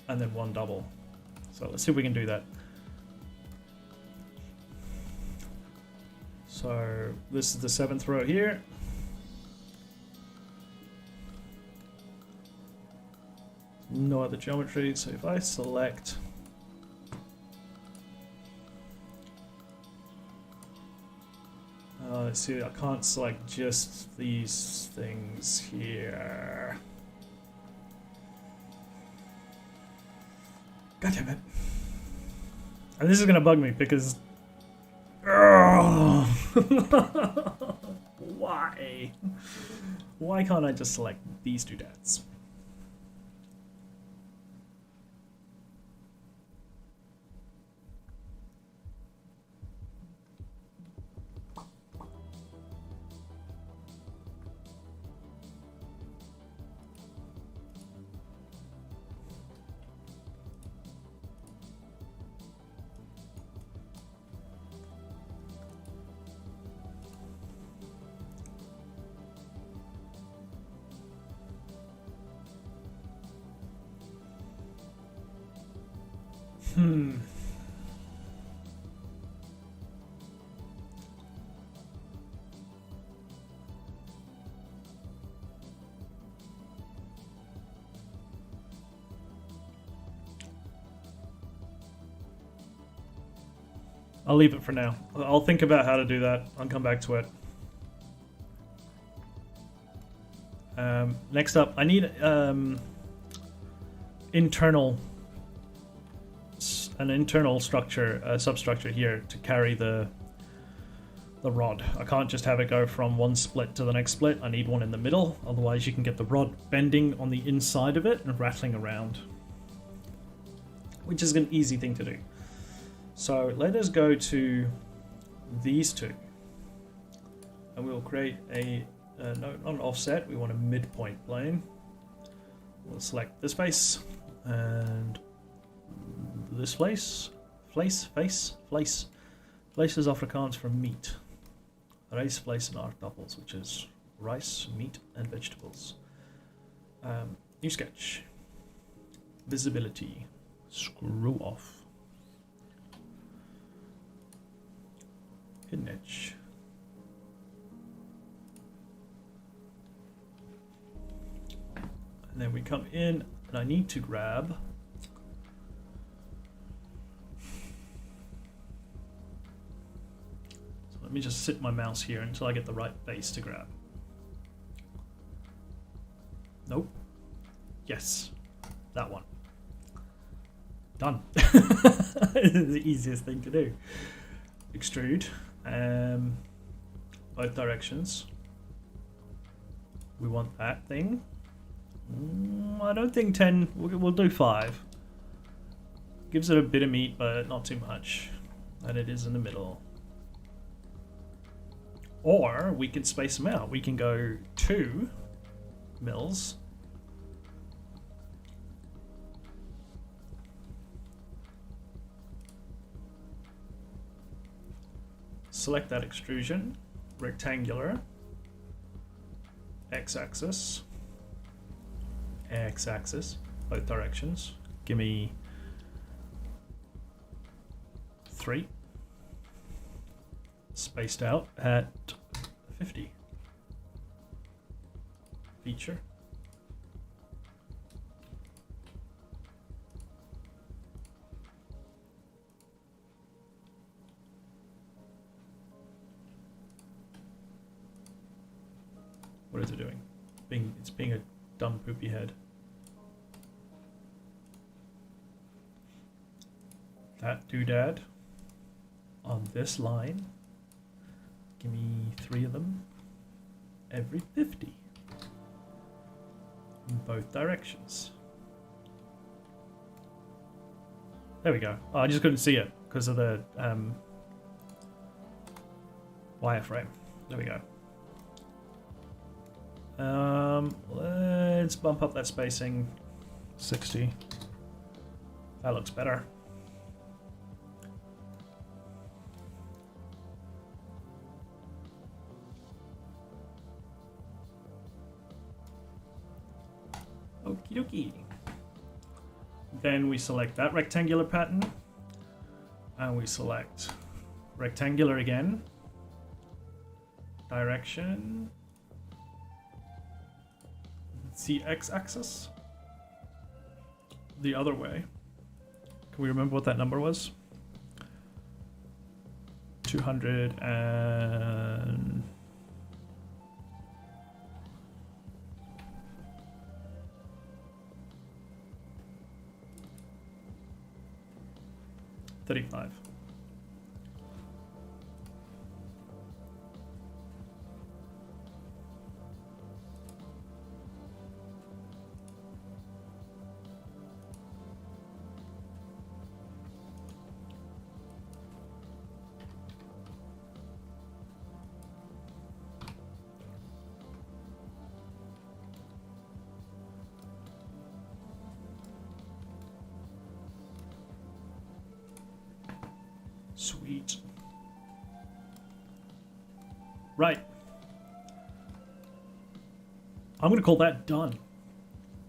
and then 1 double. So let's see if we can do that. So this is the 7th row here. No other geometry, so if I select let's see, I can't select just these things here. God damn it. And this is gonna bug me because why? Why can't I just select these two dots? I'll leave it for now. I'll think about how to do that. I'll come back to it. Next up, I need an internal structure, substructure here to carry the rod. I can't just have it go from one split to the next split. I need one in the middle. Otherwise, you can get the rod bending on the inside of it and rattling around, which is an easy thing to do. So let us go to these two, and we'll create a no, not an offset. We want a midpoint plane. We'll select this face and this place. Place is Afrikaans for meat. Rice, vlees, and aardappels, which is rice, meat, and vegetables. New sketch. Visibility. Screw off. Hidden edge. And then we come in, and I need to grab so let me just sit my mouse here until I get the right base to grab. Nope. Yes. That one. Done. The easiest thing to do. Extrude. Both directions. We want that thing. I don't think 10. We'll do 5. Gives it a bit of meat, but not too much. And it is in the middle. Or we can space them out. We can go 2 mils. Select that extrusion. Rectangular. X-axis. X-axis, both directions. Give me 3. Spaced out at 50. Feature. What is it doing? It's being a dumb poopy head. That doodad on this line. Give me 3 of them every 50 in both directions. There we go. Oh, I just couldn't see it because of the wireframe. There we go. Let's bump up that spacing. 60. That looks better. Okie dokie. Then we select that rectangular pattern, and we select rectangular again. Direction. It's the x-axis. The other way. Can we remember what that number was? 200 and... 35. Sweet. Right. I'm going to call that done.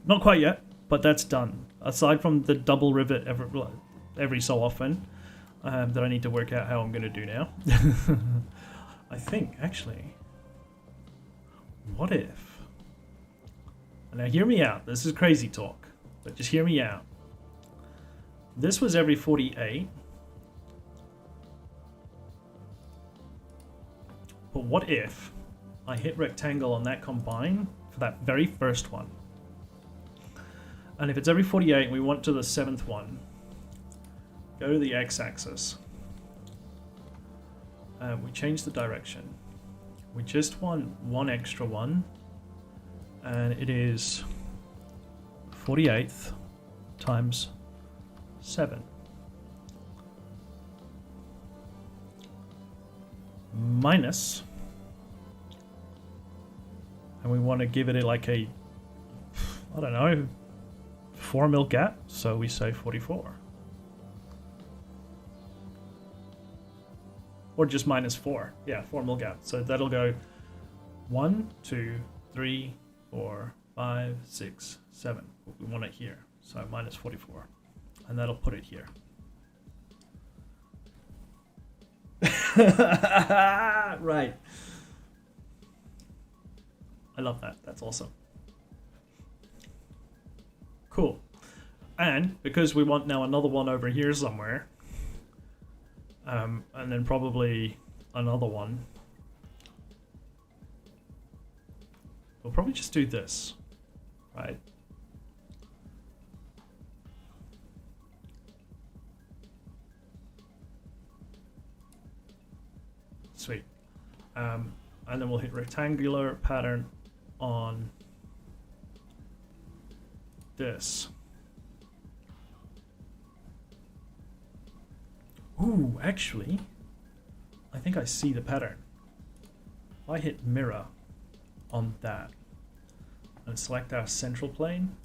Not quite yet, but that's done. Aside from the double rivet every so often that I need to work out how I'm going to do now. I think, actually, what if... Now hear me out, this is crazy talk, but just hear me out. This was every 48. But what if I hit rectangle on that combine for that very first one? And if it's every 48 and we want to the 7th one, go to the x-axis. We change the direction. We just want one extra one. And it is 48th times 7. Minus, and we want to give it like a, I don't know, 4 mil gap, so we say 44. Or just minus 4. Yeah, 4 mil gap. So that'll go 1, 2, 3, 4, 5, 6, 7. We want it here. So minus 44. And that'll put it here. Right. I love that. That's awesome. Cool. And because we want now another one over here somewhere, and then probably another one, we'll probably just do this, right? Sweet. And then we'll hit rectangular pattern on this. Ooh, actually, I think I see the pattern. If I hit mirror on that and select our central plane.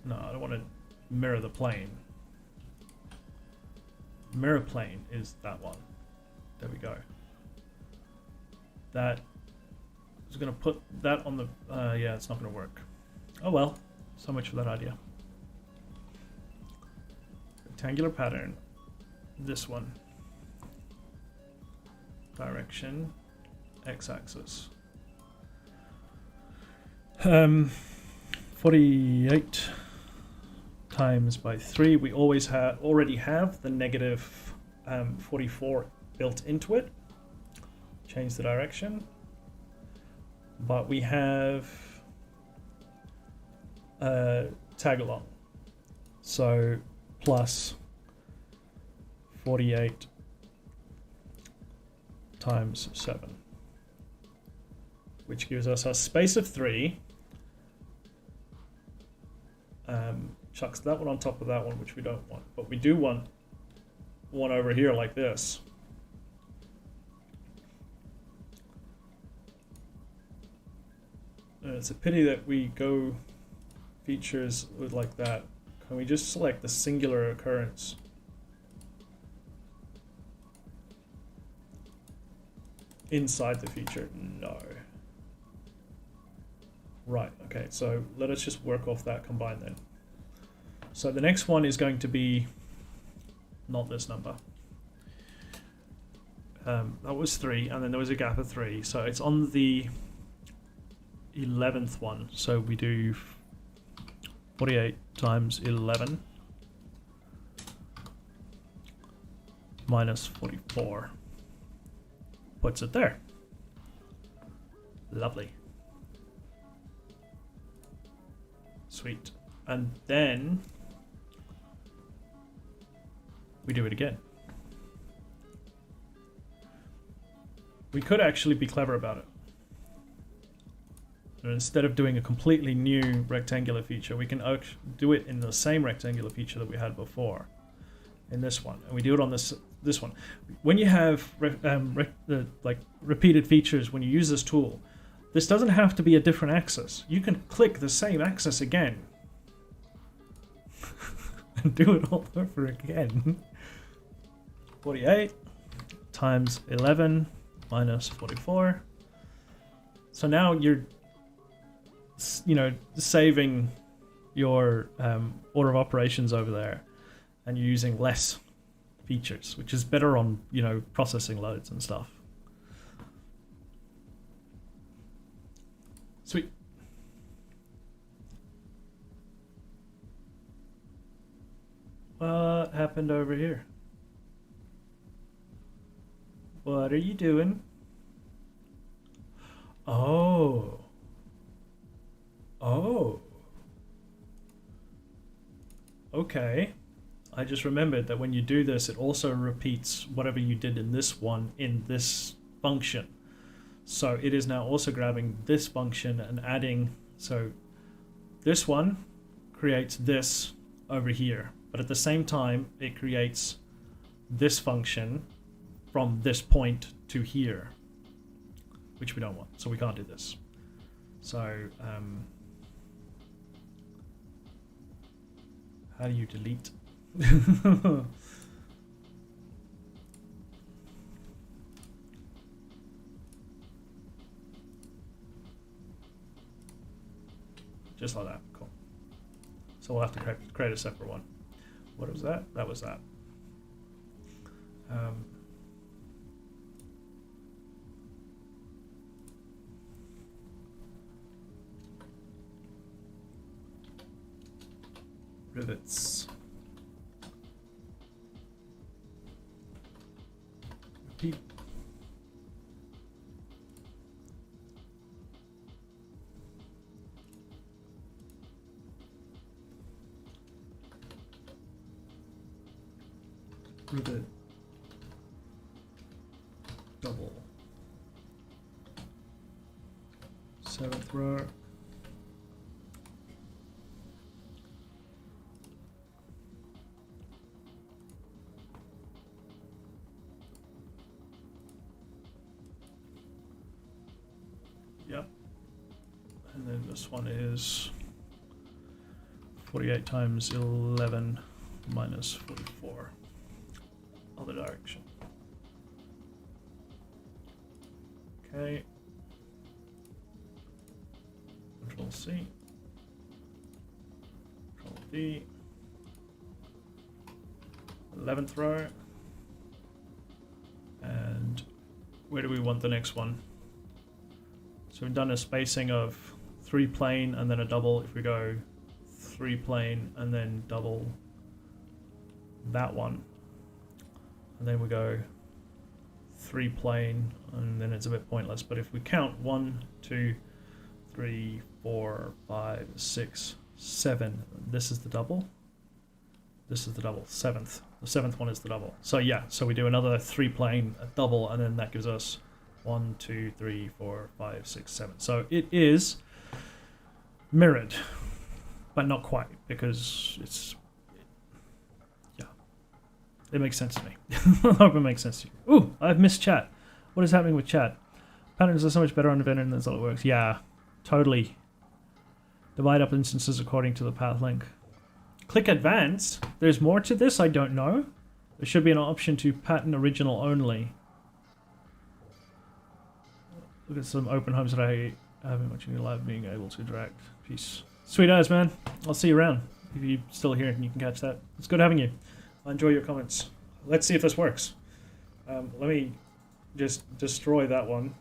No, I don't want to mirror the plane. Mirror plane is that one. There we go. That is going to put that on the... yeah, it's not going to work. Oh well, so much for that idea. Rectangular pattern. This one. Direction. X-axis. 48 times by 3. We always already have the negative 44 built into it. Change the direction. But we have tag along. So plus 48 times 7. Which gives us a space of 3. Chucks that one on top of that one, which we don't want. But we do want one over here like this. And it's a pity that we go features with like that. Can we just select the singular occurrence? Inside the feature? No. Right, okay, so let us just work off that combine then. So the next one is going to be not this number. That was 3, and then there was a gap of 3. So it's on the 11th one. So we do 48 times 11 minus 44. Puts it there. Lovely. Sweet. And then we do it again. We could actually be clever about it. And instead of doing a completely new rectangular feature, we can do it in the same rectangular feature that we had before in this one. And we do it on this one. When you have repeated features, when you use this tool, this doesn't have to be a different axis. You can click the same axis again and do it all over again. 48 times 11 minus 44. So now you're, saving your order of operations over there, and you're using less features, which is better on, you know, processing loads and stuff. Sweet. What happened over here? What are you doing? Oh. Oh. Okay. I just remembered that when you do this, it also repeats whatever you did in this one in this function. So it is now also grabbing this function and adding, so this one creates this over here, but at the same time it creates this function from this point to here, which we don't want, so we can't do this. So how do you delete? Just like that. Cool. So we'll have to create a separate one. What was that? That was that. Rivets. Repeat. Rivet. Double. 7th row. Yep. And then this one is 48 times 11 minus 44. Other direction. Okay. Control C. Control D. 11th row. And where do we want the next one? So we've done a spacing of 3 plane and then a double. If we go 3 plane and then double that one, and then we go 3 plane, and then it's a bit pointless. But if we count 1, 2, 3, 4, 5, 6, 7, this is the double. This is the double. 7th. The 7th one is the double. So yeah, so we do another 3 plane, a double, and then that gives us 1, 2, 3, 4, 5, 6, 7. So it is mirrored, but not quite, because it's, yeah, it makes sense to me. I hope it makes sense to you. Ooh, I've missed chat. What is happening with chat? Patterns are so much better on Inventor than SolidWorks. Yeah, totally. Divide up instances according to the path link. Click advanced. There's more to this, I don't know. There should be an option to pattern original only. Look at some open homes that I haven't been watching live, being able to direct. Peace. Sweet eyes, man. I'll see you around. If you're still here and you can catch that. It's good having you. I enjoy your comments. Let's see if this works. Let me just destroy that one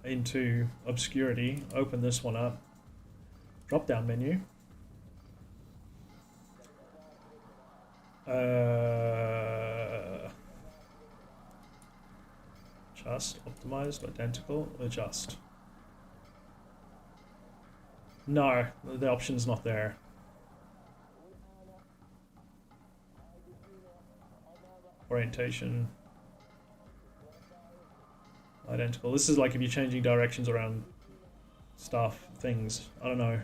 into obscurity. Open this one up. Drop down menu. Just optimized, identical, adjust. No, the option's not there. Orientation. Identical. This is like if you're changing directions around stuff, things. I don't know.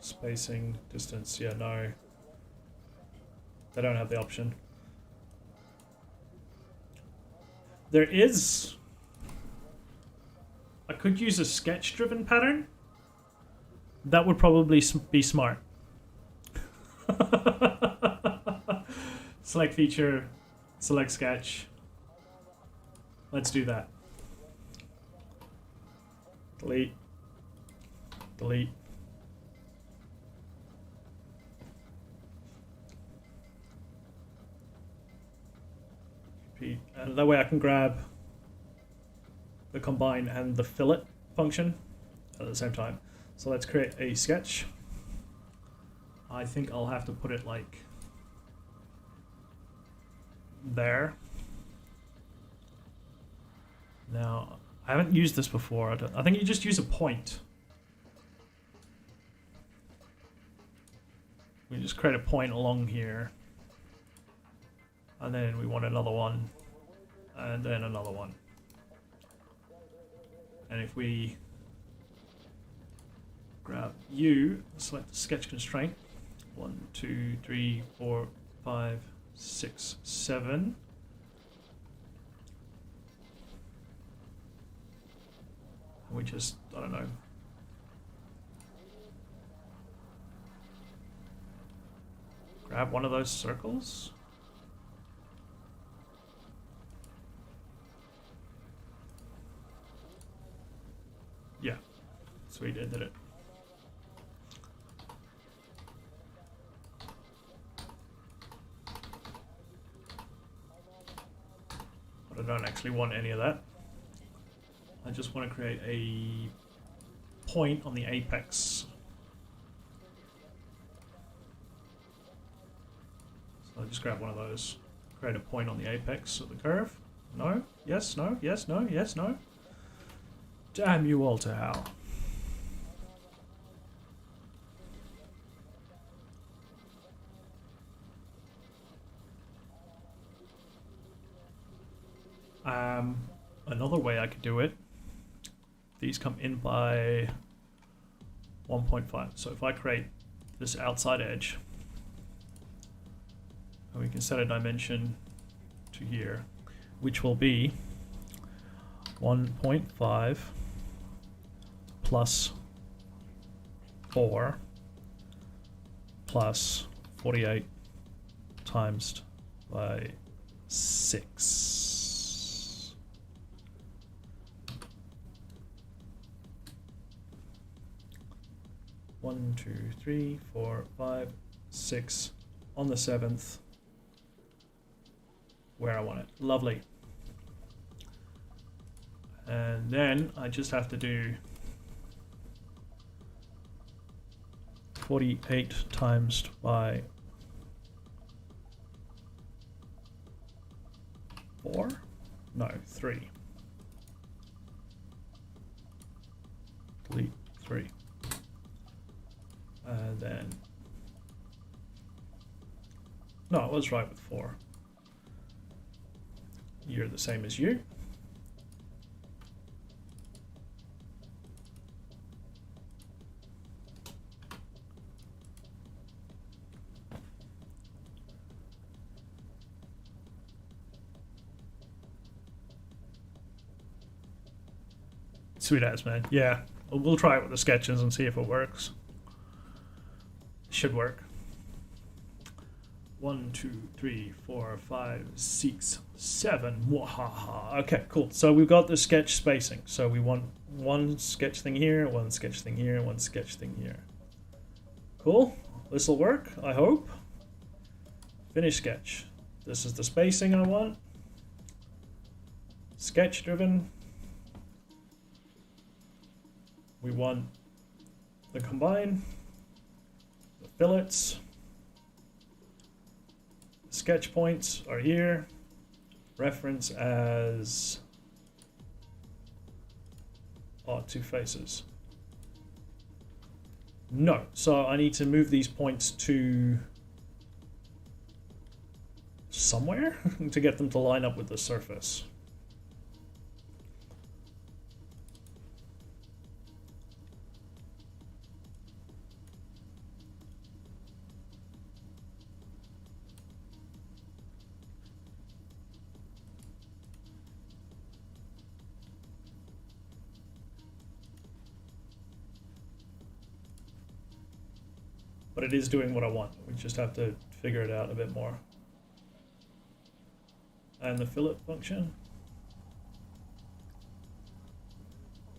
Spacing, distance, yeah, no. They don't have the option. There is... I could use a sketch-driven pattern. That would probably be smart. Select feature, select sketch. Let's do that. delete, delete. Repeat. And that way I can grab the combine and the fillet function at the same time. So let's create a sketch. I think I'll have to put it like there. Now, I haven't used this before. I think you just use a point. We just create a point along here. And then we want another one. And then another one. And if we grab U, select the sketch constraint. 1, 2, 3, 4, 5, 6, 7. And we just, I don't know. Grab one of those circles. Yeah. Sweet, I did it. But I don't actually want any of that. I just want to create a point on the apex. So I'll just grab one of those. Create a point on the apex of the curve. No? Yes? No? Yes? No? Yes? No? Damn you all to hell. Another way I could do it, these come in by 1.5. So if I create this outside edge, and we can set a dimension to here, which will be 1.5 plus 4 plus 48 times by 6. 1, 2, 3, 4, 5, 6 on the 7th where I want it. Lovely. And then I just have to do 48 times by 4? No, 3. Delete 3. And then, no, I was right with 4. You're the same as you. Sweet ass, man. Yeah, we'll try it with the sketches and see if it works. Should work. 1, 2, 3, 4, 5, 6, 7. Wahaha. Okay, cool. So we've got the sketch spacing. So we want one sketch thing here, one sketch thing here, one sketch thing here. Cool. This will work, I hope. Finish sketch. This is the spacing I want. Sketch driven. We want the combine. Fillets, sketch points are here, reference as two faces. No, so I need to move these points to somewhere to get them to line up with the surface. But it is doing what I want. We just have to figure it out a bit more. And the fillet function.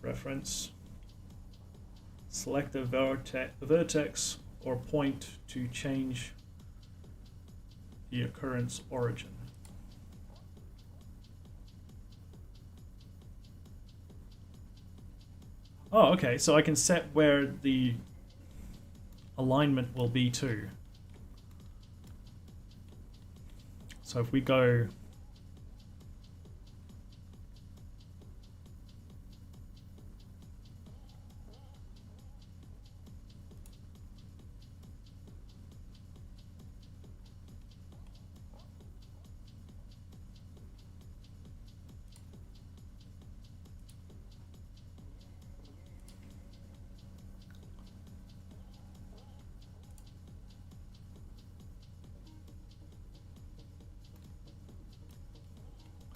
Reference Select a vertex or point to change the occurrence origin. Oh, okay, so I can set where the alignment will be too. So if we go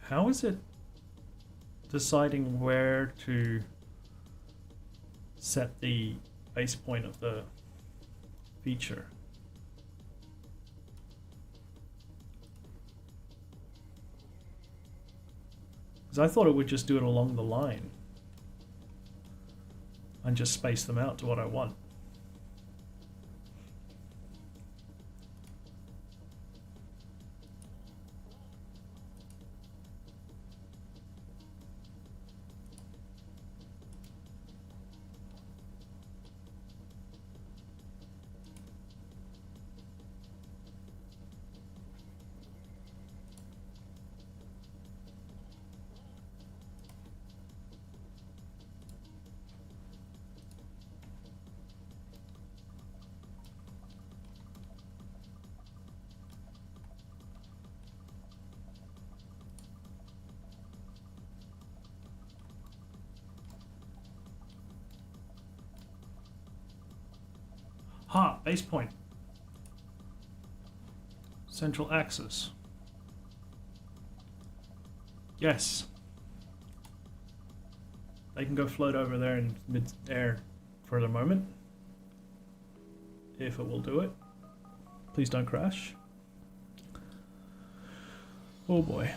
how is it deciding where to set the base point of the feature? Because I thought it would just do it along the line and just space them out to what I want. Ha! Base point. Central axis. Yes. They can go float over there in mid-air for the moment. If it will do it. Please don't crash. Oh boy.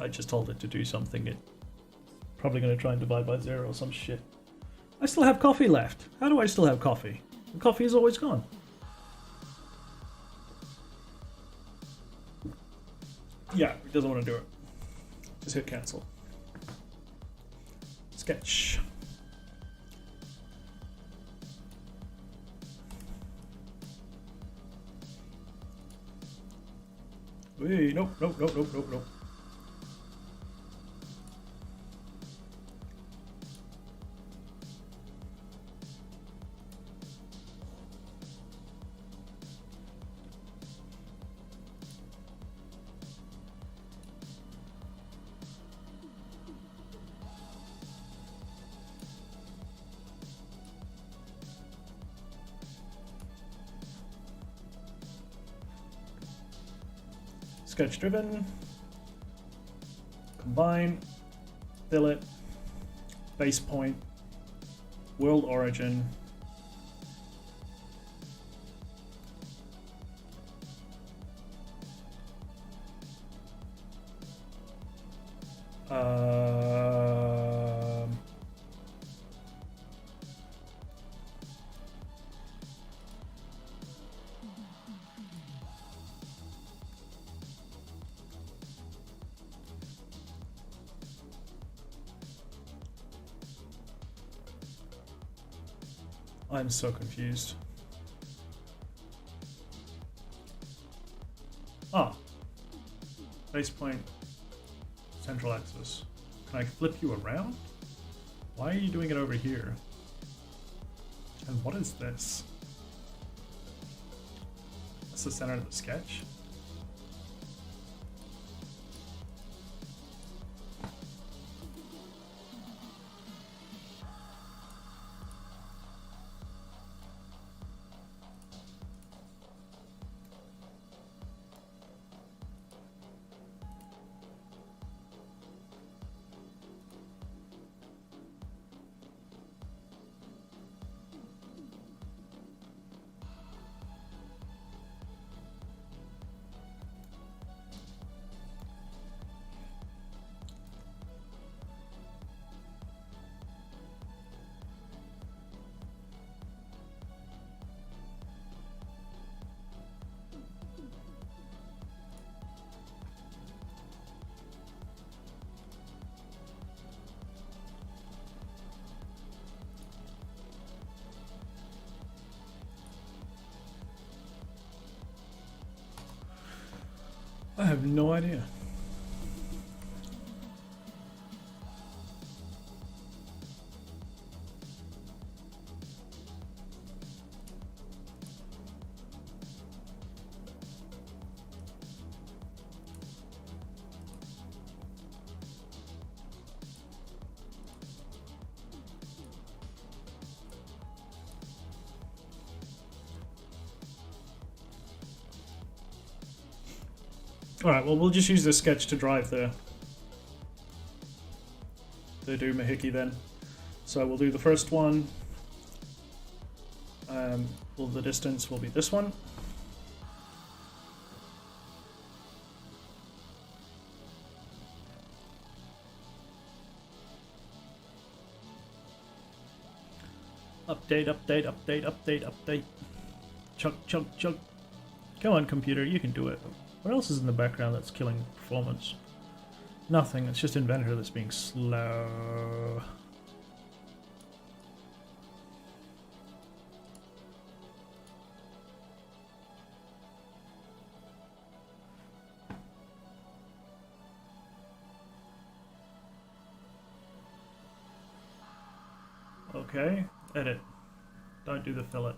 I just told it to do something. It's probably going to try and divide by 0 or some shit. I still have coffee left. How do I still have coffee? The coffee is always gone. Yeah, it doesn't want to do it. Just hit cancel. Sketch. Wait, nope. Sketch driven, combine, fillet, base point, world origin, I'm so confused. Ah. Base point, central axis. Can I flip you around? Why are you doing it over here? And what is this? That's the center of the sketch? I have no idea. Alright, well, we'll just use this sketch to drive the doohickey then. So we'll do the first one. Well, the distance will be this one. Update, update, update, update, update. Chug, chug, chug. Come on, computer, you can do it. What else is in the background that's killing performance? Nothing, it's just Inventor that's being slow. Okay, edit. Don't do the fillet.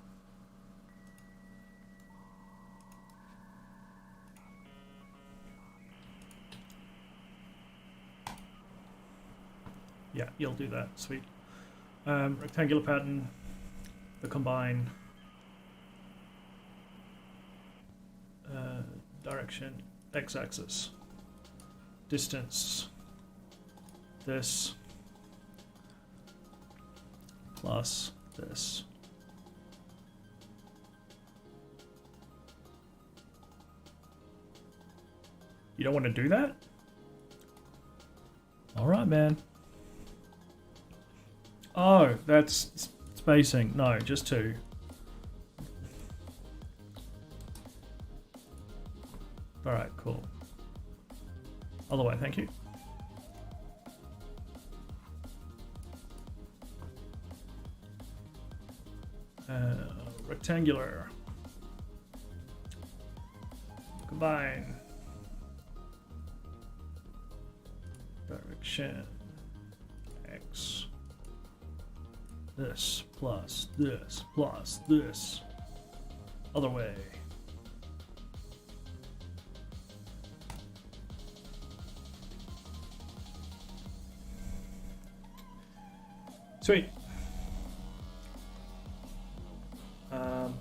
Yeah, you'll do that. Sweet. Rectangular pattern. The combine. Direction. X-axis. Distance. This. Plus this. You don't want to do that? Alright, man. Oh, that's spacing. No, just 2. Alright, cool. Other way, thank you. Rectangular. Combine. Direction. X. This plus this plus this. Other way. Sweet.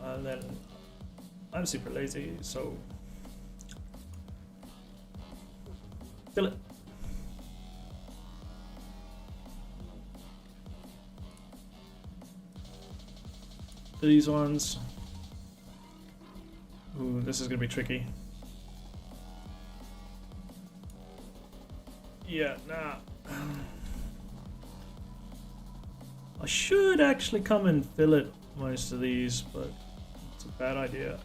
And then I'm super lazy, so fill it. These ones. Ooh, this is gonna be tricky. Yeah, nah. I should actually come and fillet most of these, but it's a bad idea.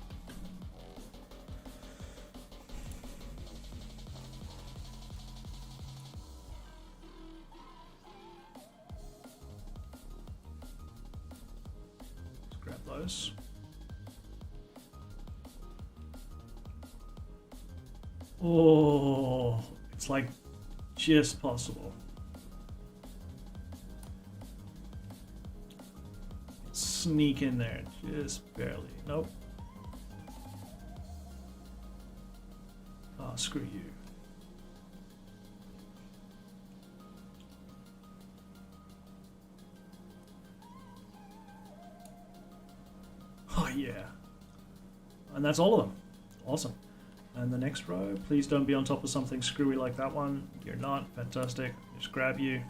Let's grab those. Oh, it's like just possible. Sneak in there, just barely. Nope. Oh, screw you. Oh yeah. And that's all of them. Awesome. And the next row, please don't be on top of something screwy like that one. You're not. Fantastic. Just grab you.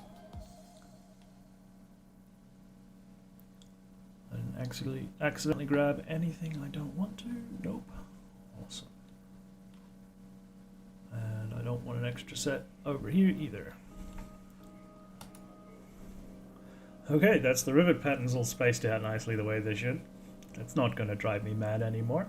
Accidentally grab anything I don't want to. Nope. Awesome. And I don't want an extra set over here either. Okay, that's the rivet patterns all spaced out nicely the way they should. That's not going to drive me mad anymore.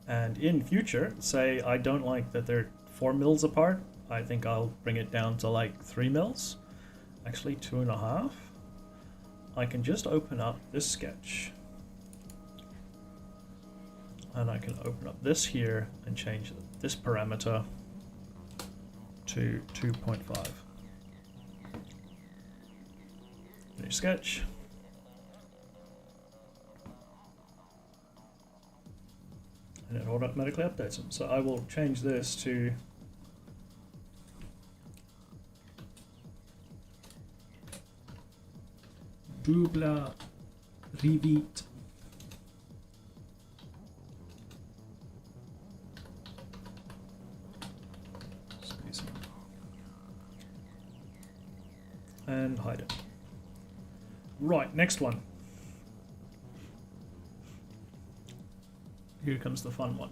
And in future, say I don't like that they're 4 mils apart, I think I'll bring it down to like 3 mils. Actually 2.5. I can just open up this sketch And I can open up this here and change this parameter to 2.5. New sketch. And it automatically updates them. So I will change this to double revit. And hide it. Right, next one. Here comes the fun one.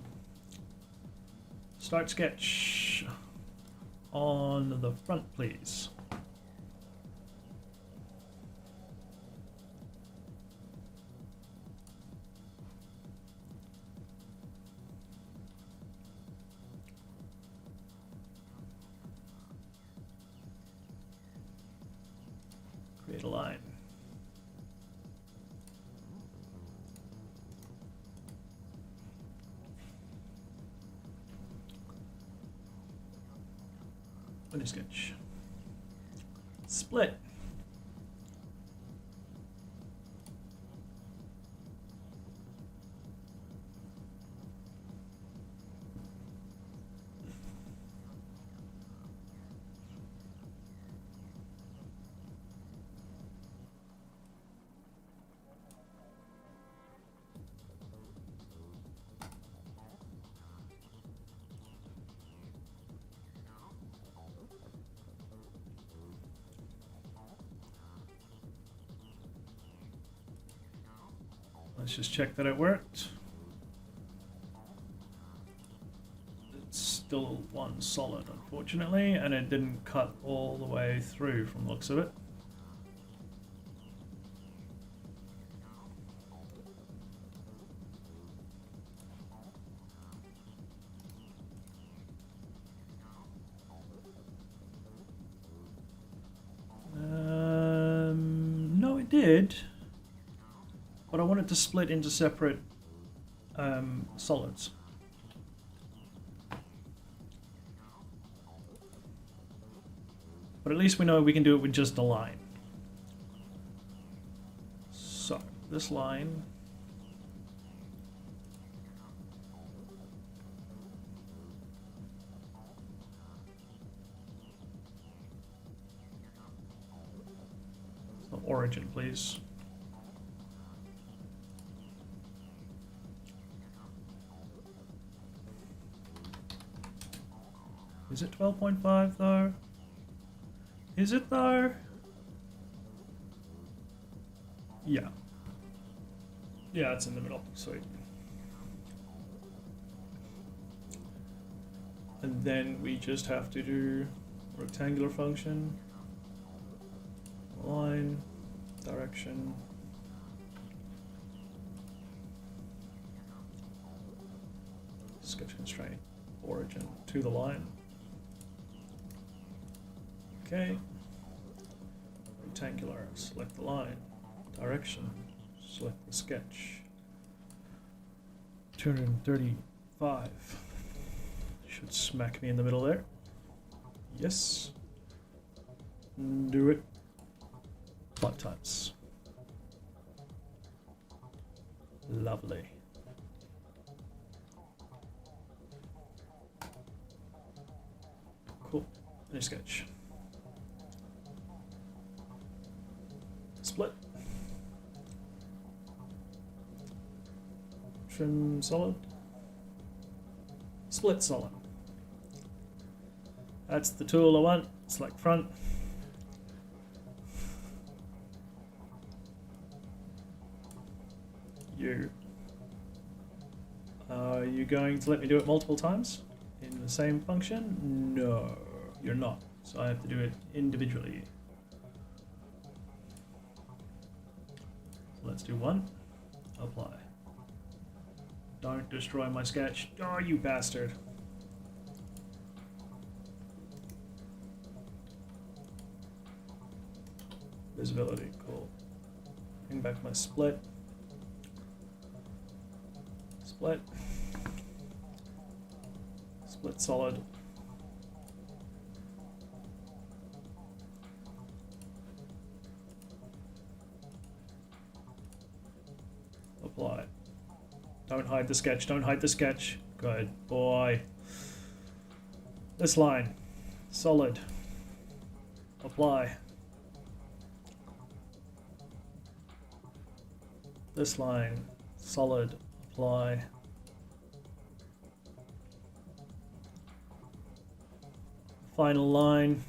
Start sketch on the front, please. Create a line. New sketch. Split. Let's just check that it worked. It's still one solid, unfortunately, and it didn't cut all the way through from the looks of it. No, it did. But I want it to split into separate solids. But at least we know we can do it with just a line. So, this line. So origin, please. Is it 12.5 though? Is it though? Yeah. Yeah, it's in the middle. Sweet. And then we just have to do rectangular function, line, direction. Sketch constraint, origin to the line. Okay, rectangular, select the line, direction, select the sketch. 235, should smack me in the middle there. Yes, do it 5 times. Lovely. Cool, new sketch. Split. Trim solid. Split solid. That's the tool I want. Select front. You. Are you going to let me do it multiple times in the same function? No, you're not. So I have to do it individually. Let's do one. Apply. Don't destroy my sketch. Oh, you bastard. Visibility, cool. Bring back my split. Split. Split solid. Apply. Don't hide the sketch, don't hide the sketch. Good boy. This line. Solid. Apply. This line. Solid. Apply. Final line.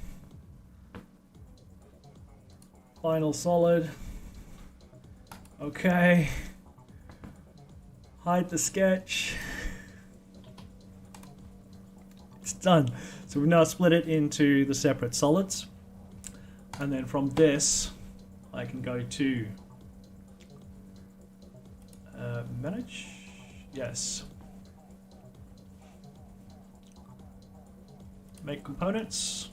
Final solid. Okay. Hide the sketch. It's done. So we've now split it into the separate solids. And then from this, I can go to manage. Yes. Make components.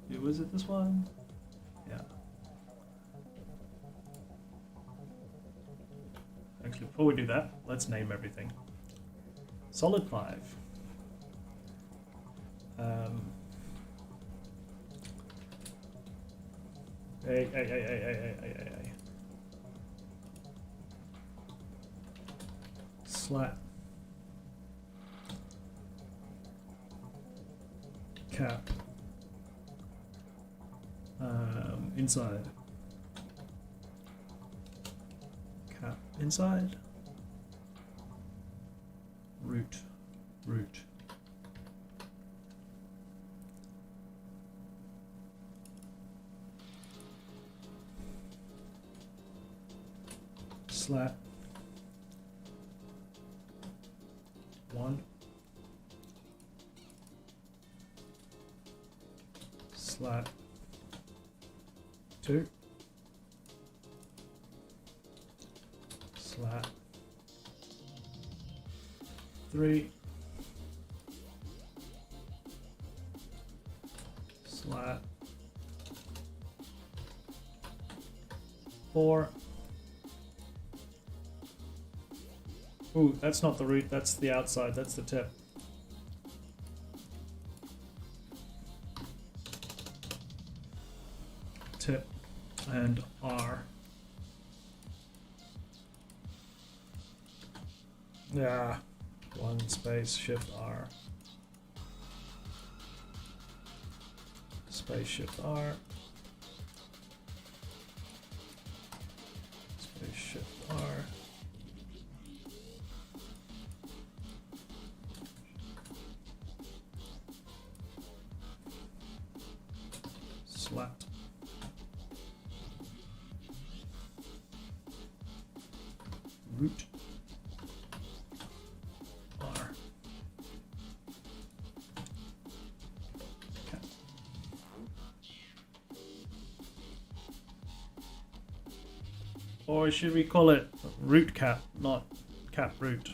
Yeah, was it this one? Yeah. Actually, before we do that, let's name everything. Solid 5. Hey. Slat. Cap. Inside. Cap inside. Root. Slat. 1. Slat. 2. Slat. 3. Slat. 4. Ooh, that's not the root, that's the outside, that's the tip. Tip and R. Yeah, 1 space shift R. Space shift R. Space shift R. Slat. Root. R. Cap. Or should we call it root cap, not cap root?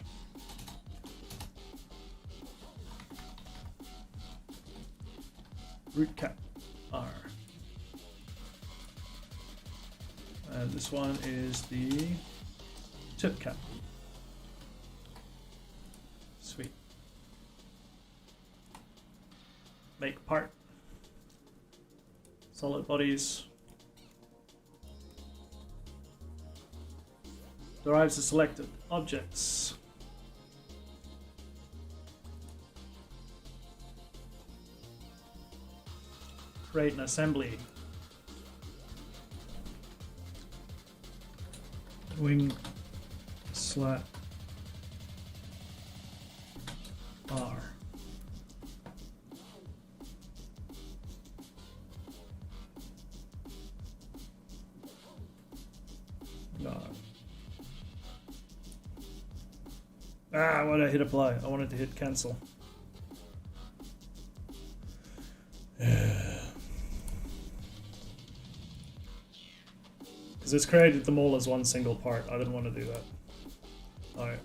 Root cap R. And this one is the tip cap. Sweet. Make part. Solid bodies. Derives the selected objects. Create an assembly. Wing slat R. No. Ah, why did I hit apply? I wanted to hit cancel. Because it's created them all as one single part. I didn't want to do that. Alright.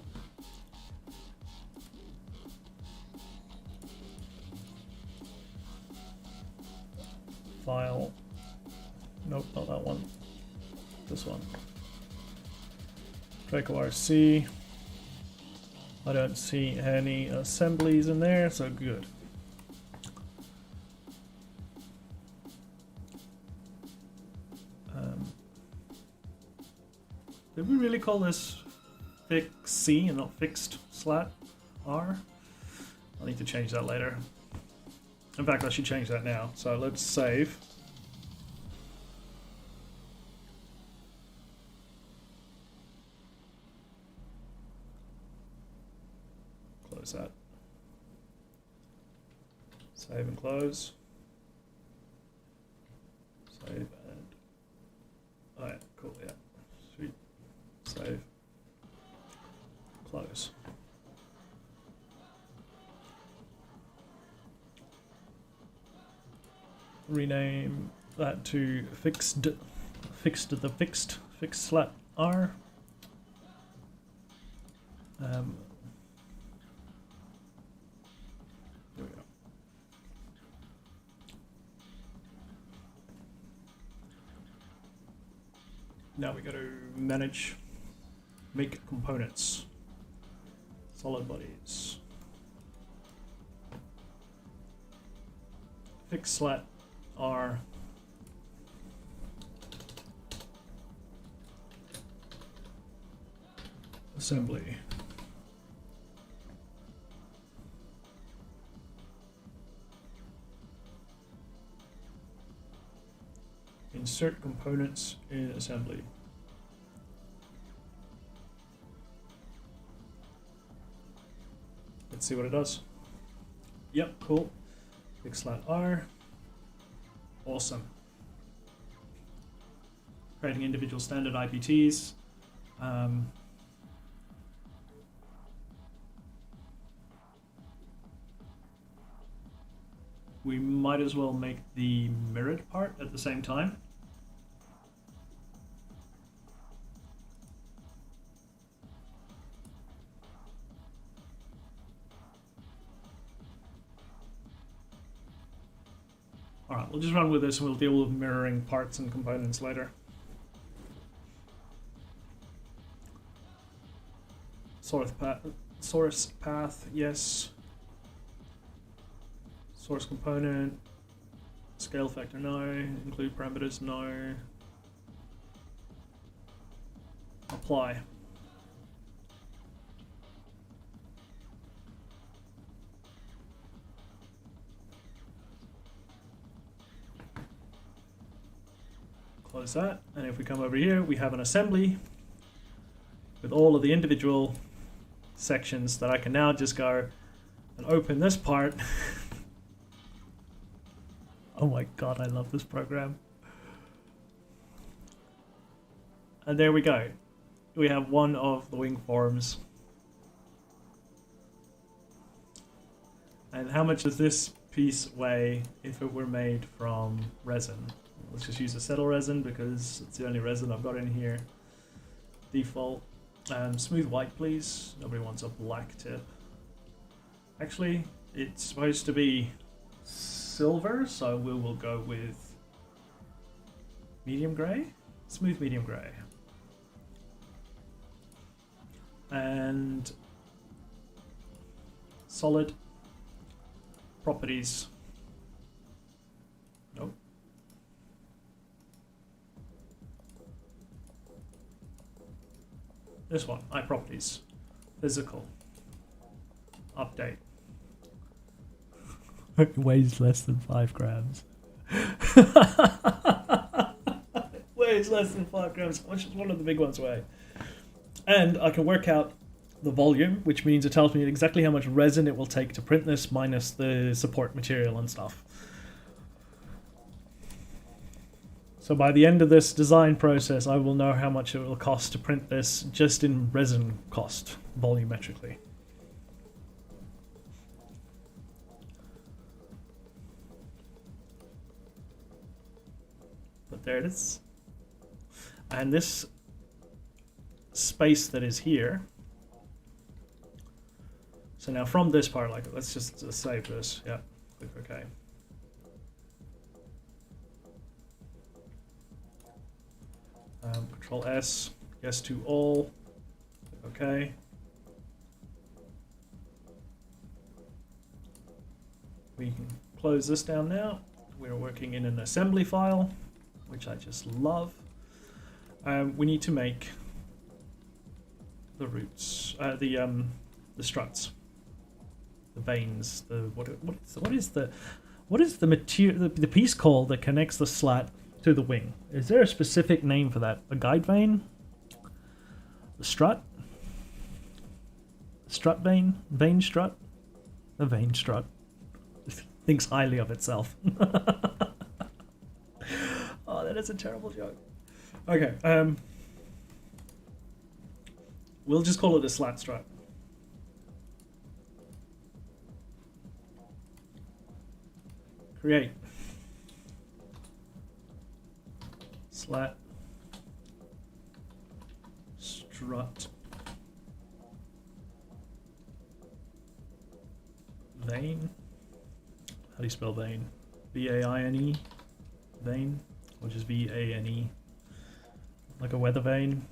File. Nope, not that one. This one. Draco RC. I don't see any assemblies in there, so good. Did we really call this fix C and not fixed slat R? I'll need to change that later. In fact, I should change that now. So let's save. Close that. Save and close. Save and... Oh yeah, cool, yeah. Sweet. Save. Close. Rename that to fixed slat R. There we go. Now we go to manage, make components, solid bodies, fixed slat R. Assembly. Insert components in assembly. Let's see what it does. Yep, cool. Fixed slat R. Awesome. Creating individual standard IPTs. We might as well make the mirrored part at the same time. Alright, we'll just run with this and we'll deal with mirroring parts and components later. Source path, yes. Source component, scale factor, no. Include parameters, no. Apply. Close that, and if we come over here, we have an assembly with all of the individual sections that I can now just go and open this part. Oh my god, I love this program. And there we go. We have one of the wing forms. And how much does this piece weigh if it were made from resin? Let's just use acetyl resin because it's the only resin I've got in here. Default. Smooth white, please. Nobody wants a black tip. Actually, it's supposed to be silver, so we will go with medium grey. Smooth medium grey. And solid properties. Nope. This one, iProperties, physical, update. It weighs less than 5 grams. Weighs less than 5 grams. How much does one of the big ones weigh? And I can work out the volume, which means it tells me exactly how much resin it will take to print this minus the support material and stuff. So by the end of this design process, I will know how much it will cost to print this just in resin cost, volumetrically. But there it is. And this space that is here. So now from this part, like, let's just save this. Yeah, click OK. Control S, yes to all. Okay. We can close this down now. We're working in an assembly file, which I just love. We need to make the roots, the struts, the vanes. What is the material? The piece called that connects the slat to the wing? Is there a specific name for that? A guide vane? The strut? Strut vane? Vane strut? A vane strut. Thinks highly of itself. Oh, that is a terrible joke. Okay, we'll just call it a slat strut. Create. Slat. Strut. Vane. How do you spell vane? V-A-I-N-E? Vane? Or just V-A-N-E? Like a weather vane?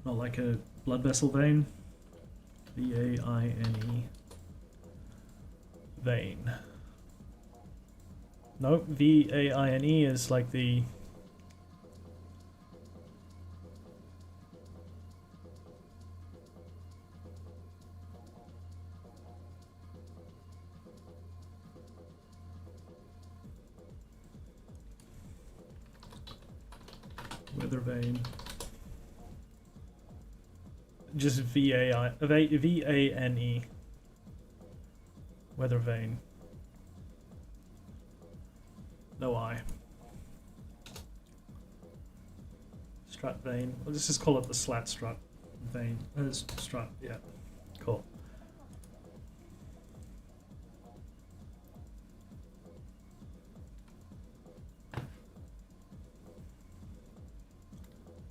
Not like a blood vessel vein? V-A-I-N-E. Vein. No, V-A-I-N-E is like the... weather vane. Just V-A-N-E. Weather vane. No I. Strut vane. Well, let's just call it the slat strut vane. Strut, yeah. Cool.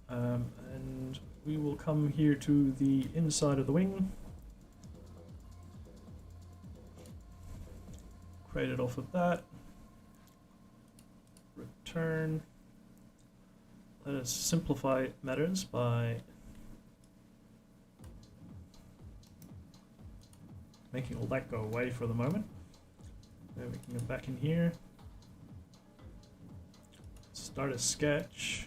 And we will come here to the inside of the wing. Create it off of that. Return. Let us simplify matters by making all that go away for the moment. Then we can go back in here. Start a sketch.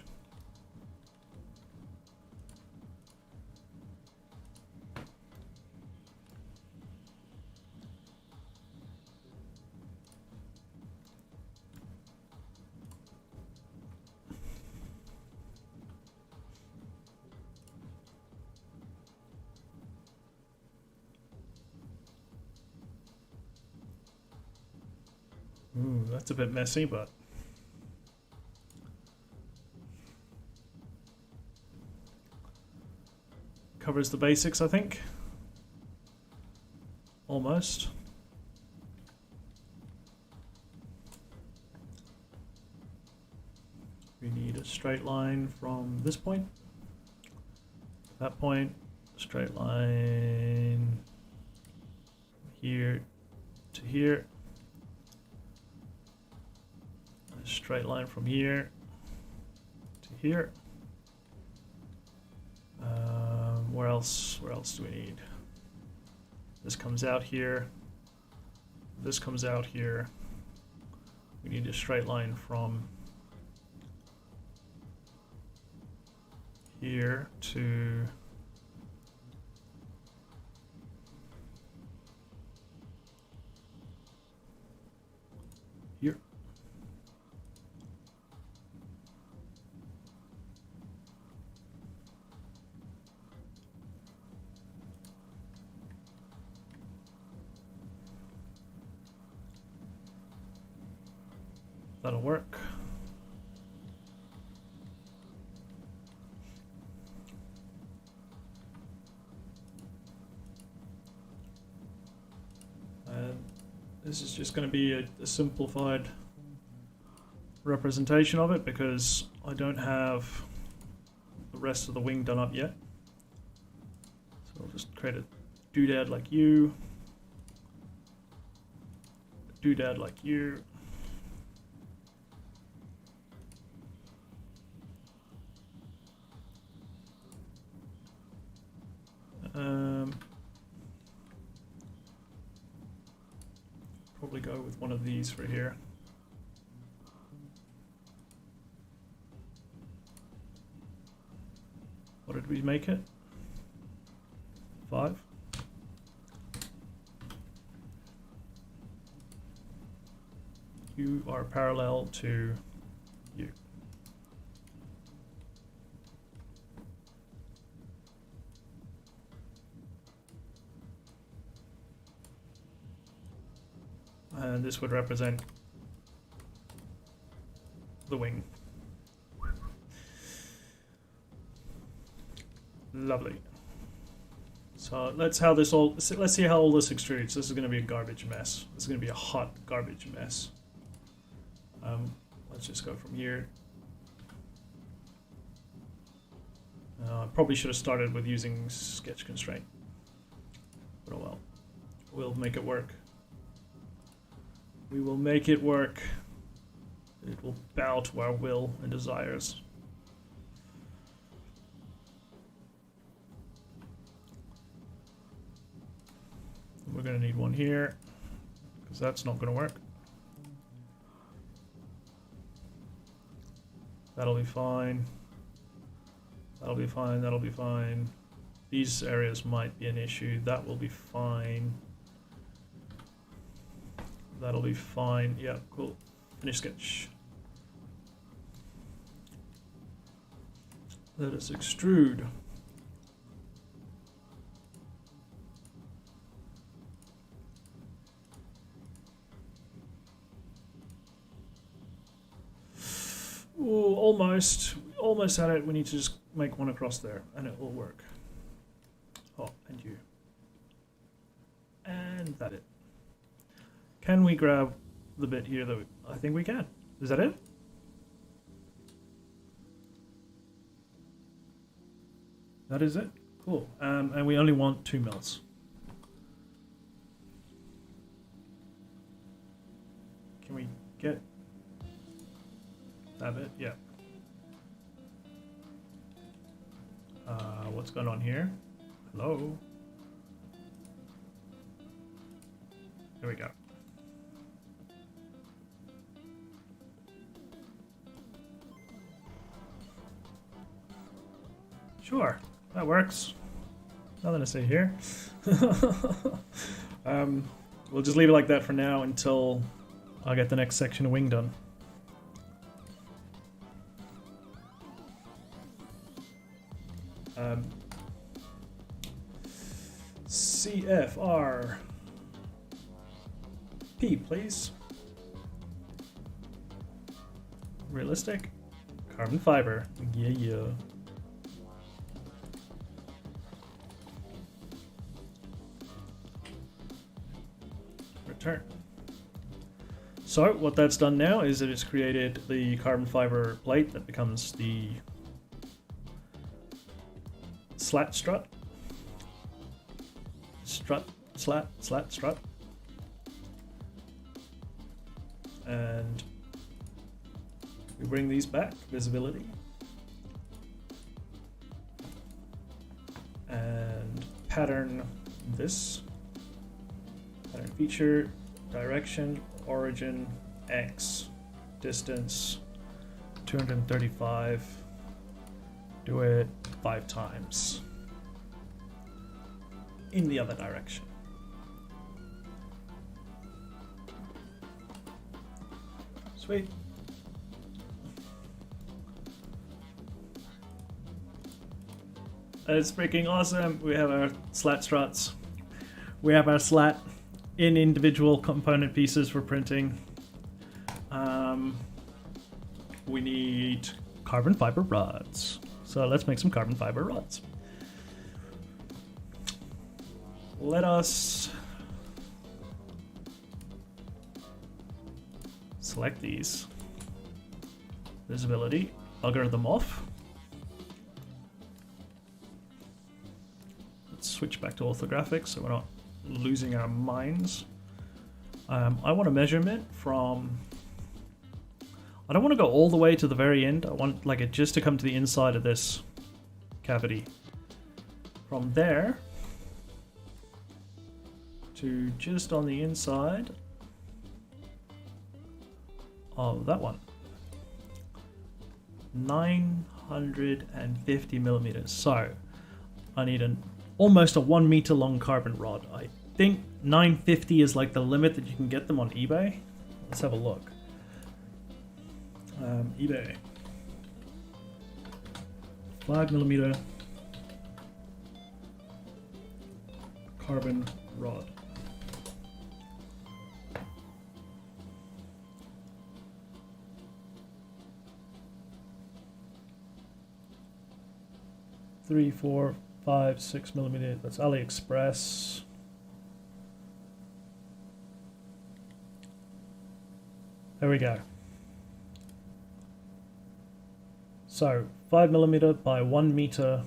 Ooh, that's a bit messy, but covers the basics, I think. Almost. We need a straight line from this point to that point, straight line here to here. Straight line from here to here. Where else do we need? This comes out here. This comes out here. We need a straight line from here to here. That'll work. And this is just going to be a simplified representation of it because I don't have the rest of the wing done up yet. So I'll just create a doodad like you, a doodad like you. with one of these for here. What did we make it? 5? You are parallel to you. And this would represent the wing. Lovely. So let's see how all this extrudes. This is going to be a garbage mess. This is going to be a hot garbage mess. Let's just go from here. I probably should have started with using sketch constraint. But oh well. We'll make it work. We will make it work. It will bow to our will and desires. We're going to need one here, because that's not going to work. That'll be fine. That'll be fine, that'll be fine. These areas might be an issue. That will be fine. That'll be fine. Yeah, cool. Finish sketch. Let us extrude. Ooh, almost had it. We need to just make one across there and it will work. Oh, and you. And that it. Can we grab the bit here that I think we can. Is that it? That is it? Cool. And we only want 2 mils. Can we get that bit? Yeah. What's going on here? Hello? Here we go. Sure, that works. Nothing to say here. We'll just leave it like that for now until I get the next section of wing done. CFR P, please. Realistic. Carbon fiber. Yeah. Return. So what that's done now is it has created the carbon fiber plate that becomes the slat strut. Slat. And we bring these back, visibility. And pattern this. Pattern feature, direction, origin, X, distance, 235. Do it 5 times. In the other direction. Sweet. It's freaking awesome. We have our slat struts. We have our slat in individual component pieces for printing. We need carbon fiber rods. So let's make some carbon fiber rods. Let us select these. Visibility, bugger them off. Let's switch back to orthographic so we're not losing our minds. I want a measurement from... I don't want to go all the way to the very end. I want like it just to come to the inside of this cavity. From there to just on the inside of that one. 950 millimeters. So I need almost a 1 meter long carbon rod. I think 950 is like the limit that you can get them on eBay. Let's have a look. eBay. 5 millimeter carbon rod. Three, 4, 5, 6 millimeter. That's AliExpress. There we go. So 5 millimeter by 1 meter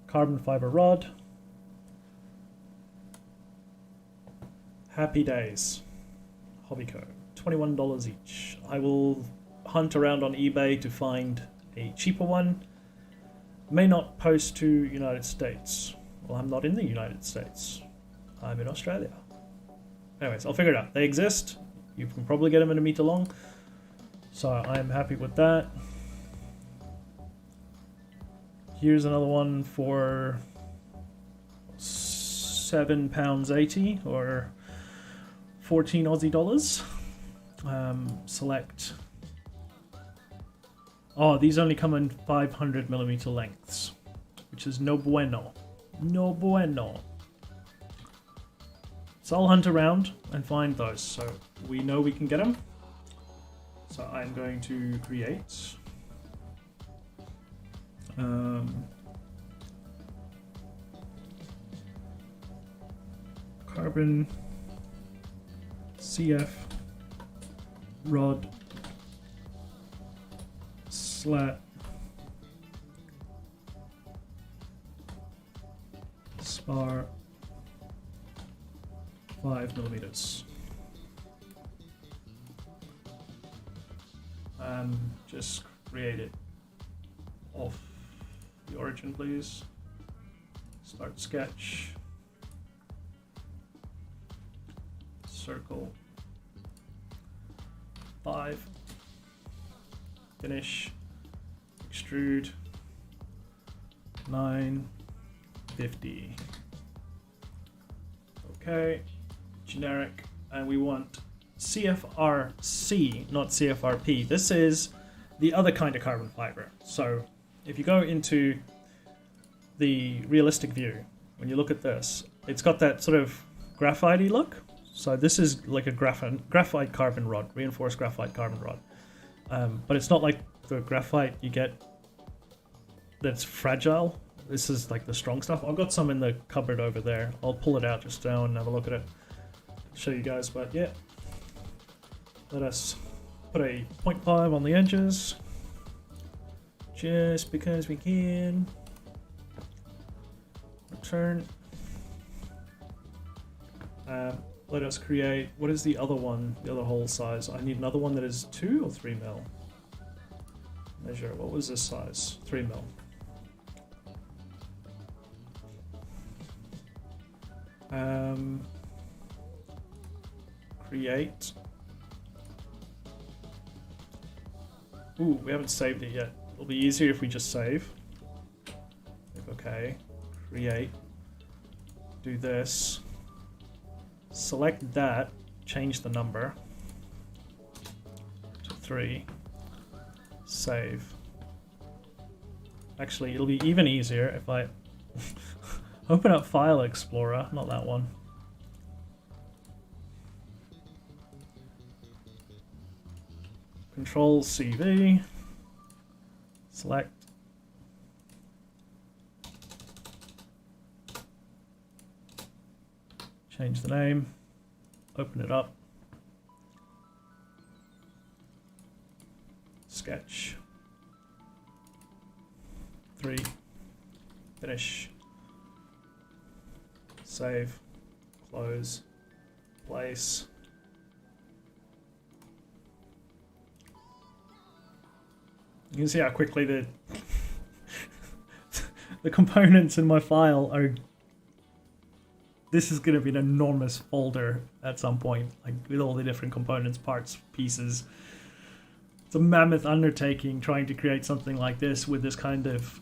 carbon fiber rod. Happy days. Hobbyco. $21 each. I will hunt around on eBay to find a cheaper one. May not post to United States. Well, I'm not in the United States. I'm in Australia. Anyways, I'll figure it out. They exist. You can probably get them in a meter long. So I'm happy with that. Here's another one for £7.80 or 14 Aussie dollars. Select. Oh, these only come in 500 millimeter lengths, which is no bueno. No bueno. So I'll hunt around and find those so we know we can get them. So I'm going to create carbon CF rod slat spar 5 millimeters. Just create it off the origin, please. Start sketch. Circle 5. Finish. Extrude 950. Okay, generic, and we want CFRC, not CFRP. This is the other kind of carbon fiber. So if you go into the realistic view, when you look at this, it's got that sort of graphite-y look. So this is like a graphite carbon rod, reinforced graphite carbon rod. But it's not like the graphite you get that's fragile. This is like the strong stuff. I've got some in the cupboard over there. I'll pull it out just now and have a look at it. Show you guys, but yeah. Let us put a 0.5 on the edges. Just because we can. Return. Let us create, what is the other one, the other hole size? I need another one that is 2 or 3 mil. Measure, what was this size? 3 mil. Create. Ooh, we haven't saved it yet. It'll be easier if we just save. Okay, create. Do this. Select that, change the number to 3, save. Actually, it'll be even easier if I open up File Explorer, not that one. Control CV, select. Change the name, open it up, sketch, 3, finish, save, close, place. You can see how quickly the the components in my file are. This is going to be an enormous folder at some point, like with all the different components, parts, pieces. It's a mammoth undertaking trying to create something like this with this kind of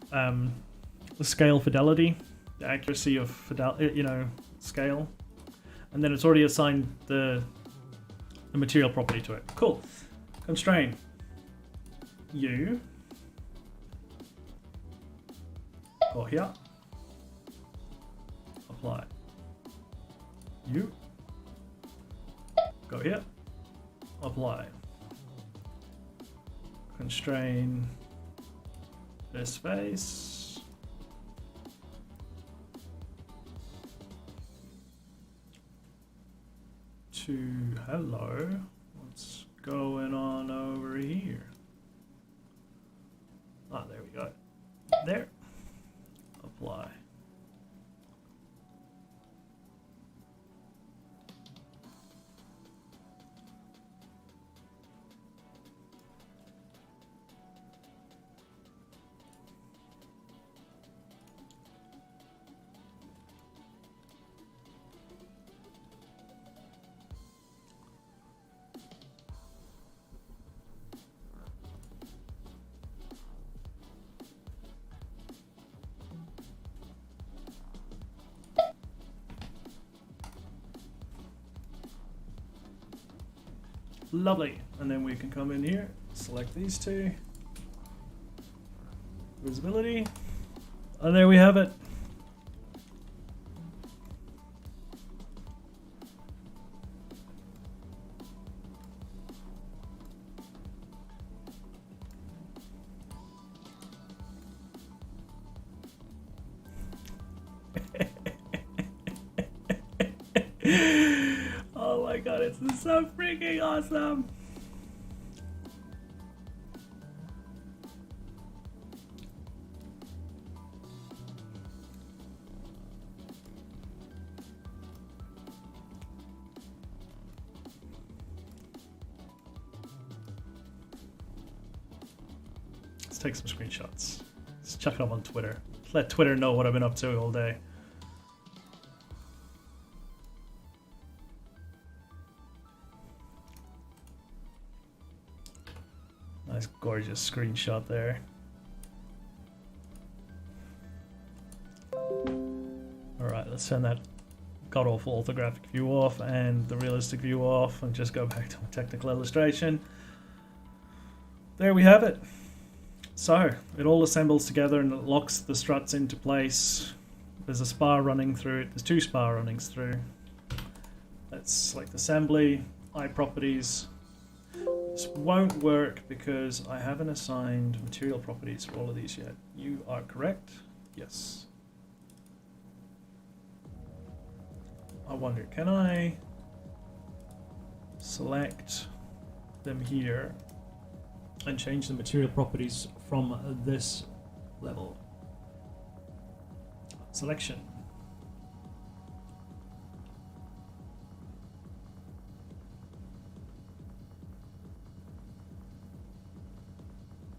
scale fidelity, the accuracy of scale, and then it's already assigned the material property to it. Cool. Constrain you. Go here. Apply. You. Go here. Apply. Constrain this face. To hello. What's going on over here? Ah, there we go. There. Apply. Lovely. And then we can come in here, select these two, visibility, and there we have it. Oh my god, it's so freaking awesome! Let's take some screenshots. Let's chuck it up on Twitter. Let Twitter know what I've been up to all day. Nice, gorgeous screenshot there. Alright, let's send that god-awful orthographic view off and the realistic view off and just go back to a technical illustration. There we have it. So, it all assembles together and it locks the struts into place. There's a spar running through it. There's two spar runnings through. Let's select assembly, eye properties. This won't work because I haven't assigned material properties for all of these yet. You are correct. Yes. I wonder, can I select them here and change the material properties from this level? Selection.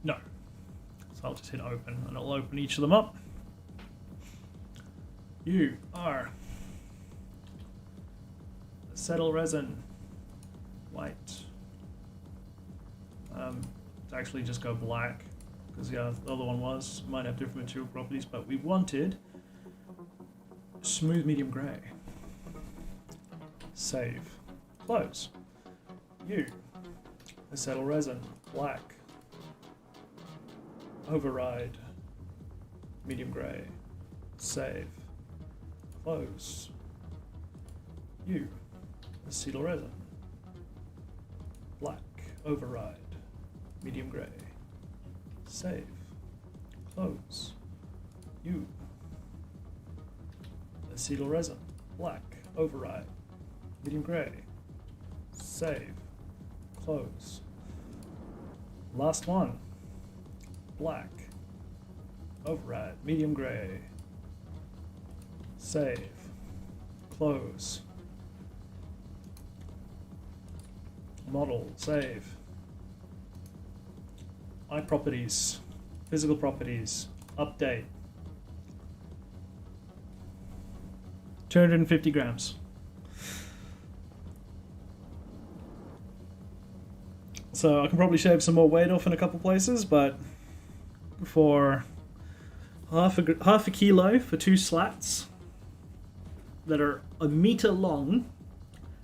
No. So I'll just hit open and it'll open each of them up. You are settle resin white. Actually just go black because the other one might have different material properties, but we wanted smooth medium gray. Save. Close. You settle resin black. Override, medium gray, save, close, you, acetyl resin, black, override, medium gray, save, close, you, acetyl resin, black, override, medium gray, save, close. Last one. Black, override, medium gray, save, close, model, save, eye properties, physical properties, update, 250 grams. So I can probably shave some more weight off in a couple places, but for half a kilo for 2 slats that are a meter long,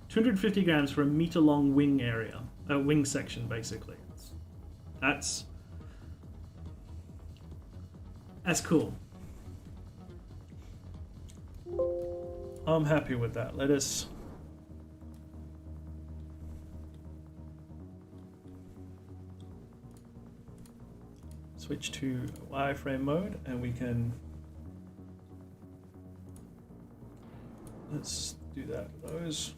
250 grams for a meter long wing area, wing section basically. That's cool. I'm happy with that. Let us switch to wireframe mode, and we can, let's do that with those.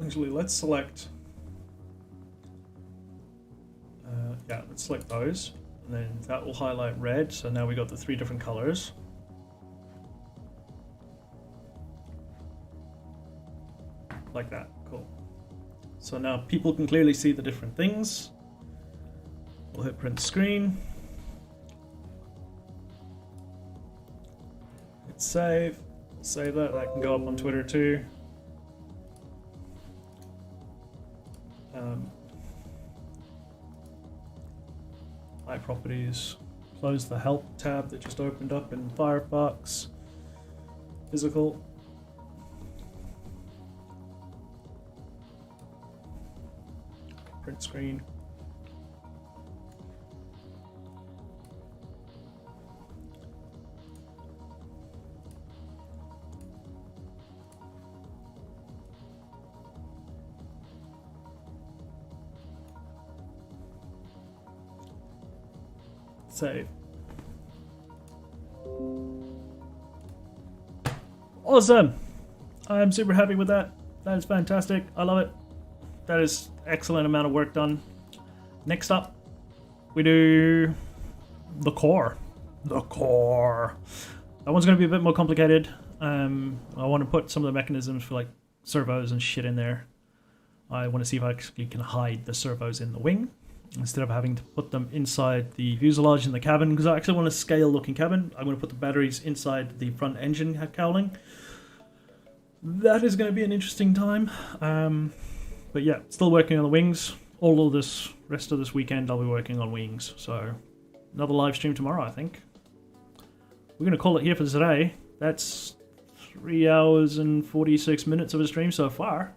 Actually, let's select, yeah, let's select those, and then that will highlight red, so now we got the 3 different colors. Like that, cool. So now people can clearly see the different things. We'll hit print screen. Hit save. Save that, that can go up on Twitter too. My properties. Close the help tab that just opened up in Firefox. Physical. Print screen. Save. Awesome! I'm super happy with that. That is fantastic. I love it. That is excellent amount of work done. Next up, we do the core. The core. That one's going to be a bit more complicated. I want to put some of the mechanisms for like servos and shit in there. I want to see if I actually can hide the servos in the wing instead of having to put them inside the fuselage in the cabin, because I actually want a scale looking cabin. I'm going to put the batteries inside the front engine cowling. That is going to be an interesting time. But yeah, still working on the wings. All of this rest of this weekend I'll be working on wings. So another live stream tomorrow, I think. We're going to call it here for today. That's 3 hours and 46 minutes of a stream so far.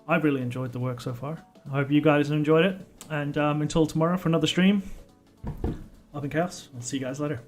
I've really enjoyed the work so far. I hope you guys enjoyed it. And until tomorrow for another stream, up in chaos. I'll see you guys later.